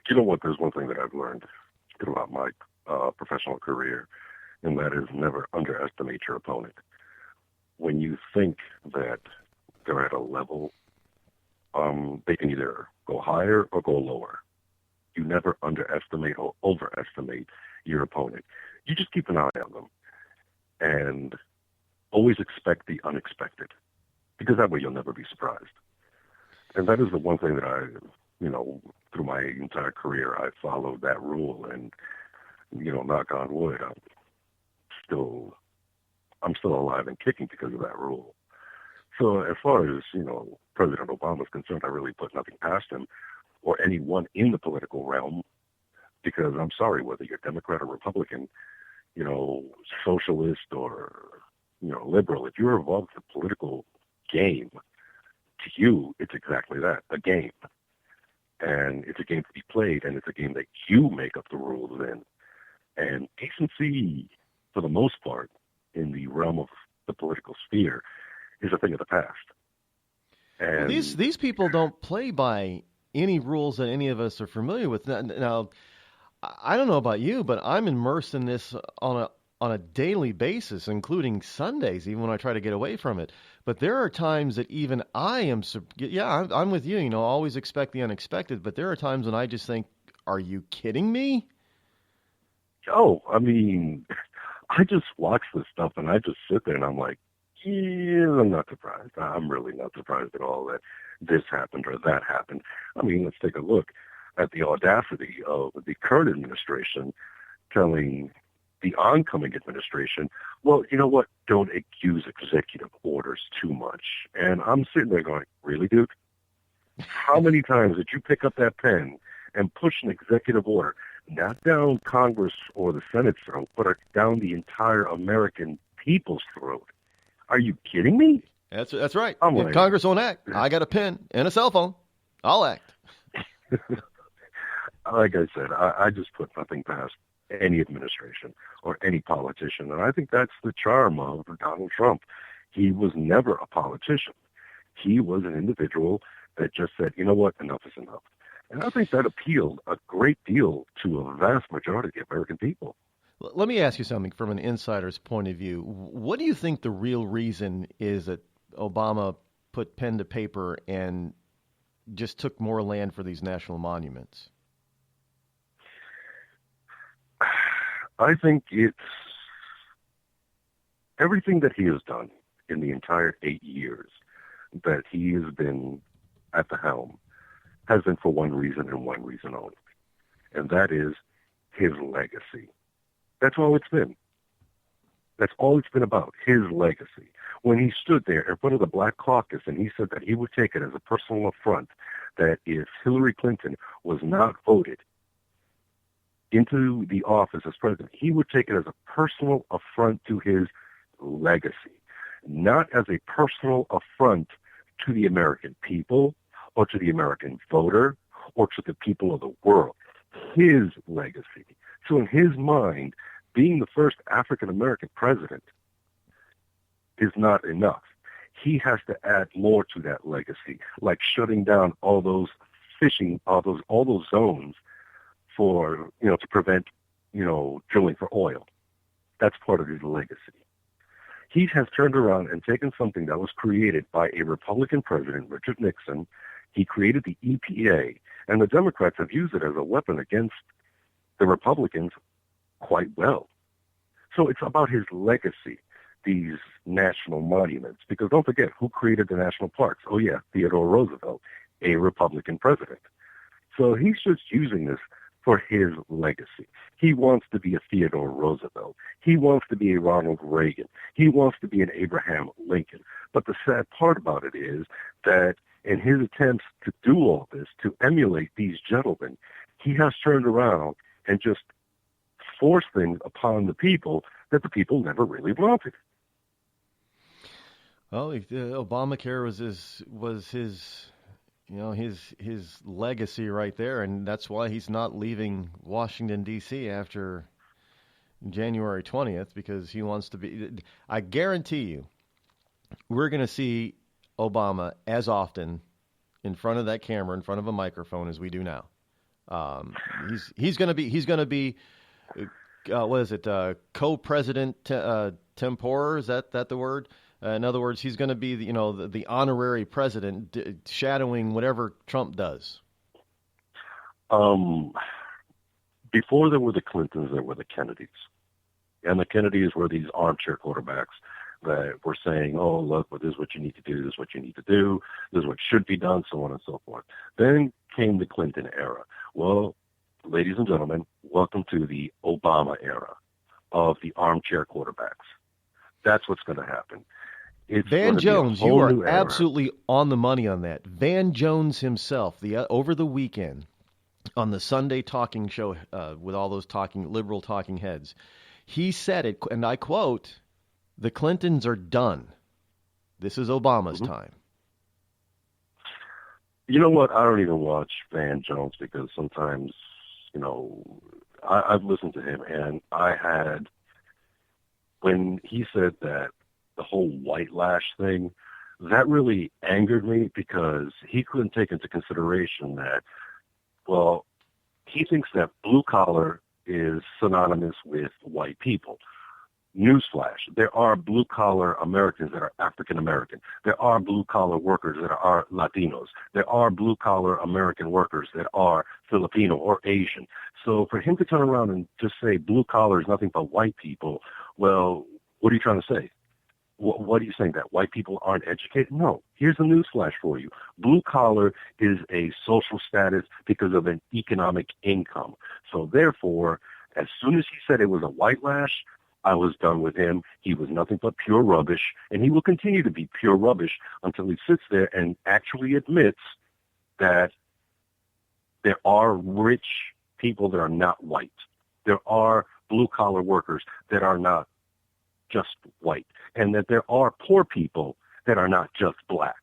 You know what? There's one thing that I've learned throughout my professional career, and that is never underestimate your opponent. When you think that they're at a level, they can either go higher or go lower. You never underestimate or overestimate your opponent. You just keep an eye on them and always expect the unexpected, because that way you'll never be surprised. And that is the one thing that I, through my entire career, I followed that rule, and, knock on wood, I'm still alive and kicking because of that rule. So as far as, President Obama is concerned, I really put nothing past him or anyone in the political realm, because I'm sorry, whether you're Democrat or Republican, socialist or, liberal, if you're involved in the political game, to you, it's exactly that, a game. And it's a game to be played, and it's a game that you make up the rules in. And decency, for the most part, in the realm of the political sphere, is a thing of the past. And these people don't play by any rules that any of us are familiar with. Now, I don't know about you, but I'm immersed in this on on a daily basis, including Sundays, even when I try to get away from it. But there are times that even I am, I'm with you, always expect the unexpected. But there are times when I just think, are you kidding me? Oh, I mean, I just watch this stuff and I just sit there and I'm like, yeah, I'm not surprised. I'm really not surprised at all that this happened or that happened. I mean, let's take a look at the audacity of the current administration telling the oncoming administration, well, you know what, don't use executive orders too much. And I'm sitting there going, really, dude? How many times did you pick up that pen and push an executive order, not down Congress or the Senate's throat, but down the entire American people's throat? Are you kidding me? That's right. I'm if like, Congress won't act, I got a pen and a cell phone. I'll act. Like I said, I just put nothing past any administration or any politician. And I think that's the charm of Donald Trump. He was never a politician. He was an individual that just said, you know what, enough is enough. And I think that appealed a great deal to a vast majority of the American people. Let me ask you something from an insider's point of view. What do you think the real reason is that Obama put pen to paper and just took more land for these national monuments? I think it's everything that he has done in the entire 8 years that he has been at the helm has been for one reason and one reason only, and that is his legacy. That's all it's been. That's all it's been about, his legacy. When he stood there in front of the Black Caucus and he said that he would take it as a personal affront that if Hillary Clinton was not voted into the office as president, he would take it as a personal affront to his legacy, not as a personal affront to the American people or to the American voter or to the people of the world. His legacy. So in his mind, being the first African-American president is not enough. He has to add more to that legacy, like shutting down all those fishing, all those zones for, to prevent, drilling for oil. That's part of his legacy. He has turned around and taken something that was created by a Republican president, Richard Nixon. He created the EPA, and the Democrats have used it as a weapon against the Republicans quite well. So it's about his legacy, these national monuments, because don't forget who created the national parks. Oh yeah, Theodore Roosevelt, a Republican president. So he's just using this for his legacy. He wants to be a Theodore Roosevelt. He wants to be a Ronald Reagan. He wants to be an Abraham Lincoln. But the sad part about it is that in his attempts to do all this, to emulate these gentlemen, he has turned around and just forced things upon the people that the people never really wanted. Well, Obamacare was his his legacy right there, and that's why he's not leaving Washington, D.C. after January 20th, because he wants to be. I guarantee you, we're going to see Obama as often in front of that camera, in front of a microphone, as we do now. He's going to be what is it? Co-president tempore? Is that the word? In other words, he's going to be the honorary president, shadowing whatever Trump does. Before there were the Clintons, there were the Kennedys. And the Kennedys were these armchair quarterbacks that were saying, oh, look, well, this is what you need to do, this is what you need to do, this is what should be done, so on and so forth. Then came the Clinton era. Well, ladies and gentlemen, welcome to the Obama era of the armchair quarterbacks. That's what's going to happen. Van Jones, you are absolutely on the money on that. Van Jones himself, over the weekend on the Sunday talking show with all those liberal talking heads, he said it, and I quote, "The Clintons are done. This is Obama's time." You know what? I don't even watch Van Jones because sometimes, I've listened to him, and when he said that the whole white lash thing, that really angered me because he couldn't take into consideration that, well, he thinks that blue collar is synonymous with white people. Newsflash, there are blue-collar Americans that are African-American. There are blue-collar workers that are Latinos. There are blue-collar American workers that are Filipino or Asian. So for him to turn around and just say blue-collar is nothing but white people, well, what are you trying to say? What are you saying, that white people aren't educated? No. Here's a newsflash for you. Blue-collar is a social status because of an economic income. So therefore, as soon as he said it was a white lash, I was done with him. He was nothing but pure rubbish, and he will continue to be pure rubbish until he sits there and actually admits that there are rich people that are not white. There are blue-collar workers that are not just white, and that there are poor people that are not just black.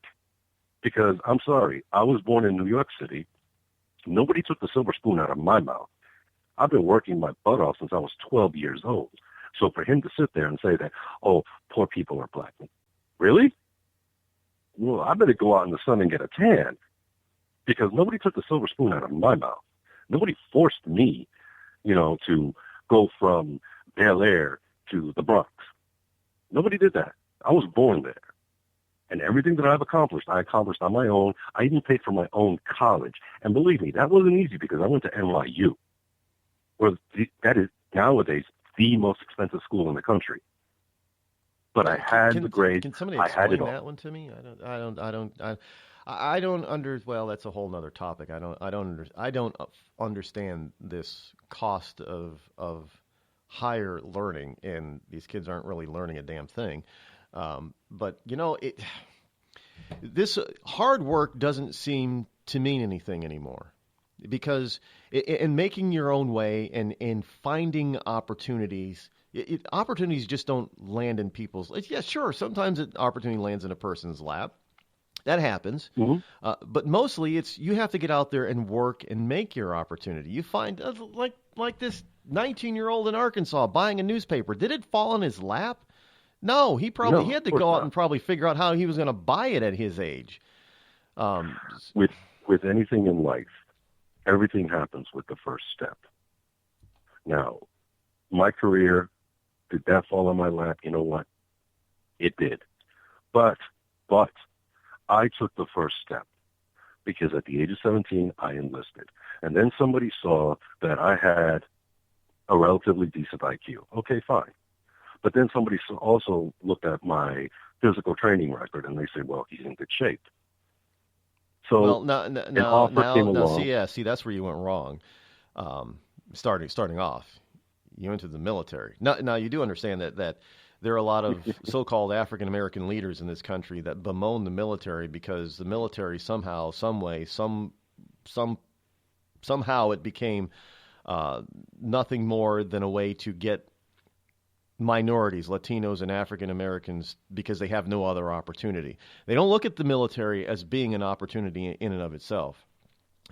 Because, I'm sorry, I was born in New York City. Nobody took the silver spoon out of my mouth. I've been working my butt off since I was 12 years old. So for him to sit there and say that, oh, poor people are black. Really? Well, I better go out in the sun and get a tan, because nobody took the silver spoon out of my mouth. Nobody forced me, to go from Bel Air to the Bronx. Nobody did that. I was born there. And everything that I've accomplished, I accomplished on my own. I even paid for my own college. And believe me, that wasn't easy, because I went to NYU, where that is nowadays the most expensive school in the country. But I had the grades. Can somebody I had it explain all. that one to me? I don't well, that's a whole nother topic. I don't understand this cost of higher learning, and these kids aren't really learning a damn thing. But this hard work doesn't seem to mean anything anymore, because in making your own way and in finding opportunities, opportunities just don't land in people's. Yeah, sure, sometimes an opportunity lands in a person's lap. That happens. Mm-hmm. But mostly you have to get out there and work and make your opportunity. You find, like this 19-year-old in Arkansas buying a newspaper. Did it fall in his lap? No, he had to go out and probably figure out how he was going to buy it at his age. With anything in life, everything happens with the first step. Now, my career, did that fall on my lap? You know what? It did. But I took the first step, because at the age of 17, I enlisted. And then somebody saw that I had a relatively decent IQ. Okay, fine. But then somebody also looked at my physical training record, and they said, well, he's in good shape. So an offer came along. See, that's where you went wrong. Starting off, you went to the military. Now you do understand that there are a lot of so-called African American leaders in this country that bemoan the military, because the military somehow, some way, somehow it became nothing more than a way to get minorities, Latinos and African Americans, because they have no other opportunity. They don't look at the military as being an opportunity in and of itself.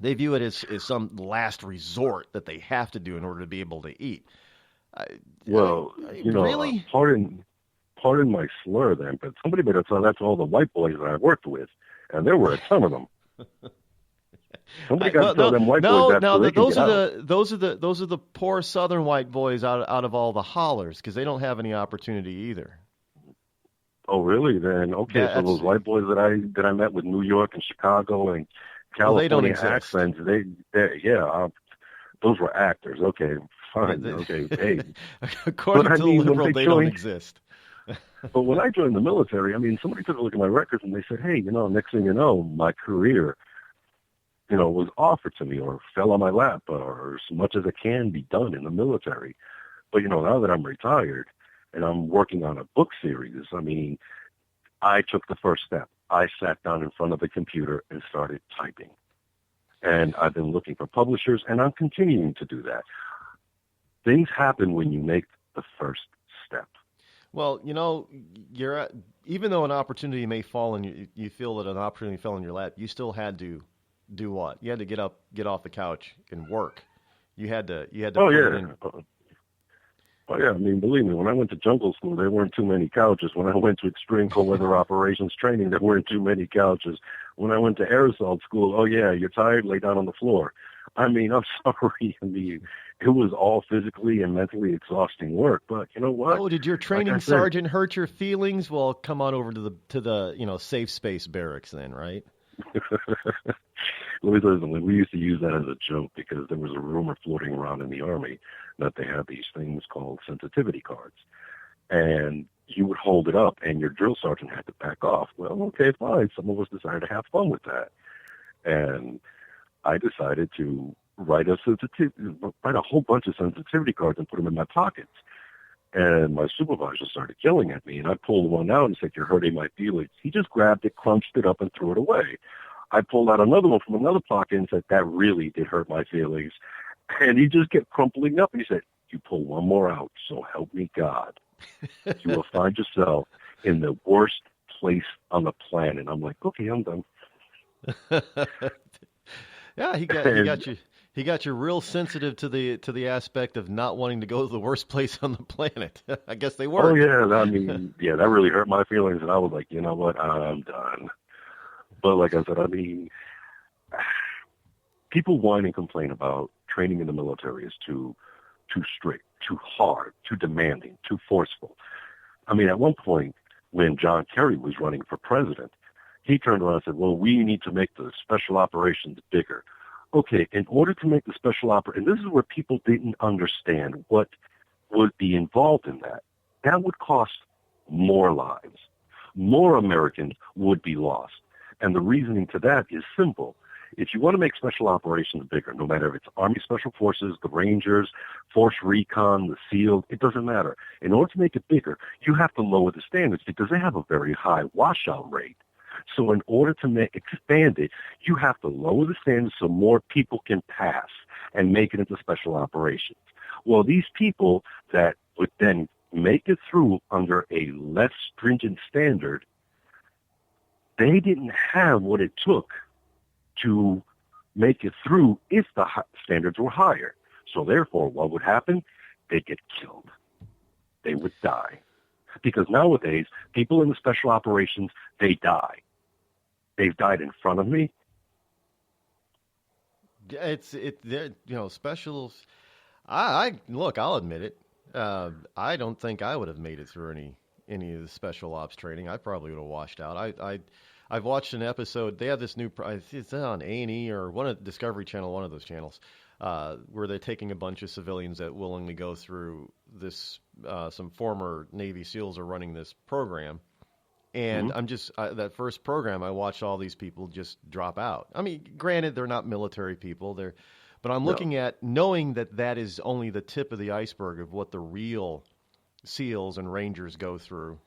They view it as some last resort that they have to do in order to be able to eat. Really? Pardon my slur then, but somebody better tell that to all the white boys that I worked with, and there were a ton of them. Somebody got to tell them white boys that. No, those are the poor Southern white boys out of all the hollers, because they don't have any opportunity either. Oh, really? Then okay. Yeah, so those white boys that I met with New York and Chicago and California accents, those were actors. Okay, fine. Okay, hey. According to the liberal, they don't exist. But when I joined the military, somebody took a look at my records and they said, hey, next thing you know, my career, was offered to me or fell on my lap, or as much as it can be done in the military. But, now that I'm retired and I'm working on a book series, I took the first step. I sat down in front of the computer and started typing. And I've been looking for publishers, and I'm continuing to do that. Things happen when you make the first step. Well, even though an opportunity may fall and you feel that an opportunity fell in your lap, you still had to do what? You had to get off the couch and work. You had to. Oh yeah. Believe me, when I went to jungle school, there weren't too many couches. When I went to extreme cold weather operations training, there weren't too many couches. When I went to air assault school, oh yeah, you're tired, lay down on the floor. I'm sorry. it was all physically and mentally exhausting work. But you know what? Oh, did your training sergeant hurt your feelings? Well, come on over to the safe space barracks then, right? Let me tell you something. We used to use that as a joke because there was a rumor floating around in the Army that they had these things called sensitivity cards. And you would hold it up and your drill sergeant had to back off. Well, okay, fine. Some of us decided to have fun with that. And I decided to write a whole bunch of sensitivity cards and put them in my pockets. And my supervisor started yelling at me, and I pulled one out and said, "You're hurting my feelings." He just grabbed it, crunched it up, and threw it away. I pulled out another one from another pocket and said, "That really did hurt my feelings." And he just kept crumpling up. And he said, "You pull one more out, so help me God. You will find yourself in the worst place on the planet." I'm like, "Okay, I'm done." Yeah, he got you. He got you real sensitive to the aspect of not wanting to go to the worst place on the planet. I guess they were. Oh yeah, I mean, yeah, that really hurt my feelings, and I was like, you know what, I'm done. But like I said, I mean, people whine and complain about training in the military is too strict, too hard, too demanding, too forceful. I mean, at one point when John Kerry was running for president, he turned around and said, "Well, we need to make the special operations bigger." Okay, in order to make the special and this is where people didn't understand what would be involved in that. That would cost more lives. More Americans would be lost. And the reasoning to that is simple. If you want to make special operations bigger, no matter if it's Army Special Forces, the Rangers, Force Recon, the SEALs, it doesn't matter. In order to make it bigger, you have to lower the standards because they have a very high washout rate. So in order to expand it, you have to lower the standards so more people can pass and make it into special operations. Well, these people that would then make it through under a less stringent standard, they didn't have what it took to make it through if the standards were higher. So therefore, what would happen? They'd get killed. They would die. Because nowadays, people in the special operations, they die. They've died in front of me. Specials. Look, I'll admit it. I don't think I would have made it through any of the special ops training. I probably would have washed out. I've watched an episode. They have this new. It's on A&E or one of Discovery Channel, one of those channels, where they're taking a bunch of civilians that willingly go through this. Some former Navy SEALs are running this program. And I'm that first program, I watched all these people just drop out. I mean, granted, they're not military people. But I'm looking at knowing that is only the tip of the iceberg of what the real SEALs and Rangers go through.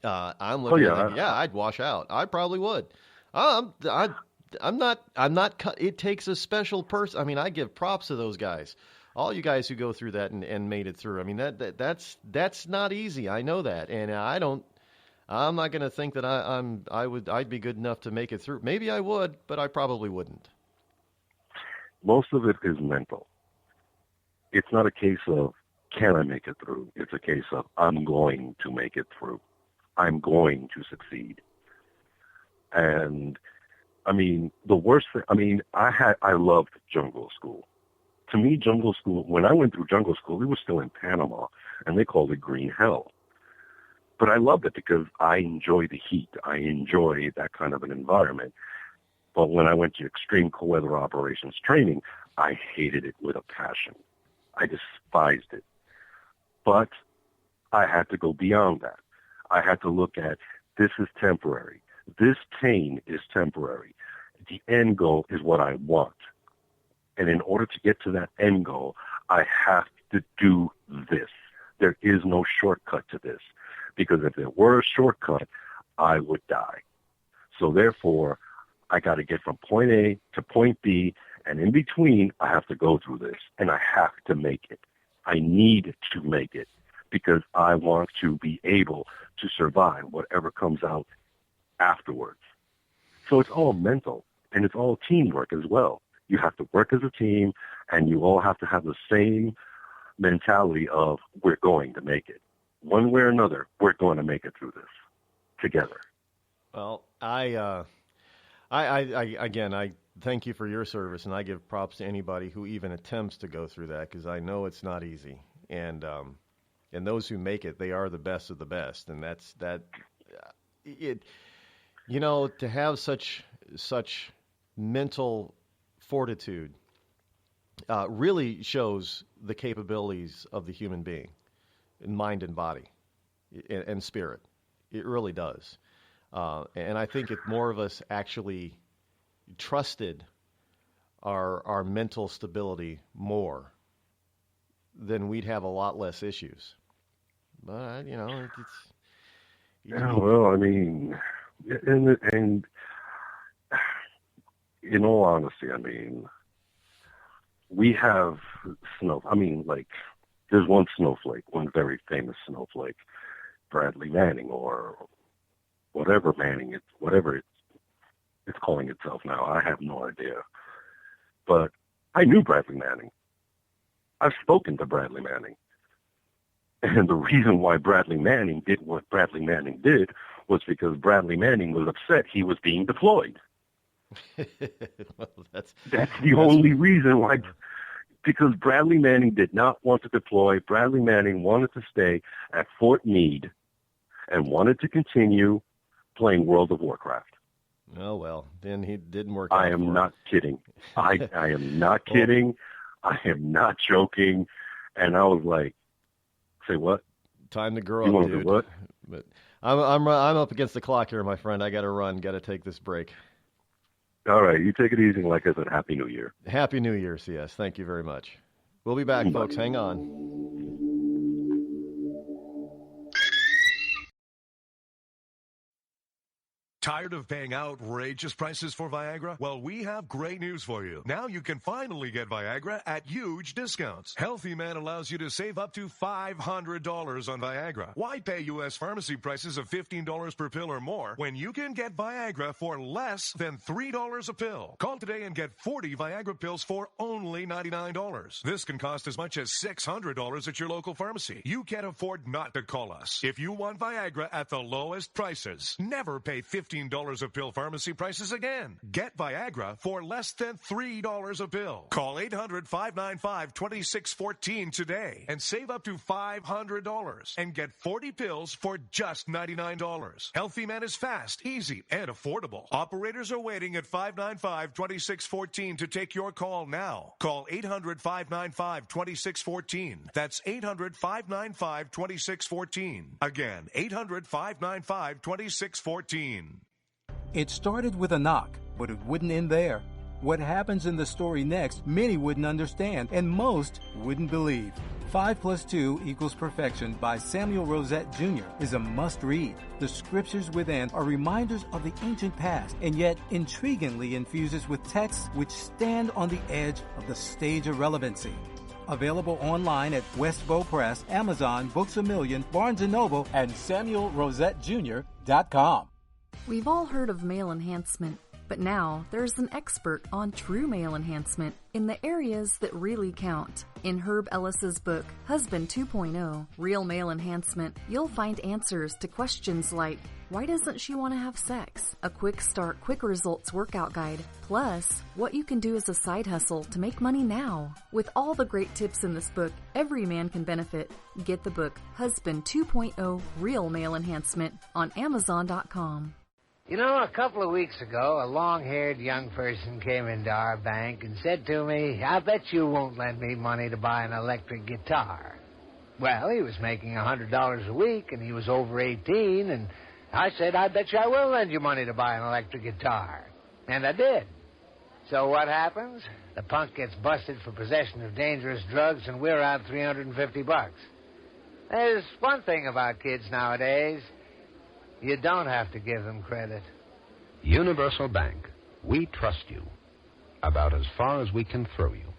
I'm looking at I'd wash out. I probably would. I'm not cut. It takes a special person. I mean, I give props to those guys. All you guys who go through that and made it through. I mean, that's not easy. I know that. And I'm not going to think that I'd be good enough to make it through. Maybe I would, but I probably wouldn't. Most of it is mental. It's not a case of can I make it through? It's a case of I'm going to make it through. I'm going to succeed. And I mean, the worst thing, I mean, I loved jungle school. To me, jungle school, when I went through jungle school, it was still in Panama, and they called it green hell. But I loved it because I enjoy the heat. I enjoy that kind of an environment. But when I went to extreme cold weather operations training, I hated it with a passion. I despised it. But I had to go beyond that. I had to look at this is temporary. This pain is temporary. The end goal is what I want. And in order to get to that end goal, I have to do this. There is no shortcut to this. Because if there were a shortcut, I would die. So therefore, I got to get from point A to point B, and in between, I have to go through this, and I have to make it. I need to make it because I want to be able to survive whatever comes out afterwards. So it's all mental, and it's all teamwork as well. You have to work as a team, and you all have to have the same mentality of we're going to make it. One way or another, we're going to make it through this together. Well, thank you for your service, and I give props to anybody who even attempts to go through that, because I know it's not easy. And those who make it, they are the best of the best, and that's that. It, you know, to have such mental fortitude really shows the capabilities of the human being, in mind and body, and spirit. It really does. And I think if more of us actually trusted our mental stability more, then we'd have a lot less issues. But, you know, it's... Yeah, well, I mean, and in all honesty, I mean, we have there's one snowflake, one very famous snowflake, Bradley Manning, or whatever it's calling itself now. I have no idea. But I knew Bradley Manning. I've spoken to Bradley Manning. And the reason why Bradley Manning did what Bradley Manning did was because Bradley Manning was upset he was being deployed. Well, that's the only reason why. Because Bradley Manning did not want to deploy. Bradley Manning wanted to stay at Fort Meade and wanted to continue playing World of Warcraft. Oh, well, then he didn't work out. I am not kidding. I am not kidding. I am not joking. And I was like, say what? Time to grow you up, dude. Do what? But I'm up against the clock here, my friend. I got to run. Got to take this break. All right, you take it easy. Like I said, Happy New Year. Happy New Year, CS. Thank you very much. We'll be back, folks. Hang on. Tired of paying outrageous prices for Viagra? Well, we have great news for you. Now you can finally get Viagra at huge discounts. Healthy Man allows you to save up to $500 on Viagra. Why pay U.S. pharmacy prices of $15 per pill or more when you can get Viagra for less than $3 a pill? Call today and get 40 Viagra pills for only $99. This can cost as much as $600 at your local pharmacy. You can't afford not to call us. If you want Viagra at the lowest prices, never pay $15 a pill pharmacy prices again. Get Viagra for less than $3 a pill. Call 800-595-2614 today and save up to $500 and get 40 pills for just $99. Healthy Man is fast, easy, and affordable. Operators are waiting at 595-2614 to take your call now. Call 800-595-2614. That's 800-595-2614. Again, 800-595-2614. It started with a knock, but it wouldn't end there. What happens in the story next, many wouldn't understand, and most wouldn't believe. 5 + 2 = Perfection by Samuel Rosette Jr. is a must-read. The scriptures within are reminders of the ancient past, and yet intriguingly infuses with texts which stand on the edge of the stage of relevancy. Available online at Westbow Press, Amazon, Books A Million, Barnes & Noble, and SamuelRosetteJr.com. We've all heard of male enhancement, but now there's an expert on true male enhancement in the areas that really count. In Herb Ellis's book, Husband 2.0, Real Male Enhancement, you'll find answers to questions like, why doesn't she want to have sex? A quick start, quick results workout guide. Plus, what you can do as a side hustle to make money now. With all the great tips in this book, every man can benefit. Get the book, Husband 2.0, Real Male Enhancement, on Amazon.com. You know, a couple of weeks ago, a long-haired young person came into our bank and said to me, I bet you won't lend me money to buy an electric guitar. Well, he was making $100 a week, and he was over 18, and I said, I bet you I will lend you money to buy an electric guitar. And I did. So what happens? The punk gets busted for possession of dangerous drugs, and we're out $350. There's one thing about kids nowadays. You don't have to give them credit. Universal Bank. We trust you. About as far as we can throw you.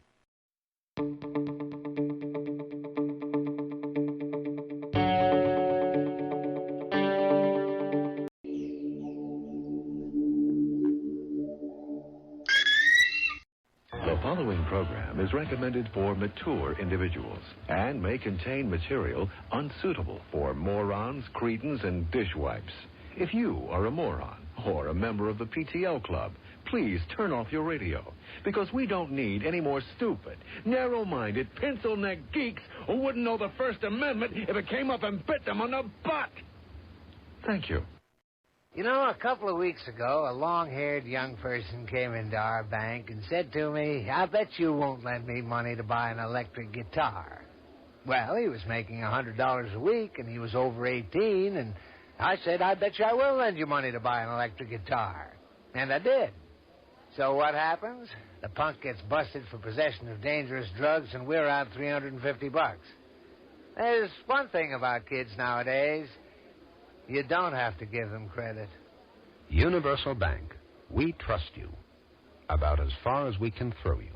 The following program is recommended for mature individuals and may contain material unsuitable for morons, cretins, and dishwipes. If you are a moron or a member of the PTL Club, please turn off your radio, because we don't need any more stupid, narrow-minded, pencil-neck geeks who wouldn't know the First Amendment if it came up and bit them on the butt. Thank you. You know, a couple of weeks ago, a long-haired young person came into our bank and said to me, I bet you won't lend me money to buy an electric guitar. Well, he was making $100 a week, and he was over 18, and I said, I bet you I will lend you money to buy an electric guitar. And I did. So what happens? The punk gets busted for possession of dangerous drugs, and we're out $350. There's one thing about kids nowadays. You don't have to give them credit. Universal Bank. We trust you. About as far as we can throw you.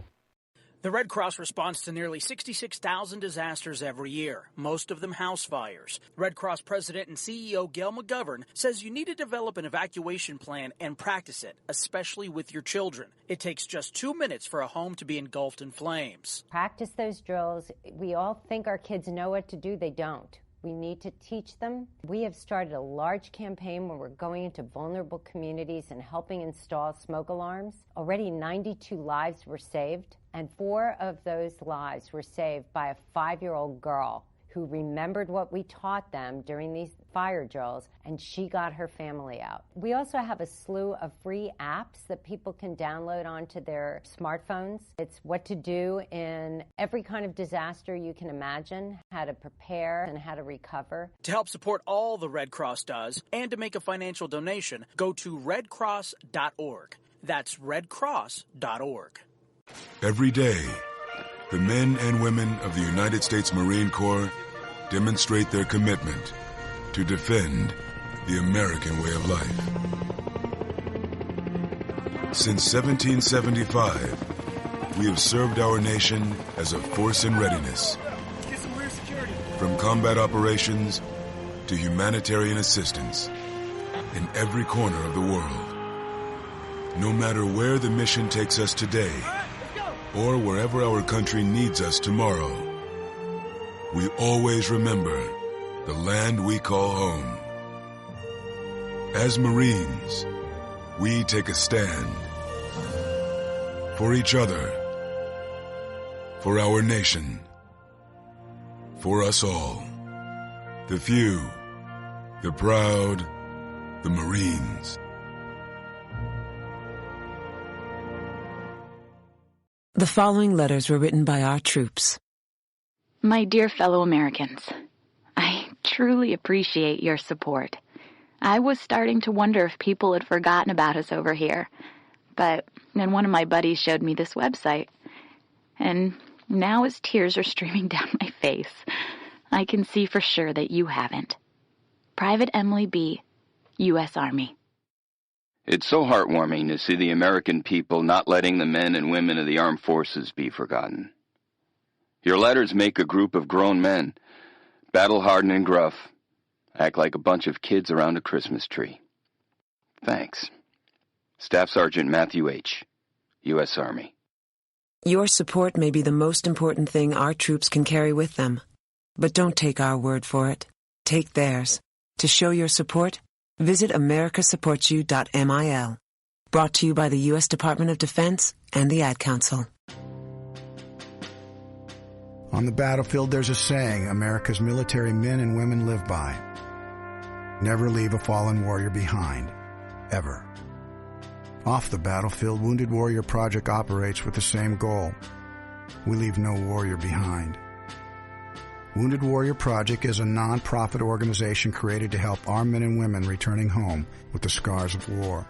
The Red Cross responds to nearly 66,000 disasters every year, most of them house fires. Red Cross President and CEO Gail McGovern says you need to develop an evacuation plan and practice it, especially with your children. It takes just 2 minutes for a home to be engulfed in flames. Practice those drills. We all think our kids know what to do. They don't. We need to teach them. We have started a large campaign where we're going into vulnerable communities and helping install smoke alarms. Already 92 lives were saved, and 4 of those lives were saved by a 5-year-old girl who remembered what we taught them during these fire drills, and she got her family out. We also have a slew of free apps that people can download onto their smartphones. It's what to do in every kind of disaster you can imagine, how to prepare and how to recover. To help support all the Red Cross does and to make a financial donation, go to redcross.org. That's redcross.org. Every day, the men and women of the United States Marine Corps demonstrate their commitment to defend the American way of life. Since 1775, we have served our nation as a force in readiness. From combat operations to humanitarian assistance in every corner of the world. No matter where the mission takes us today, or wherever our country needs us tomorrow, we always remember the land we call home. As Marines, we take a stand for each other, for our nation, for us all. The few, the proud, the Marines. The following letters were written by our troops. My dear fellow Americans, I truly appreciate your support. I was starting to wonder if people had forgotten about us over here, but then one of my buddies showed me this website, and now as tears are streaming down my face, I can see for sure that you haven't. Private Emily B., U.S. Army. It's so heartwarming to see the American people not letting the men and women of the armed forces be forgotten. Your letters make a group of grown men, battle-hardened and gruff, act like a bunch of kids around a Christmas tree. Thanks. Staff Sergeant Matthew H., U.S. Army. Your support may be the most important thing our troops can carry with them. But don't take our word for it. Take theirs. To show your support, visit americasupportsyou.mil. Brought to you by the U.S. Department of Defense and the Ad Council. On the battlefield, there's a saying America's military men and women live by. Never leave a fallen warrior behind. Ever. Off the battlefield, Wounded Warrior Project operates with the same goal. We leave no warrior behind. Wounded Warrior Project is a non-profit organization created to help our men and women returning home with the scars of war.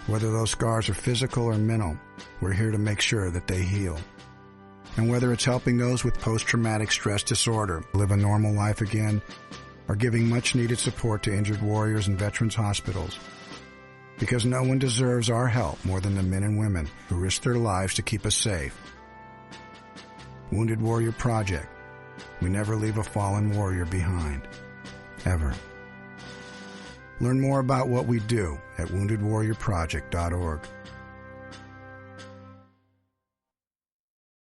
Whether those scars are physical or mental, we're here to make sure that they heal. And whether it's helping those with post-traumatic stress disorder live a normal life again, or giving much-needed support to injured warriors in veterans' hospitals. Because no one deserves our help more than the men and women who risk their lives to keep us safe. Wounded Warrior Project. We never leave a fallen warrior behind. Ever. Learn more about what we do at woundedwarriorproject.org.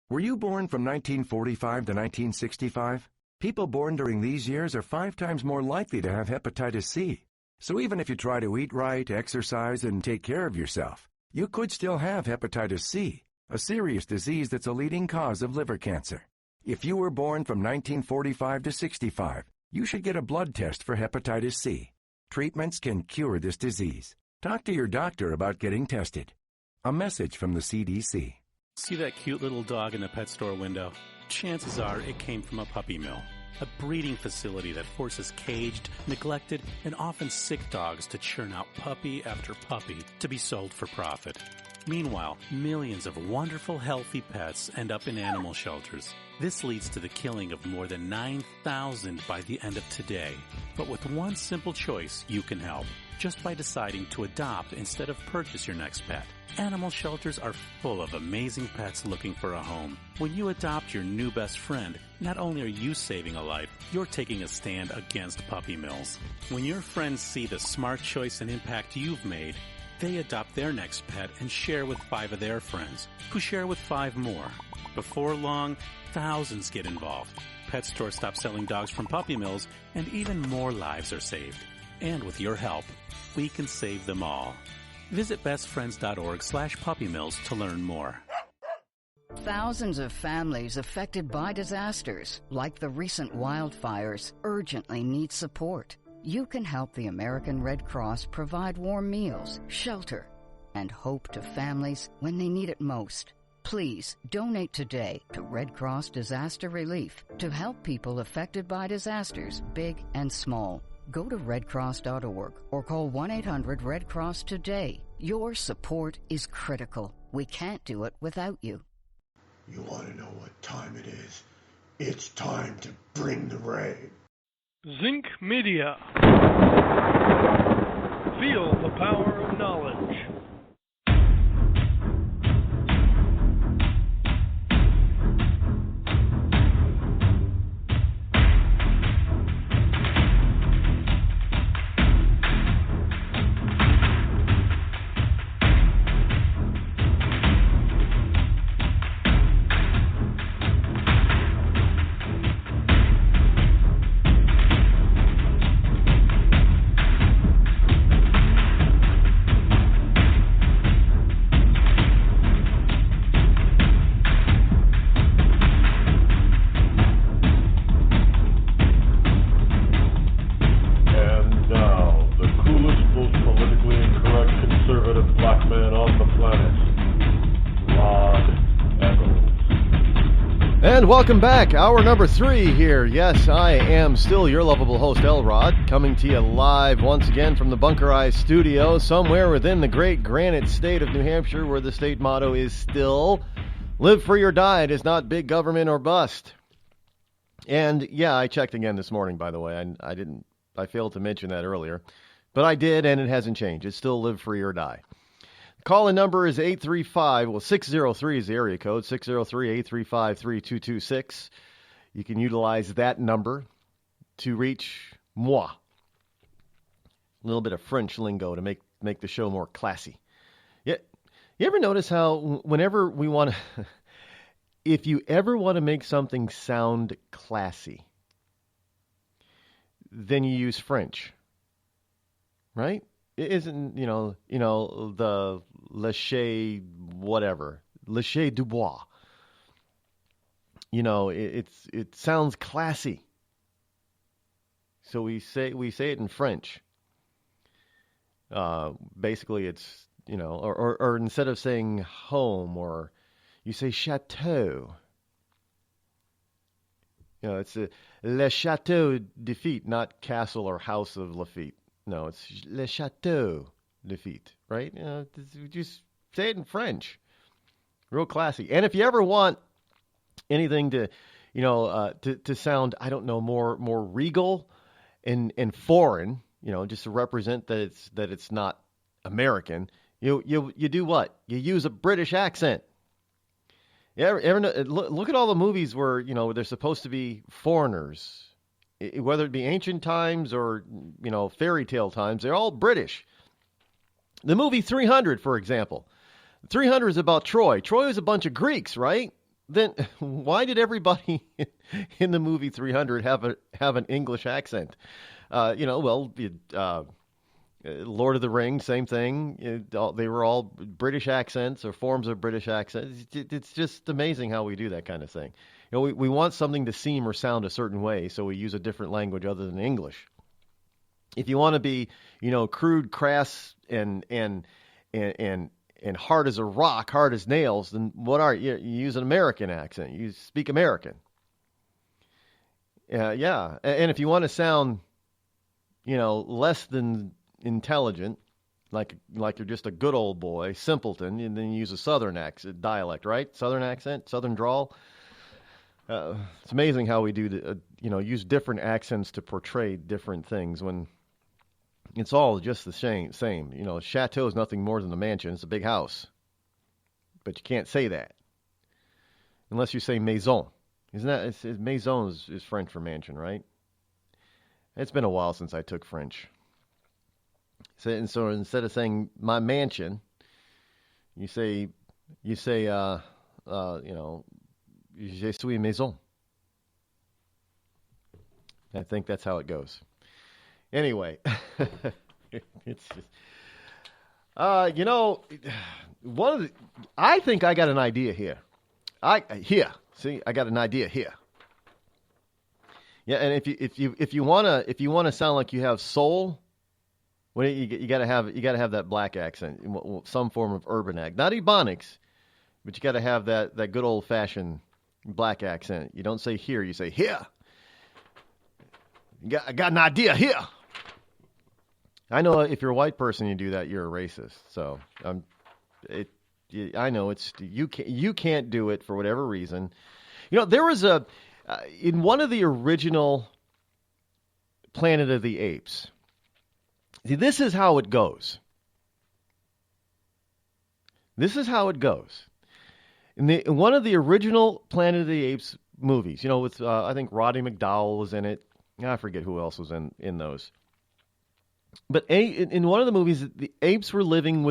Were you born from 1945 to 1965? People born during these years are 5 times more likely to have hepatitis C. So even if you try to eat right, exercise, and take care of yourself, You could still have hepatitis C, a serious disease that's a leading cause of liver cancer. If you were born from 1945 to 65, you should get a blood test for hepatitis C. Treatments can cure this disease. Talk to your doctor about getting tested. A message from the CDC. See that cute little dog in the pet store window? Chances are it came from a puppy mill, a breeding facility that forces caged, neglected, and often sick dogs to churn out puppy after puppy to be sold for profit. Meanwhile, millions of wonderful, healthy pets end up in animal shelters. This leads to the killing of more than 9,000 by the end of today. But with one simple choice, you can help. Just by deciding to adopt instead of purchase your next pet. Animal shelters are full of amazing pets looking for a home. When you adopt your new best friend, not only are you saving a life, you're taking a stand against puppy mills. When your friends see the smart choice and impact you've made, they adopt their next pet and share with 5 of their friends, who share with 5 more. Before long, thousands get involved. Pet stores stop selling dogs from puppy mills, and even more lives are saved. And with your help, we can save them all. Visit bestfriends.org/puppymills to learn more. Thousands of families affected by disasters, like the recent wildfires, urgently need support. You can help the American Red Cross provide warm meals, shelter, and hope to families when they need it most. Please donate today to Red Cross Disaster Relief to help people affected by disasters, big and small. Go to redcross.org or call 1-800-RED-CROSS today. Your support is critical. We can't do it without you. You want to know what time it is? It's time to bring the rain. Zinc Media. Feel the power of knowledge. And welcome back. Hour number 3 here. Yes, I am still your lovable host, Rod, coming to you live once again from the Bunker Eye Studio, somewhere within the great granite state of New Hampshire, where the state motto is still, live free or die. It is not big government or bust. And yeah, I checked again this morning, by the way. I failed to mention that earlier, but I did, and it hasn't changed. It's still live free or die. Call-in number is 603 is the area code, 603-835-3226. You can utilize that number to reach moi. A little bit of French lingo to make the show more classy. Yeah, you ever notice how whenever we want to, if you ever want to make something sound classy, then you use French, right? It isn't, the Lâcher whatever, Lâcher Dubois. It sounds classy. So we say it in French. Basically, it's, or instead of saying home, or you say chateau. It's Le Chateau Lafitte, not Castle or House of Lafitte. No, it's Le Chateau Lafitte, right? Just say it in French. Real classy. And if you ever want anything to, to sound, I don't know, more regal and foreign, just to represent that it's not American, you do what? You use a British accent. You ever look at all the movies where, they're supposed to be foreigners. Whether it be ancient times or, fairy tale times, they're all British. The movie 300, for example. 300 is about Troy. Troy was a bunch of Greeks, right? Then why did everybody in the movie 300 have an English accent? Lord of the Rings, same thing. They were all British accents or forms of British accents. It's just amazing how we do that kind of thing. We want something to seem or sound a certain way, so we use a different language other than English. If you want to be, crude, crass, and hard as a rock, hard as nails, then what are you? You use an American accent. You speak American. Yeah. And if you want to sound, less than intelligent, like you're just a good old boy, simpleton, and then you use a Southern accent, dialect, right? Southern accent, Southern drawl. It's amazing how we do, use different accents to portray different things when it's all just the same. A chateau is nothing more than a mansion. It's a big house. But you can't say that unless you say maison. Isn't that, maison is French for mansion, right? It's been a while since I took French. So instead of saying my mansion, you say je suis maison. I think that's how it goes. Anyway, it's just, I think I got an idea here. I got an idea here. Yeah, and if you wanna sound like you have soul, well, you gotta have that black accent, some form of urban accent, not Ebonics, but you gotta have that good old fashioned black accent. You don't say here, you say here. I got an idea here. I know if you're a white person, you do that, you're a racist. So I know you can't do it for whatever reason. There was in one of the original Planet of the Apes. See, this is how it goes. In one of the original Planet of the Apes movies, with I think Roddy McDowell was in it. I forget who else was in those. But in one of the movies, the apes were living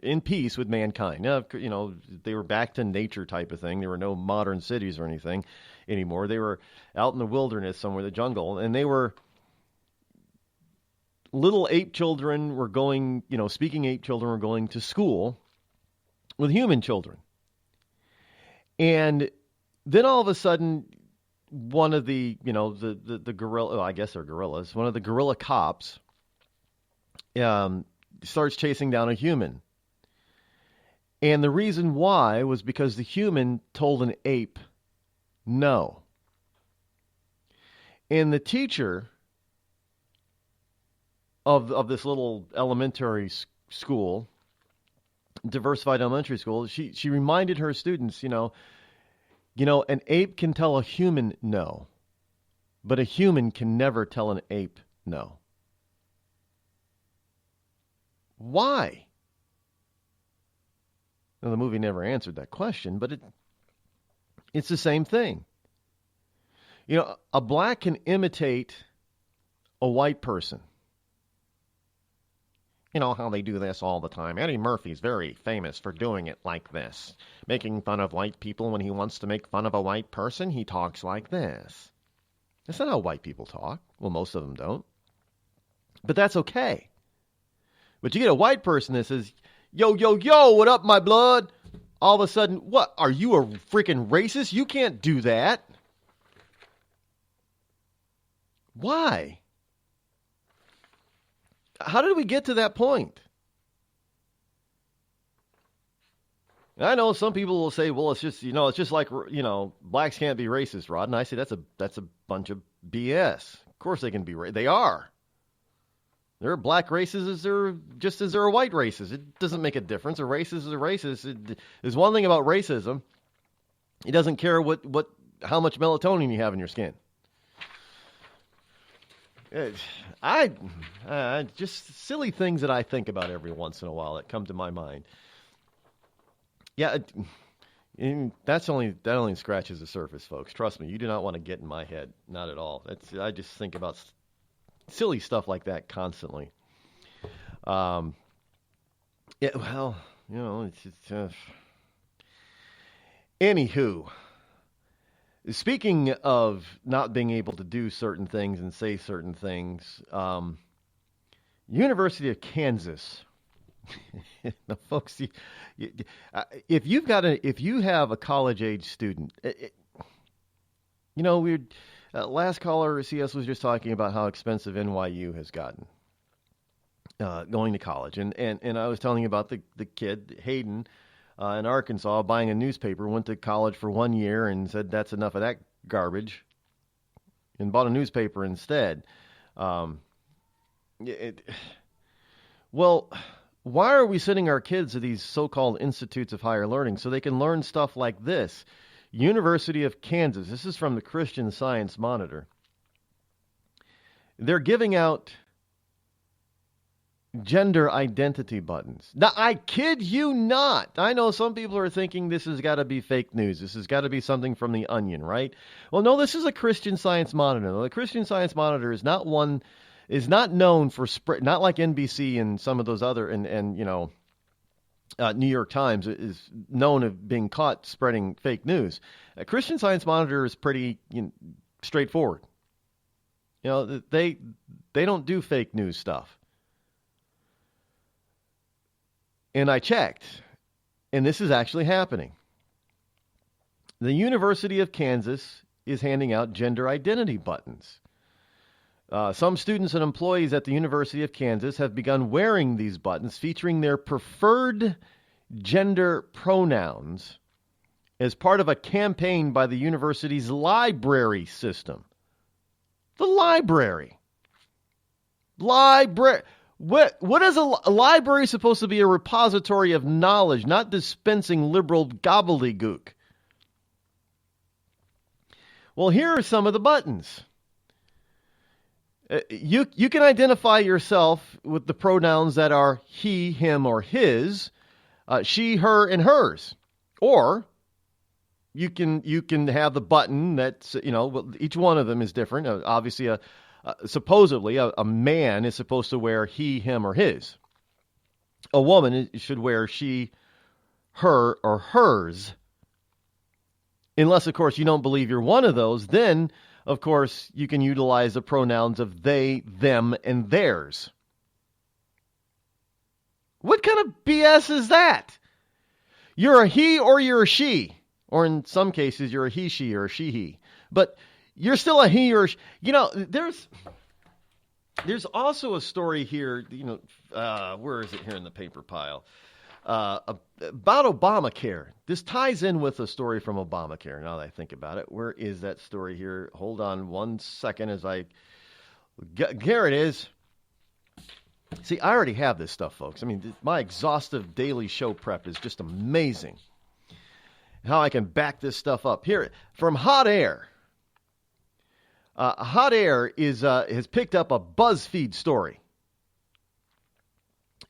in peace with mankind. They were back to nature type of thing. There were no modern cities or anything anymore. They were out in the wilderness somewhere, the jungle, and they were little ape children were going, speaking ape children were going to school with human children. And then all of a sudden, one of the gorilla, I guess they're gorillas, one of the gorilla cops starts chasing down a human. And the reason why was because the human told an ape no. And the teacher of this little elementary school, diversified elementary school, she reminded her students, an ape can tell a human no, but a human can never tell an ape no. Why? Now, the movie never answered that question, but it's the same thing. A black can imitate a white person. You know how they do this all the time. Eddie Murphy's very famous for doing it like this. Making fun of white people when he wants to make fun of a white person, he talks like this. That's not how white people talk. Well, most of them don't. But that's okay. But you get a white person that says, yo, yo, yo, what up, my blood? All of a sudden, what? Are you a freaking racist? You can't do that. Why? How did we get to that point? I know some people will say, well, it's just like, blacks can't be racist, Rod. And I say that's a bunch of BS. Of course they can be racist. They are. There are black racists just as there are white racists. It doesn't make a difference. A racist is a racist. There's one thing about racism. It doesn't care how much melatonin you have in your skin. Just silly things that I think about every once in a while that come to my mind. Yeah, that only scratches the surface, folks. Trust me, you do not want to get in my head. Not at all. I just think about silly stuff like that constantly. It's anywho. Speaking of not being able to do certain things and say certain things, University of Kansas. Now, folks, if you have a college age student, last caller CS was just talking about how expensive NYU has gotten going to college, and I was telling you about the kid Hayden in Arkansas buying a newspaper, went to college for 1 year and said that's enough of that garbage, and bought a newspaper instead. Well, why are we sending our kids to these so-called institutes of higher learning? So they can learn stuff like this. University of Kansas. This is from the Christian Science Monitor. They're giving out gender identity buttons. Now, I kid you not. I know some people are thinking this has got to be fake news. This has got to be something from The Onion, right? Well, no, this is a Christian Science Monitor. The Christian Science Monitor is not known for spread, not like NBC and some of those other, New York Times is known of being caught spreading fake news. A Christian Science Monitor is pretty straightforward. They don't do fake news stuff. And I checked, and this is actually happening. The University of Kansas is handing out gender identity buttons. Some students and employees at the University of Kansas have begun wearing these buttons featuring their preferred gender pronouns as part of a campaign by the university's library system. The library. What is a library supposed to be? A repository of knowledge, not dispensing liberal gobbledygook. Well, here are some of the buttons. You can identify yourself with the pronouns that are he, him, or his, she, her, and hers. Or you can have the button that's, each one of them is different. Obviously, supposedly a man is supposed to wear he, him, or his. A woman should wear she, her, or hers. Unless, of course, you don't believe you're one of those, then, of course, you can utilize the pronouns of they, them, and theirs. What kind of BS is that? You're a he or you're a she. Or in some cases, you're a he, she, or a she, he. But you're still a he or a she. There's also a story here, where is it here in the paper pile? About Obamacare. This ties in with a story from Obamacare, now that I think about it. Where is that story here? Hold on 1 second as I... Here it is. See, I already have this stuff, folks. I mean, my exhaustive daily show prep is just amazing. How I can back this stuff up. Here, from Hot Air. Hot Air has picked up a BuzzFeed story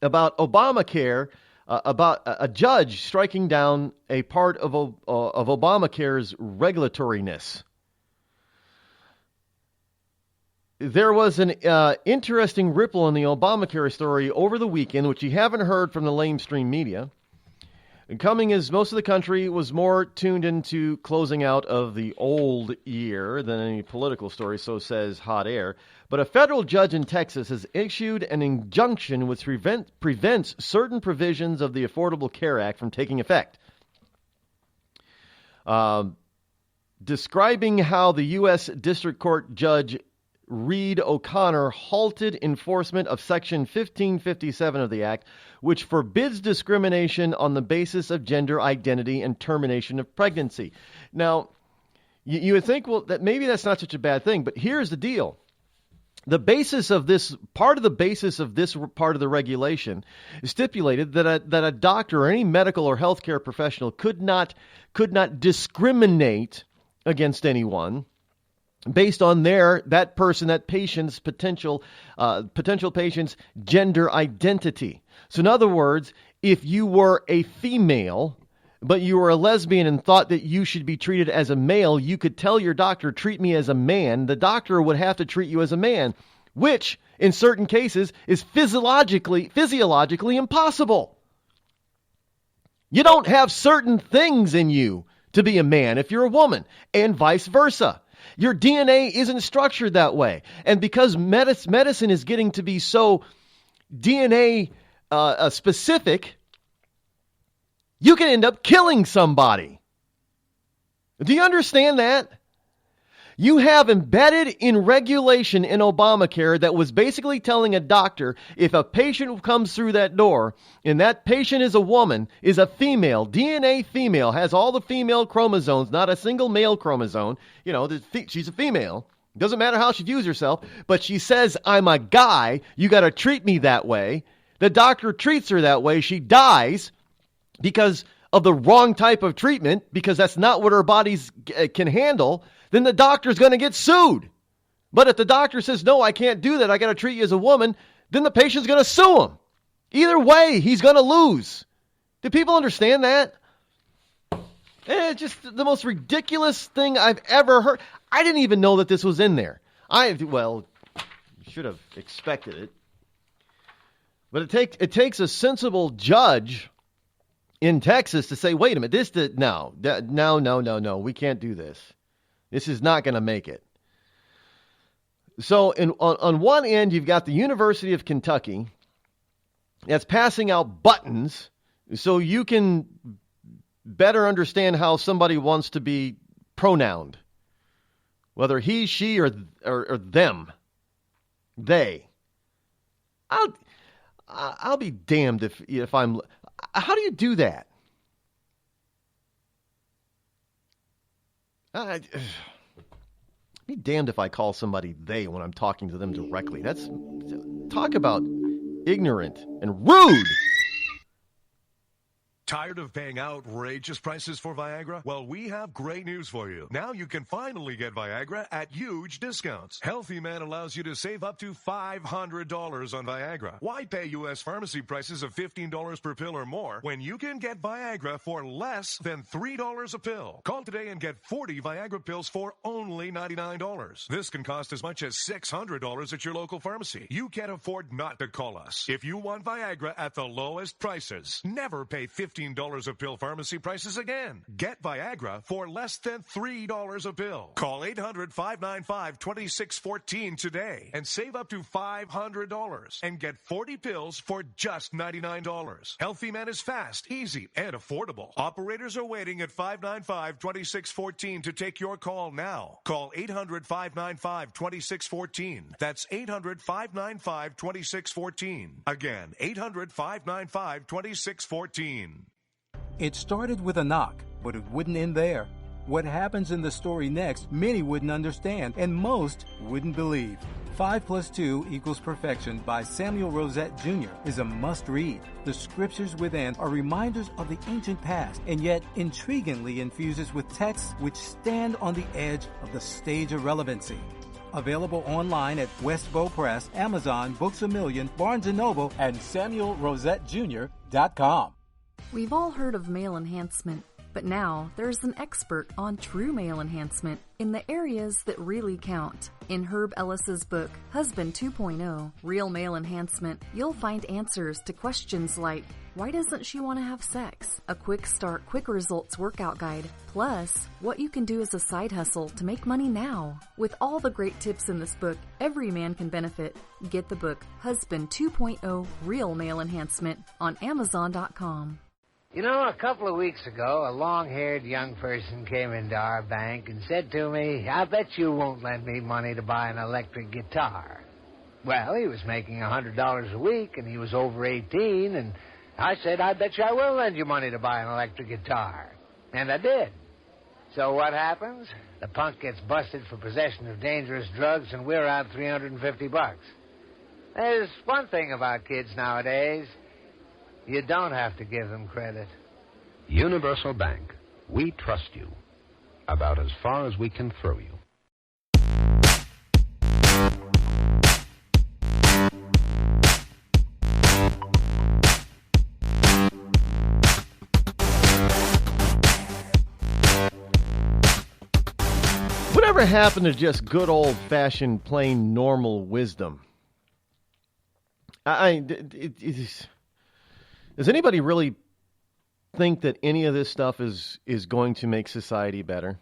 about Obamacare, about a judge striking down a part of Obamacare's regulatoriness. There was an interesting ripple in the Obamacare story over the weekend, which you haven't heard from the lamestream media. Coming as most of the country was more tuned into closing out of the old year than any political story, so says Hot Air. But a federal judge in Texas has issued an injunction which prevents certain provisions of the Affordable Care Act from taking effect. Describing how the U.S. District Court Judge Reed O'Connor halted enforcement of Section 1557 of the Act, which forbids discrimination on the basis of gender identity and termination of pregnancy. Now, you would think, well, that maybe that's not such a bad thing, but here's the deal. The basis of this part of the regulation stipulated that a doctor or any medical or healthcare professional could not discriminate against anyone based on that patient's potential patient's gender identity. So in other words, if you were a female, but you were a lesbian and thought that you should be treated as a male, you could tell your doctor, treat me as a man. The doctor would have to treat you as a man, which in certain cases is physiologically impossible. You don't have certain things in you to be a man if you're a woman, and vice versa. Your DNA isn't structured that way. And because medicine is getting to be so DNA specific, you can end up killing somebody. Do you understand that? You have embedded in regulation in Obamacare that was basically telling a doctor, if a patient comes through that door and that patient is a woman, is a female, DNA female, has all the female chromosomes, not a single male chromosome, she's a female. Doesn't matter how she views herself, but she says, I'm a guy, you got to treat me that way. The doctor treats her that way. She dies because of the wrong type of treatment, because that's not what her body can handle. Then the doctor's going to get sued. But if the doctor says, no, I can't do that, I got to treat you as a woman, then the patient's going to sue him. Either way, he's going to lose. Do people understand that? It's just the most ridiculous thing I've ever heard. I didn't even know that this was in there. You should have expected it. But it takes a sensible judge in Texas to say, wait a minute, no, we can't do this. This is not going to make it. So on one end, you've got the University of Kentucky that's passing out buttons so you can better understand how somebody wants to be pronounced, whether he, she, or them, they. I'll be damned if I'm. How do you do that? Be damned if I call somebody they when I'm talking to them directly. Talk about ignorant and rude. Tired of paying outrageous prices for Viagra? Well, we have great news for you. Now you can finally get Viagra at huge discounts. Healthy Man allows you to save up to $500 on Viagra. Why pay U.S. pharmacy prices of $15 per pill or more when you can get Viagra for less than $3 a pill? Call today and get 40 Viagra pills for only $99. This can cost as much as $600 at your local pharmacy. You can't afford not to call us. If you want Viagra at the lowest prices, never pay $15 a pill pharmacy prices again. Get Viagra for less than $3 a pill. Call 800-595-2614 today and save up to $500 and get 40 pills for just $99. Healthy Man is fast, easy, and affordable. Operators are waiting at 595-2614 to take your call now. Call 800-595-2614. That's 800-595-2614. Again, 800-595-2614. It started with a knock, but it wouldn't end there. What happens in the story next, many wouldn't understand, and most wouldn't believe. 5 + 2 = Perfection by Samuel Rosette Jr. is a must-read. The scriptures within are reminders of the ancient past, and yet intriguingly infuses with texts which stand on the edge of the stage of relevancy. Available online at Westbow Press, Amazon, Books A Million, Barnes & Noble, and SamuelRosetteJr.com. We've all heard of male enhancement, but now there's an expert on true male enhancement in the areas that really count. In Herb Ellis's book, Husband 2.0, Real Male Enhancement, you'll find answers to questions like, why doesn't she want to have sex? A quick start, quick results workout guide. Plus, what you can do as a side hustle to make money now. With all the great tips in this book, every man can benefit. Get the book, Husband 2.0, Real Male Enhancement, on Amazon.com. You know, a couple of weeks ago, a long-haired young person came into our bank and said to me, I bet you won't lend me money to buy an electric guitar. Well, he was making $100 a week, and he was over 18, and I said, I bet you I will lend you money to buy an electric guitar. And I did. So what happens? The punk gets busted for possession of dangerous drugs, and we're out $350. There's one thing about kids nowadays. You don't have to give them credit. Universal Bank. We trust you. About as far as we can throw you. Whatever happened to just good old-fashioned, plain, normal wisdom? Does anybody really think that any of this stuff is going to make society better?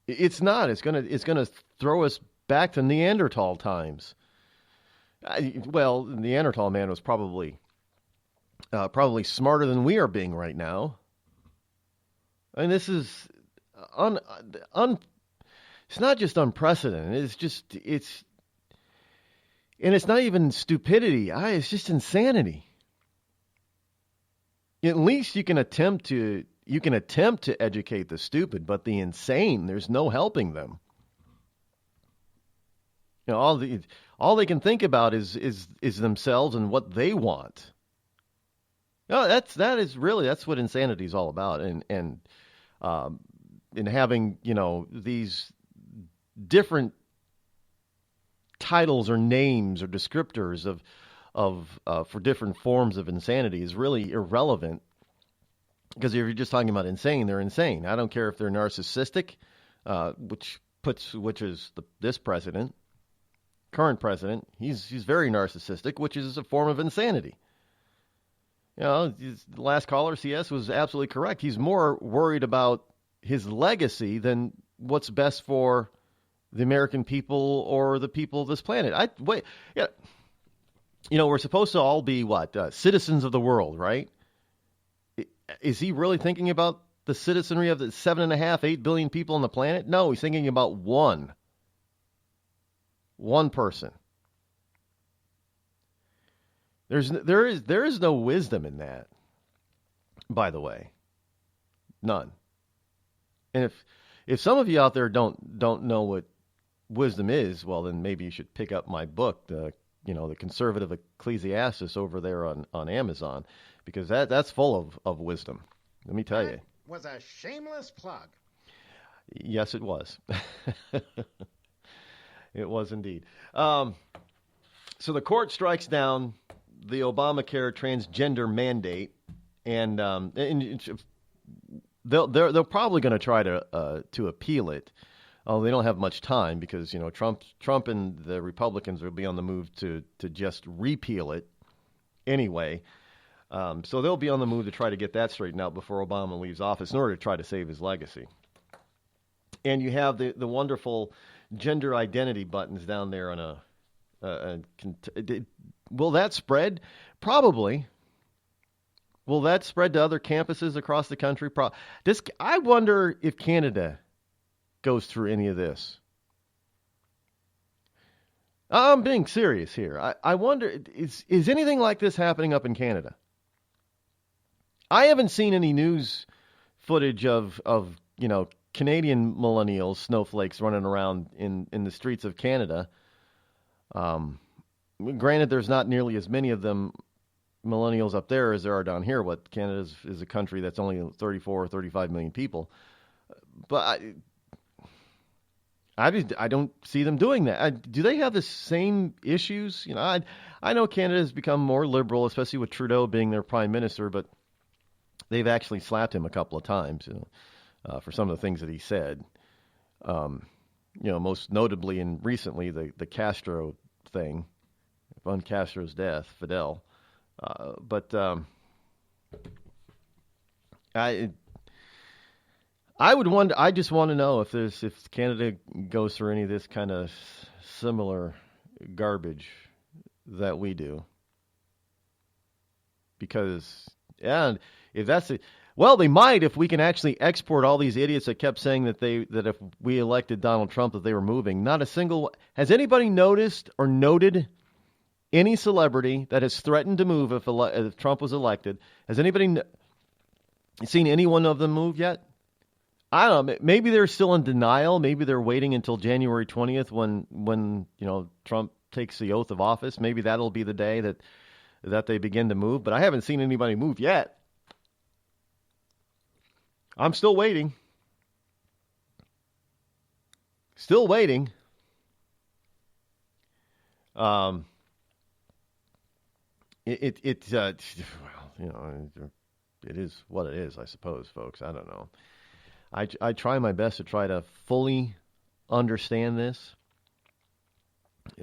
It's not. It's gonna throw us back to Neanderthal times. Well, the Neanderthal man was probably smarter than we are being right now. I mean, this is it's not just unprecedented. And it's not even stupidity. It's just insanity. At least you can attempt to educate the stupid, but the insane, there's no helping them. You know, all they can think about is themselves and what they want. No, that's what insanity is all about, and in having, you know, these different titles or names or descriptors for different forms of insanity is really irrelevant. Because if you're just talking about insane, they're insane. I don't care if they're narcissistic, which is this president, current president. He's very narcissistic, which is a form of insanity. You know, the last caller, CS, was absolutely correct. He's more worried about his legacy than what's best for the American people or the people of this planet. You know, we're supposed to all be citizens of the world, right? Is he really thinking about the citizenry of the 7.5, 8 billion people on the planet? No, he's thinking about one person. There is no wisdom in that, by the way. None. And if some of you out there don't know what wisdom is, well, then maybe you should pick up my book, the Conservative Ecclesiastes, over there on Amazon, because that's full of wisdom. Let me tell you. Was a shameless plug. Yes, it was. It was indeed. So the court strikes down the Obamacare transgender mandate, and they're probably going to try to appeal it. Oh, they don't have much time because, you know, Trump and the Republicans will be on the move to just repeal it anyway. So they'll be on the move to try to get that straightened out before Obama leaves office in order to try to save his legacy. And you have the wonderful gender identity buttons down there on will that spread? Probably. Will that spread to other campuses across the country? I wonder if Canada goes through any of this. I'm being serious here. I wonder, is anything like this happening up in Canada? I haven't seen any news footage of you know, Canadian millennials, snowflakes, running around in the streets of Canada. Granted, there's not nearly as many of them millennials up there as there are down here. What Canada is a country that's only 34 or 35 million people. But I don't see them doing that. Do they have the same issues? You know, I know Canada has become more liberal, especially with Trudeau being their prime minister, but they've actually slapped him a couple of times, you know, for some of the things that he said. You know, most notably and recently the Castro thing, on Castro's death, Fidel. But I would wonder. I just want to know if Canada goes through any of this kind of similar garbage that we do. Because, and if that's it, well, they might if we can actually export all these idiots that kept saying that if we elected Donald Trump that they were moving. Not a single. Has anybody noticed or noted any celebrity that has threatened to move if Trump was elected? Has anybody seen any one of them move yet? I don't know. Maybe they're still in denial. Maybe they're waiting until January 20th when you know, Trump takes the oath of office. Maybe that'll be the day that they begin to move. But I haven't seen anybody move yet. I'm still waiting. Still waiting. Well, you know, it is what it is, I suppose, folks. I don't know. I try my best to try to fully understand this.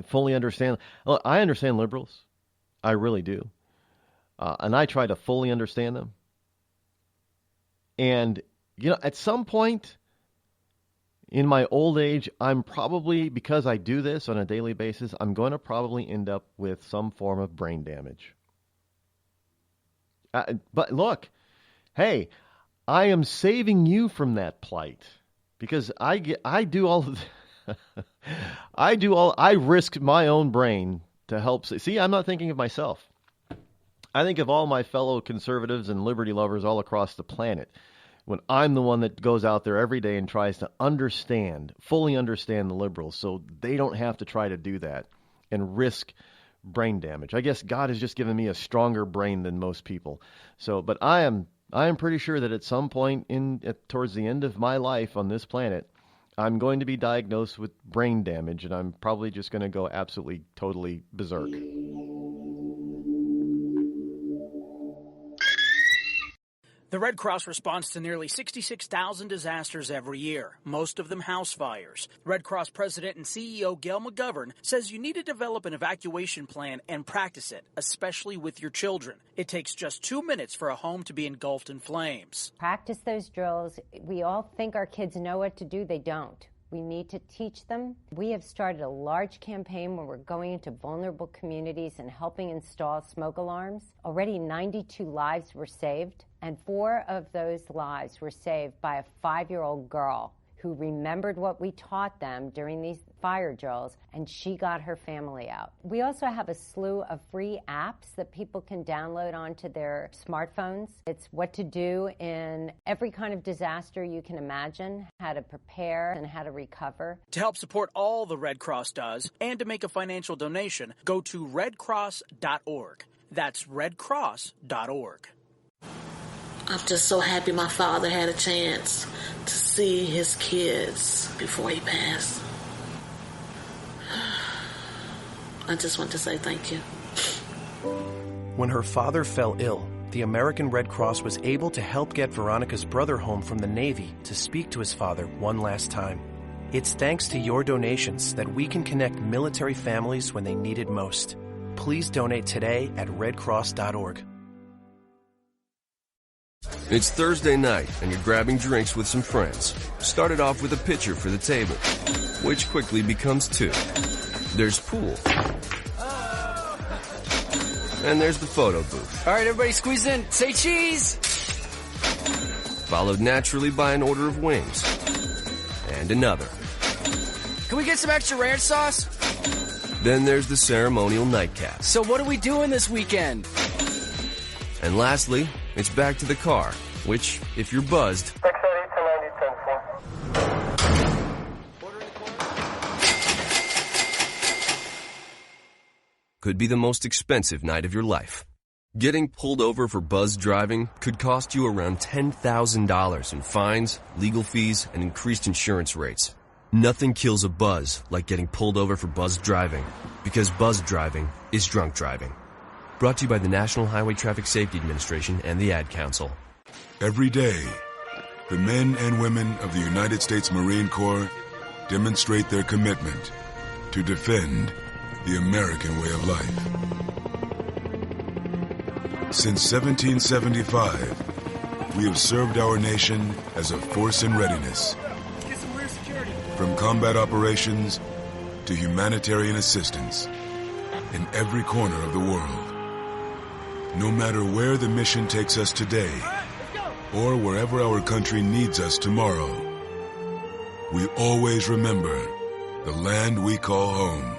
Fully understand. Look, I understand liberals. I really do. And I try to fully understand them. And, you know, at some point, in my old age, I'm probably, because I do this on a daily basis, I'm going to probably end up with some form of brain damage. But look, hey, I am saving you from that plight because I do all of I risk my own brain to help. See, I'm not thinking of myself. I think of all my fellow conservatives and liberty lovers all across the planet when I'm the one that goes out there every day and tries to fully understand the liberals so they don't have to try to do that and risk brain damage. I guess God has just given me a stronger brain than most people. So, but I am pretty sure that at some point towards the end of my life on this planet, I'm going to be diagnosed with brain damage, and I'm probably just going to go absolutely, totally berserk. The Red Cross responds to nearly 66,000 disasters every year, most of them house fires. Red Cross President and CEO Gail McGovern says you need to develop an evacuation plan and practice it, especially with your children. It takes just 2 minutes for a home to be engulfed in flames. Practice those drills. We all think our kids know what to do. They don't. We need to teach them. We have started a large campaign where we're going into vulnerable communities and helping install smoke alarms. Already 92 lives were saved, and 4 of those lives were saved by a 5-year-old girl who remembered what we taught them during these fire drills, and she got her family out. We also have a slew of free apps that people can download onto their smartphones. It's what to do in every kind of disaster you can imagine, how to prepare and how to recover. To help support all the Red Cross does and to make a financial donation, go to redcross.org. That's redcross.org. I'm just so happy my father had a chance to see his kids before he passed. I just want to say thank you. When her father fell ill, the American Red Cross was able to help get Veronica's brother home from the Navy to speak to his father one last time. It's thanks to your donations that we can connect military families when they need it most. Please donate today at redcross.org. It's Thursday night, and you're grabbing drinks with some friends. Started off with a pitcher for the table, which quickly becomes 2. There's pool. And there's the photo booth. All right, everybody squeeze in. Say cheese! Followed naturally by an order of wings. And another. Can we get some extra ranch sauce? Then there's the ceremonial nightcap. So what are we doing this weekend? And lastly, it's back to the car, which, if you're buzzed, could be the most expensive night of your life. Getting pulled over for buzzed driving could cost you around $10,000 in fines, legal fees, and increased insurance rates. Nothing kills a buzz like getting pulled over for buzzed driving, because buzzed driving is drunk driving. Brought to you by the National Highway Traffic Safety Administration and the Ad Council. Every day, the men and women of the United States Marine Corps demonstrate their commitment to defend the American way of life. Since 1775, we have served our nation as a force in readiness. From combat operations to humanitarian assistance in every corner of the world. No matter where the mission takes us today, or wherever our country needs us tomorrow, we always remember the land we call home.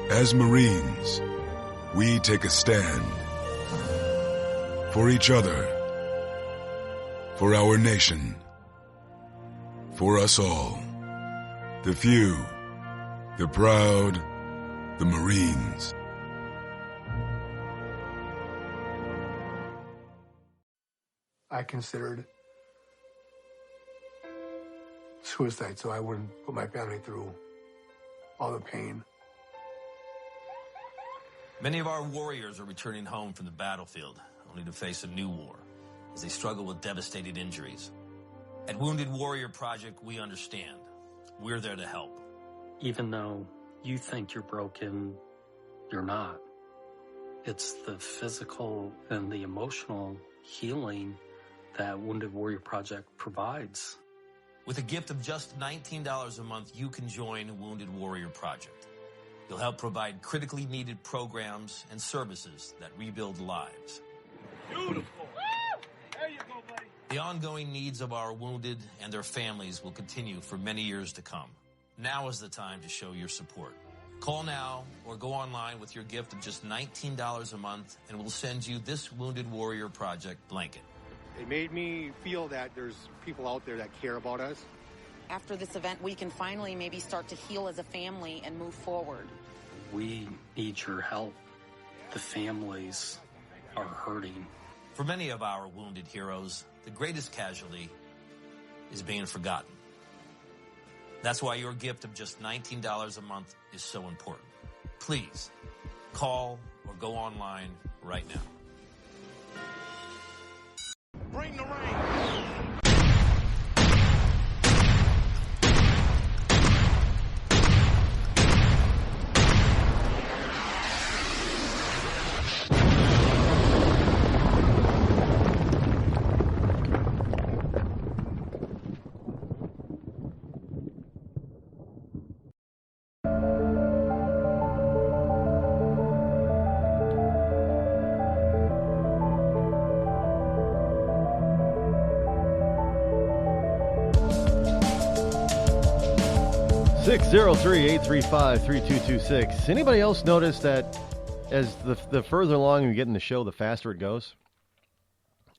As Marines, we take a stand for each other, for our nation, for us all. The few, the proud, the Marines. I considered suicide so I wouldn't put my family through all the pain. Many of our warriors are returning home from the battlefield, only to face a new war as they struggle with devastating injuries. At Wounded Warrior Project, we understand. We're there to help. Even though you think you're broken, you're not. It's the physical and the emotional healing that Wounded Warrior Project provides. With a gift of just $19 a month, you can join Wounded Warrior Project. You'll help provide critically needed programs and services that rebuild lives. Beautiful. There you go, buddy. The ongoing needs of our wounded and their families will continue for many years to come. Now is the time to show your support. Call now or go online with your gift of just $19 a month, and we'll send you this Wounded Warrior Project blanket. It made me feel that there's people out there that care about us. After this event, we can finally maybe start to heal as a family and move forward. We need your help. The families are hurting. For many of our wounded heroes, the greatest casualty is being forgotten. That's why your gift of just $19 a month is so important. Please, call or go online right now. Bring the rain. 603-835-3226. Anybody else notice that as the further along we get in the show, the faster it goes?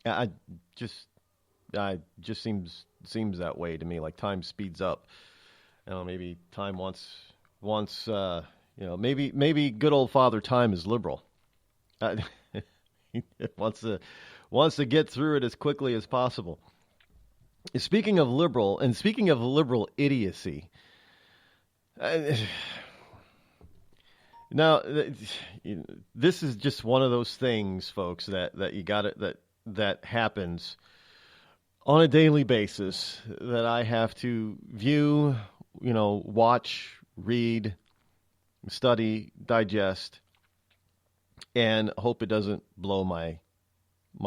I just seems that way to me. Like time speeds up. I don't know, maybe time wants maybe good old Father Time is liberal. He wants to get through it as quickly as possible. Speaking of liberal idiocy. Now, this is just one of those things, folks, that you got that happens on a daily basis that I have to view, watch, read, study, digest, and hope it doesn't blow my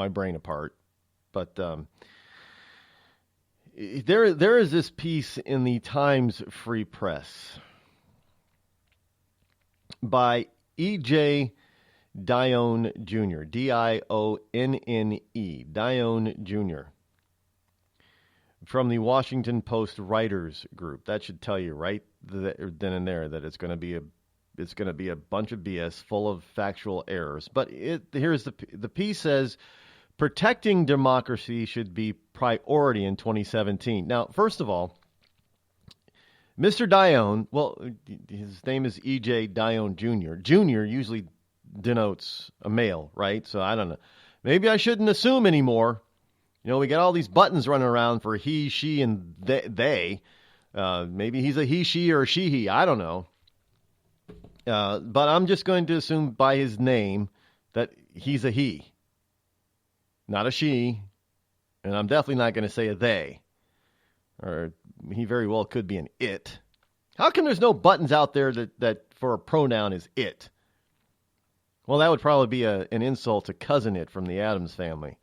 brain apart. But there is this piece in the Times Free Press by E.J. Dione Jr., D-I-O-N-N-E, Dione Jr., from the Washington Post Writers Group. That should tell you right then and there that it's going to be a bunch of BS full of factual errors. But here's the piece says, protecting democracy should be priority in 2017. Now, first of all, Mr. Dione, well, his name is E.J. Dione Jr. Jr. usually denotes a male, right? So I don't know. Maybe I shouldn't assume anymore. We got all these buttons running around for he, she, and they. Maybe he's a he, she, or she, he. I don't know. But I'm just going to assume by his name that he's a he. Not a she, and I'm definitely not going to say a they, or he very well could be an it. How come there's no buttons out there that for a pronoun is it? Well, that would probably be an insult to Cousin It from the Addams Family.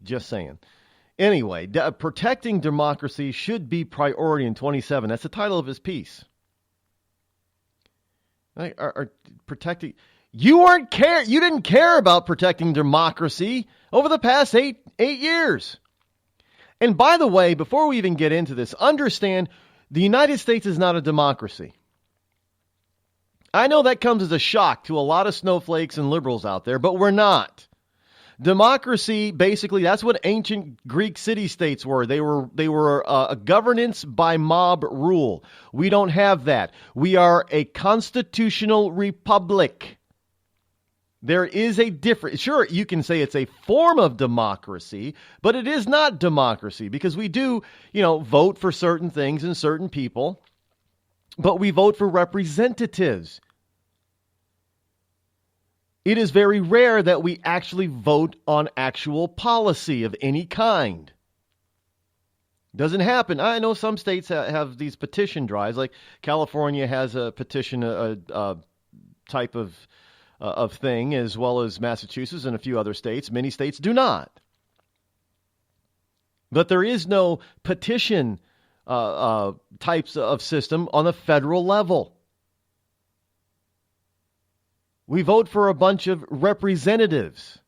Just saying. Anyway, protecting democracy should be priority in 2017. That's the title of his piece. Protecting... You didn't care about protecting democracy over the past eight years. And by the way, before we even get into this, understand the United States is not a democracy. I know that comes as a shock to a lot of snowflakes and liberals out there, but we're not. Democracy, basically, that's what ancient Greek city-states were. They were a governance by mob rule. We don't have that. We are a constitutional republic. There is a difference. Sure, you can say it's a form of democracy, but it is not democracy because we do, vote for certain things and certain people, but we vote for representatives. It is very rare that we actually vote on actual policy of any kind. Doesn't happen. I know some states have these petition drives, like California has a petition type of thing, as well as Massachusetts and a few other states. Many states do not. But there is no petition types of system on the federal level. We vote for a bunch of representatives.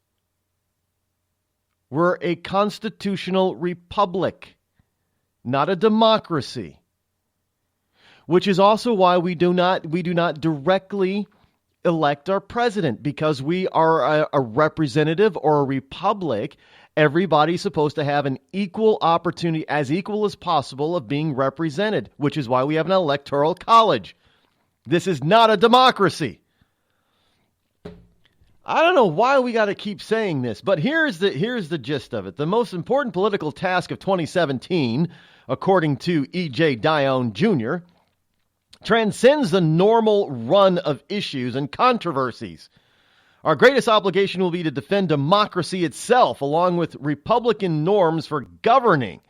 We're a constitutional republic, not a democracy. Which is also why we do not directly elect our president, because we are a representative or a republic. Everybody's supposed to have an equal opportunity, as equal as possible, of being represented, which is why we have an electoral college. This is not a democracy. I don't know why we got to keep saying this, but here's the gist of it. The most important political task of 2017, according to E.J. Dionne Jr., transcends the normal run of issues and controversies. Our greatest obligation will be to defend democracy itself, along with Republican norms for governing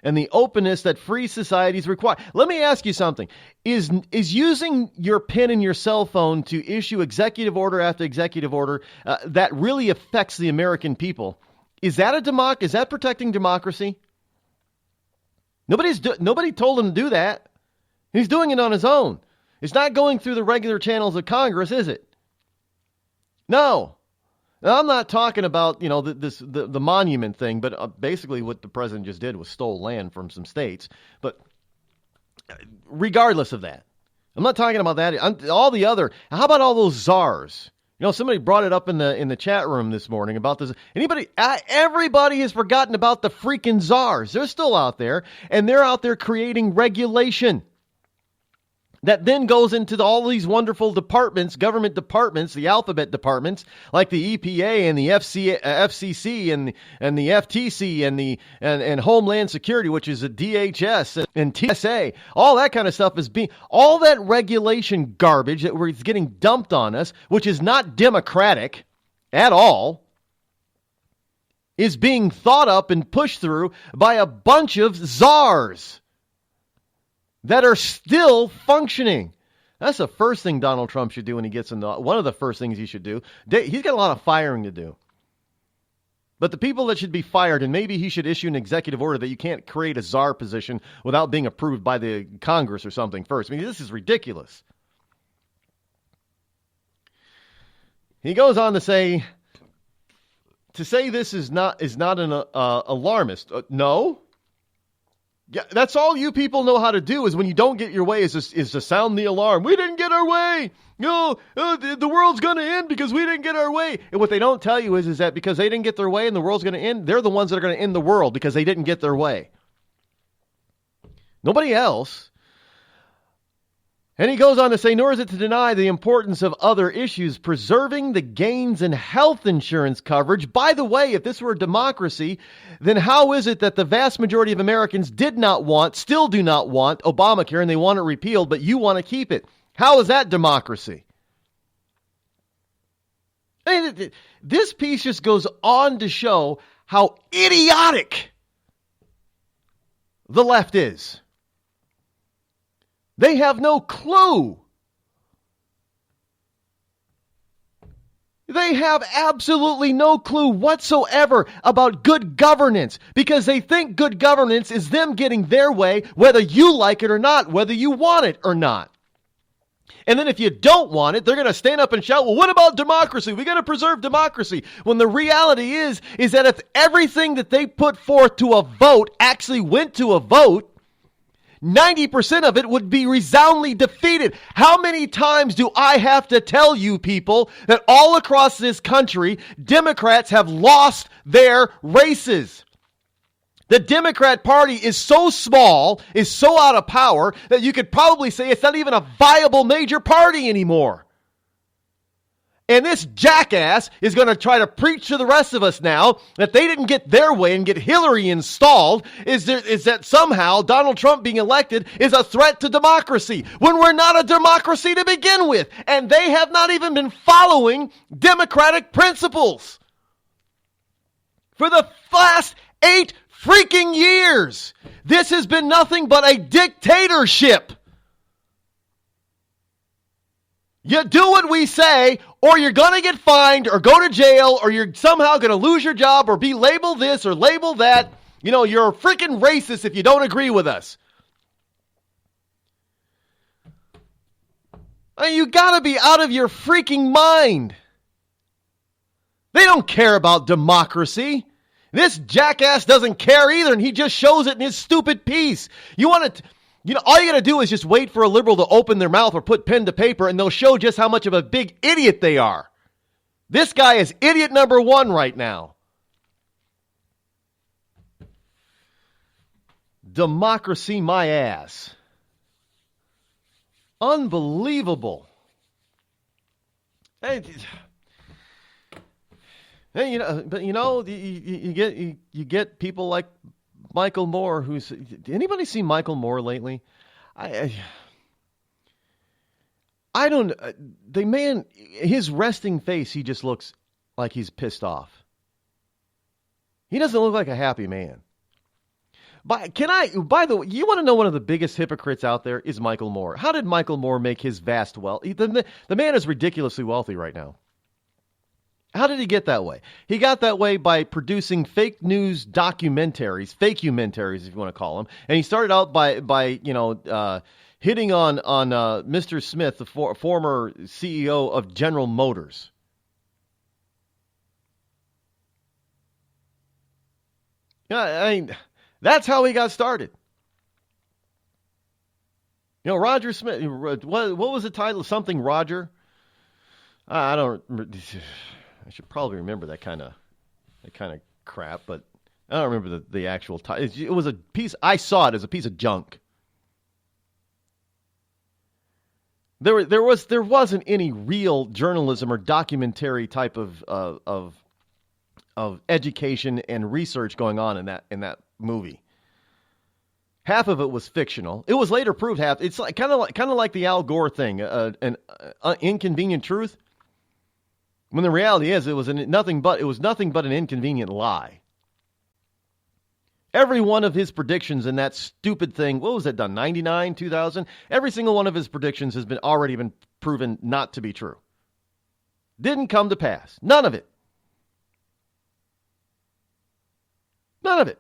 and the openness that free societies require. Let me ask you something. Is using your pen and your cell phone to issue executive order after executive order that really affects the American people, is that protecting democracy? Nobody told him to do that. He's doing it on his own. It's not going through the regular channels of Congress, is it? No. Now, I'm not talking about, the monument thing, but basically what the president just did was stole land from some states. But regardless of that, I'm not talking about that. How about all those czars? Somebody brought it up in the chat room this morning about this. Everybody has forgotten about the freaking czars. They're still out there, and they're out there creating regulation that then goes into all these wonderful departments, government departments, the alphabet departments, like the EPA and the FCC and the FTC and Homeland Security, which is a DHS and TSA. All that kind of stuff all that regulation garbage that is getting dumped on us, which is not democratic at all, is being thought up and pushed through by a bunch of czars that are still functioning. That's the first thing Donald Trump should do when he gets in one of the first things he should do. He's got a lot of firing to do. But the people that should be fired, and maybe he should issue an executive order that you can't create a czar position without being approved by the Congress or something first. I mean, this is ridiculous. He goes on to say this is not an alarmist. No. Yeah, that's all you people know how to do is when you don't get your way is to sound the alarm. We didn't get our way. No, the world's going to end because we didn't get our way. And what they don't tell you is that because they didn't get their way and the world's going to end, they're the ones that are going to end the world because they didn't get their way. Nobody else. And he goes on to say, nor is it to deny the importance of other issues, preserving the gains in health insurance coverage. By the way, if this were a democracy, then how is it that the vast majority of Americans still do not want Obamacare and they want it repealed, but you want to keep it? How is that democracy? I mean, this piece just goes on to show how idiotic the left is. They have no clue. They have absolutely no clue whatsoever about good governance because they think good governance is them getting their way, whether you like it or not, whether you want it or not. And then if you don't want it, they're going to stand up and shout, well, what about democracy? We got to preserve democracy. When the reality is that if everything that they put forth to a vote actually went to a vote, 90% of it would be resoundingly defeated. How many times do I have to tell you people that all across this country, Democrats have lost their races? The Democrat Party is so small, is so out of power, that you could probably say it's not even a viable major party anymore. And this jackass is going to try to preach to the rest of us now that they didn't get their way and get Hillary installed is that somehow Donald Trump being elected is a threat to democracy when we're not a democracy to begin with. And they have not even been following democratic principles for the last 8 freaking years. This has been nothing but a dictatorship. You do what we say, or you're going to get fined or go to jail, or you're somehow going to lose your job or be labeled this or labeled that. You're a freaking racist if you don't agree with us. You got to be out of your freaking mind. They don't care about democracy. This jackass doesn't care either, and he just shows it in his stupid piece. All you got to do is just wait for a liberal to open their mouth or put pen to paper, and they'll show just how much of a big idiot they are. This guy is idiot number one right now. Democracy, my ass. Unbelievable. Hey, you get people like Michael Moore. Did anybody see Michael Moore lately? I don't. The man, his resting face, he just looks like he's pissed off. He doesn't look like a happy man. By the way, you want to know one of the biggest hypocrites out there is Michael Moore. How did Michael Moore make his vast wealth? The man is ridiculously wealthy right now. How did he get that way? He got that way by producing fake news documentaries, fake-umentaries, if you want to call them. And he started out by hitting on Mr. Smith, the former CEO of General Motors. Yeah, that's how he got started. Roger Smith, what was the title? Something Roger? I don't remember. I should probably remember that kind of crap, but I don't remember the actual title. It was a piece, I saw it as a piece of junk. There wasn't any real journalism or documentary type of education and research going on in that movie. Half of it was fictional. It was later proved half. It's kind of like the Al Gore thing, an inconvenient truth. When the reality is, it was nothing but an inconvenient lie. Every one of his predictions in that stupid thing, what was it done? 99, 2000. Every single one of his predictions has already been proven not to be true. Didn't come to pass. None of it. None of it.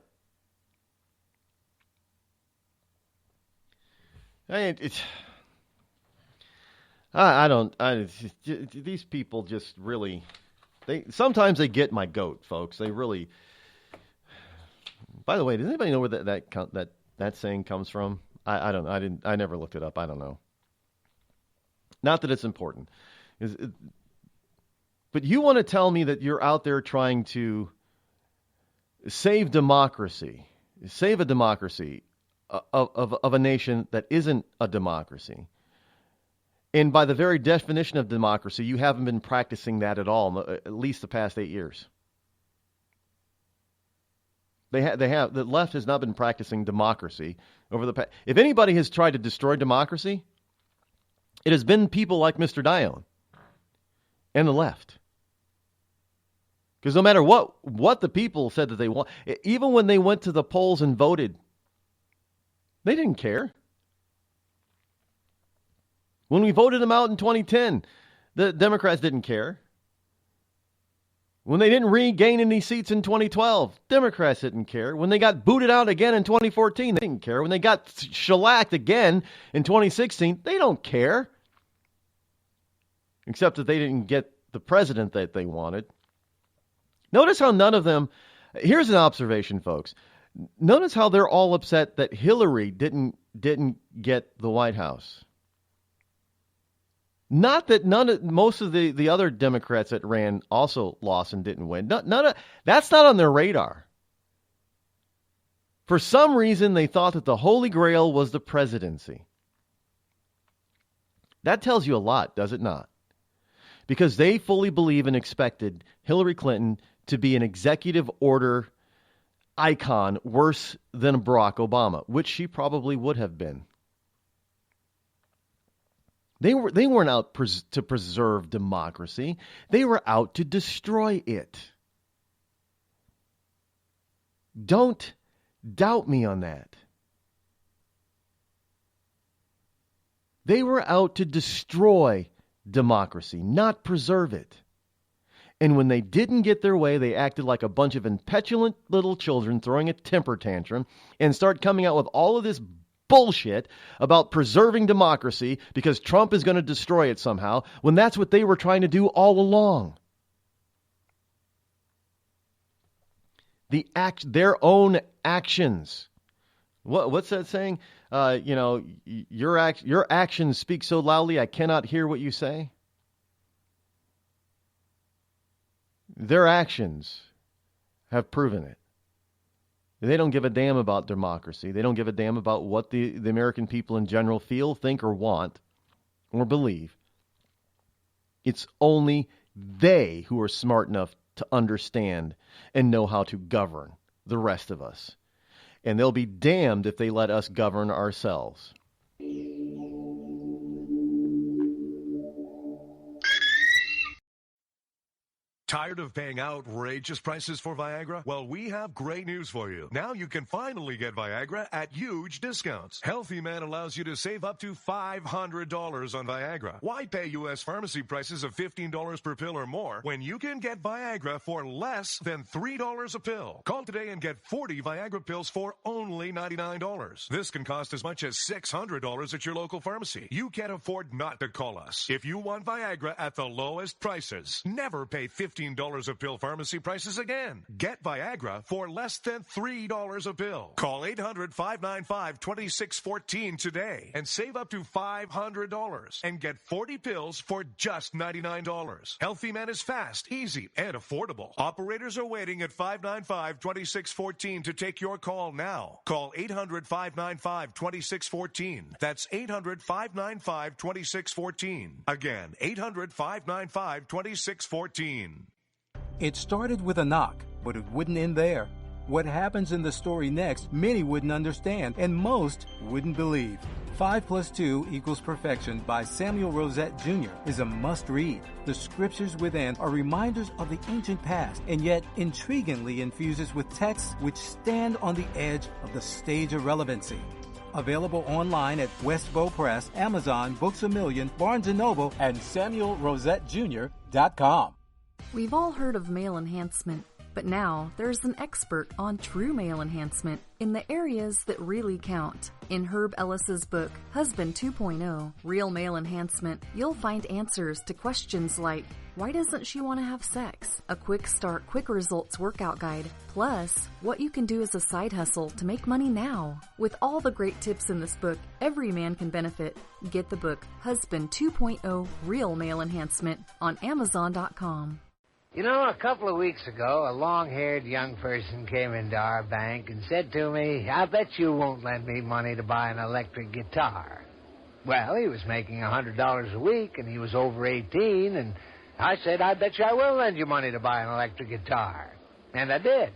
These people just really, sometimes they get my goat, folks. They really. By the way, does anybody know where that saying comes from? I don't know. I never looked it up. I don't know. Not that it's important. But you want to tell me that you're out there trying to save a democracy of a nation that isn't a democracy. And by the very definition of democracy, you haven't been practicing that at all, at least the past 8 years. The left has not been practicing democracy over the past. If anybody has tried to destroy democracy, it has been people like Mr. Dione and the left. Because no matter what the people said that they want, even when they went to the polls and voted, they didn't care. When we voted them out in 2010, the Democrats didn't care. When they didn't regain any seats in 2012, Democrats didn't care. When they got booted out again in 2014, they didn't care. When they got shellacked again in 2016, they don't care. Except that they didn't get the president that they wanted. Notice how none of them, here's an observation, folks. Notice how they're all upset that Hillary didn't get the White House. Not that most of the other Democrats that ran also lost and didn't win. That's not on their radar. For some reason, they thought that the Holy Grail was the presidency. That tells you a lot, does it not? Because they fully believe and expected Hillary Clinton to be an executive order icon worse than Barack Obama, which she probably would have been. They weren't out to preserve democracy. They were out to destroy it. Don't doubt me on that. They were out to destroy democracy, not preserve it. And when they didn't get their way, they acted like a bunch of impetulant little children throwing a temper tantrum and start coming out with all of this bullshit about preserving democracy because Trump is going to destroy it somehow, when that's what they were trying to do all along. Their own actions. What's that saying? Your actions speak so loudly I cannot hear what you say. Their actions have proven it. They don't give a damn about democracy. They don't give a damn about what the American people in general feel, think, or want, or believe. It's only they who are smart enough to understand and know how to govern the rest of us. And they'll be damned if they let us govern ourselves. Tired of paying outrageous prices for Viagra? Well, we have great news for you. Now you can finally get Viagra at huge discounts. Healthy Man allows you to save up to $500 on Viagra. Why pay U.S. pharmacy prices of $15 per pill or more when you can get Viagra for less than $3 a pill? Call today and get 40 Viagra pills for only $99. This can cost as much as $600 at your local pharmacy. You can't afford not to call us. If you want Viagra at the lowest prices, never pay $15 a pill pharmacy prices again. Get Viagra for less than $3 a pill. Call 800-595-2614 today and save up to $500 and get 40 pills for just $99. Healthy Man is fast, easy, and affordable. Operators are waiting at 595-2614 to take your call now. Call 800-595-2614. That's 800-595-2614. Again, 800-595-2614. It started with a knock, but it wouldn't end there. What happens in the story next, many wouldn't understand, and most wouldn't believe. 5 + 2 = Perfection by Samuel Rosette Jr. is a must-read. The scriptures within are reminders of the ancient past, and yet intriguingly infuses with texts which stand on the edge of the stage of relevancy. Available online at Westbow Press, Amazon, Books A Million, Barnes & Noble, and SamuelRosetteJr.com. We've all heard of male enhancement, but now there's an expert on true male enhancement in the areas that really count. In Herb Ellis's book, Husband 2.0, Real Male Enhancement, you'll find answers to questions like, why doesn't she want to have sex? A quick start, quick results workout guide. Plus, what you can do as a side hustle to make money now. With all the great tips in this book, every man can benefit. Get the book, Husband 2.0, Real Male Enhancement, on Amazon.com. You know, a couple of weeks ago, a long-haired young person came into our bank and said to me, I bet you won't lend me money to buy an electric guitar. Well, he was making $100 a week, and he was over 18, and I said, I bet you I will lend you money to buy an electric guitar. And I did.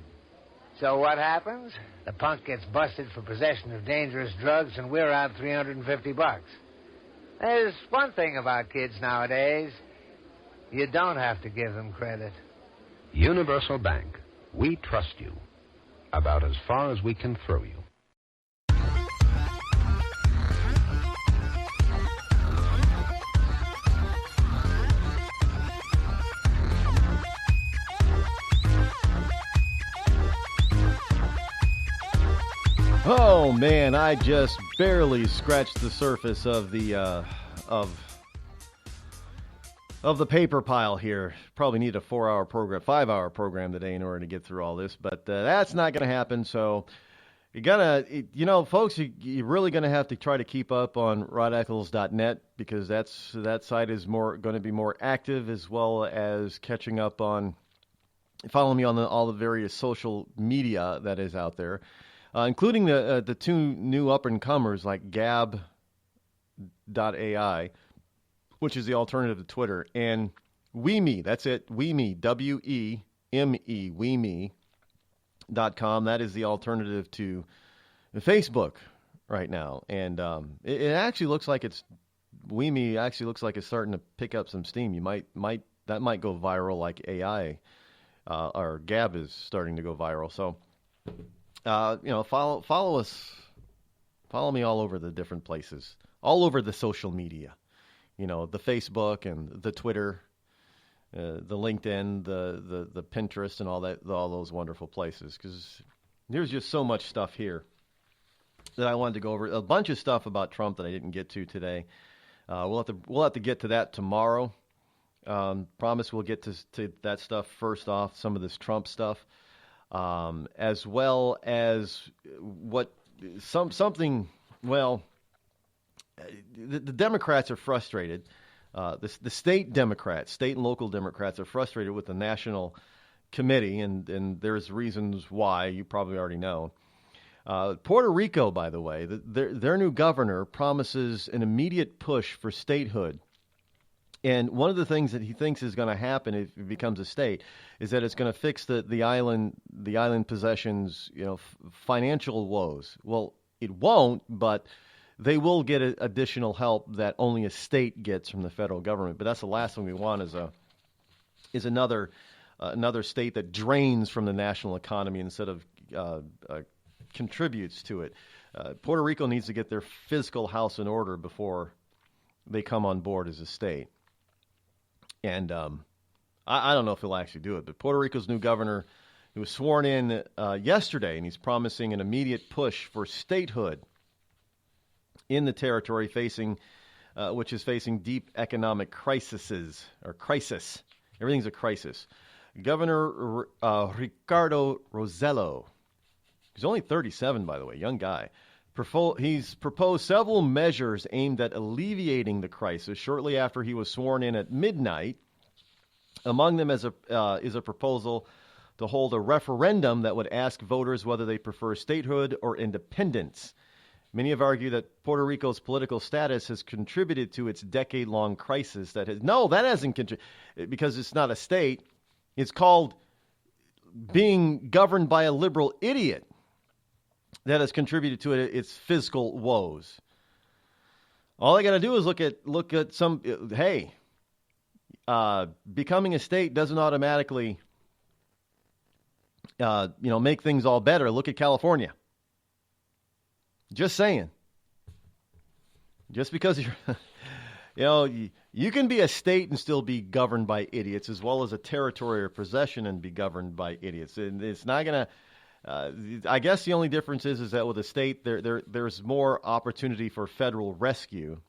So what happens? The punk gets busted for possession of dangerous drugs, and we're out $350. There's one thing about kids nowadays. You don't have to give them credit. Universal Bank. We trust you. About as far as we can throw you. Oh man, I just barely scratched the surface of the of the paper pile here. Probably need a 4-hour program, 5-hour program today in order to get through all this, but that's not going to happen. So you gotta, folks, you're really going to have to try to keep up on rodeccles.net because that site is going to be more active, as well as catching up on, follow me on all the various social media that is out there, including the two new up-and-comers like Gab.ai, which is the alternative to Twitter, and WeMe, that's it, WeMe, WeMe, WeMe.com. That is the alternative to Facebook right now. And it actually looks like WeMe actually looks like it's starting to pick up some steam. That might go viral like AI, or Gab is starting to go viral. So, follow us, follow me all over the different places, all over the social media. The Facebook and the Twitter, the LinkedIn, the Pinterest, and all those wonderful places, because there's just so much stuff here that I wanted to go over. A bunch of stuff about Trump that I didn't get to today. We'll have to get to that tomorrow. Promise we'll get to that stuff first off, some of this Trump stuff, as well as something. Well, the Democrats are frustrated. The state and local Democrats are frustrated with the national committee, and there's reasons why. You probably already know. Puerto Rico, by the way, their new governor promises an immediate push for statehood. And one of the things that he thinks is going to happen if it becomes a state is that it's going to fix the island possessions, financial woes. Well, it won't, but they will get additional help that only a state gets from the federal government. But that's the last thing we want is another state that drains from the national economy instead of contributes to it. Puerto Rico needs to get their fiscal house in order before they come on board as a state. And I don't know if he'll actually do it, but Puerto Rico's new governor, he was sworn in yesterday, and he's promising an immediate push for statehood in the territory which is facing deep economic crisis. Everything's a crisis. Governor Ricardo Rosello, he's only 37, by the way, young guy. He's proposed several measures aimed at alleviating the crisis shortly after he was sworn in at midnight. Among them is a proposal to hold a referendum that would ask voters whether they prefer statehood or independence. Many have argued that Puerto Rico's political status has contributed to its decade-long crisis. That hasn't contributed, because it's not a state. It's called being governed by a liberal idiot that has contributed to its fiscal woes. All I got to do is look at some. Hey, becoming a state doesn't automatically, make things all better. Look at California. Just saying. Just because you're, you can be a state and still be governed by idiots, as well as a territory or possession and be governed by idiots. And it's not going to. I guess the only difference is that with a state, there's more opportunity for federal rescue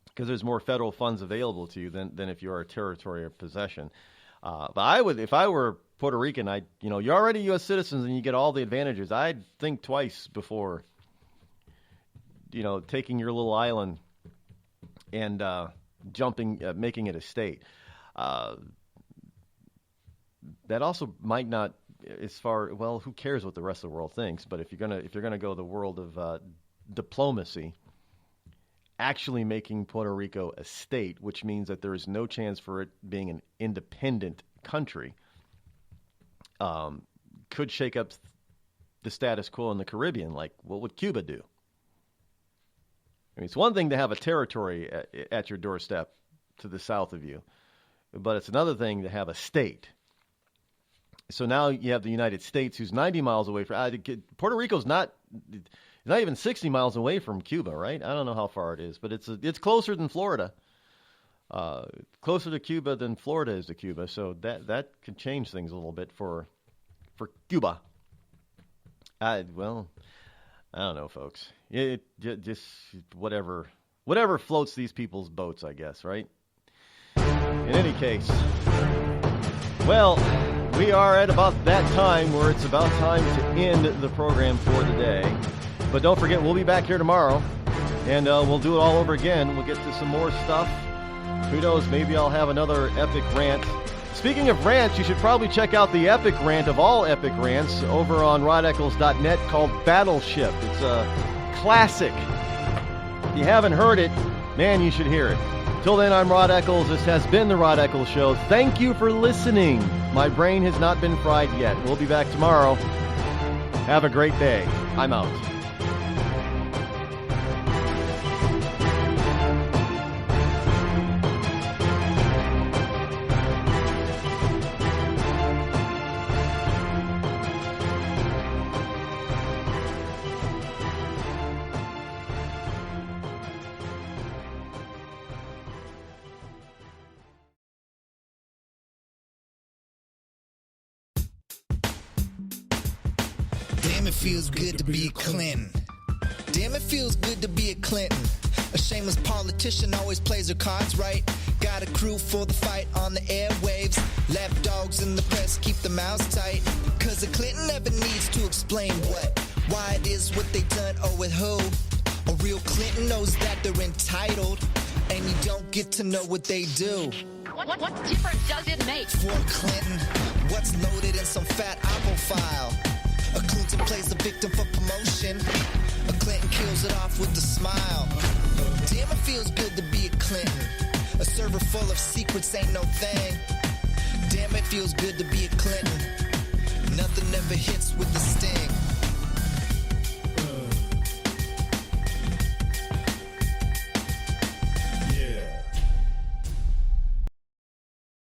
because there's more federal funds available to you than if you're a territory or possession. But if I were Puerto Rican, you're already U.S. citizens and you get all the advantages. I'd think twice before, taking your little island and making it a state. That also might not. Who cares what the rest of the world thinks? But if you're gonna go the world of diplomacy, actually making Puerto Rico a state, which means that there is no chance for it being an independent country, could shake up the status quo in the Caribbean. Like, what would Cuba do? I mean, it's one thing to have a territory at your doorstep to the south of you, but it's another thing to have a state. So now you have the United States, who's 90 miles away from Puerto Rico's not even 60 miles away from Cuba, right? I don't know how far it is, but it's closer than Florida. Closer to Cuba than Florida is to Cuba. So that could change things a little bit for Cuba. I don't know, folks. It just whatever floats these people's boats, I guess, right? In any case, well, we are at about that time where it's about time to end the program for the day. But don't forget, we'll be back here tomorrow, and we'll do it all over again. We'll get to some more stuff. Who knows, maybe I'll have another epic rant. Speaking of rants, you should probably check out the epic rant of all epic rants over on rodeccles.net called Battleship. It's a classic. If you haven't heard it, man, you should hear it. Till then, I'm Rod Eccles. This has been The Rod Eccles Show. Thank you for listening. My brain has not been fried yet. We'll be back tomorrow. Have a great day. I'm out. Damn, it feels good to be a Clinton. Damn, it feels good to be a Clinton. A shameless politician always plays her cards right. Got a crew for the fight on the airwaves. Lapdogs in the press keep their mouths tight. Cause a Clinton never needs to explain what, why it is what they done or with who. A real Clinton knows that they're entitled, and you don't get to know what they do. What difference does it make? For a Clinton, what's loaded in some fat Apple file? A Clinton plays the victim for promotion. A Clinton kills it off with a smile. Damn, it feels good to be a Clinton. A server full of secrets ain't no thing. Damn, it feels good to be a Clinton. Nothing ever hits with the sting.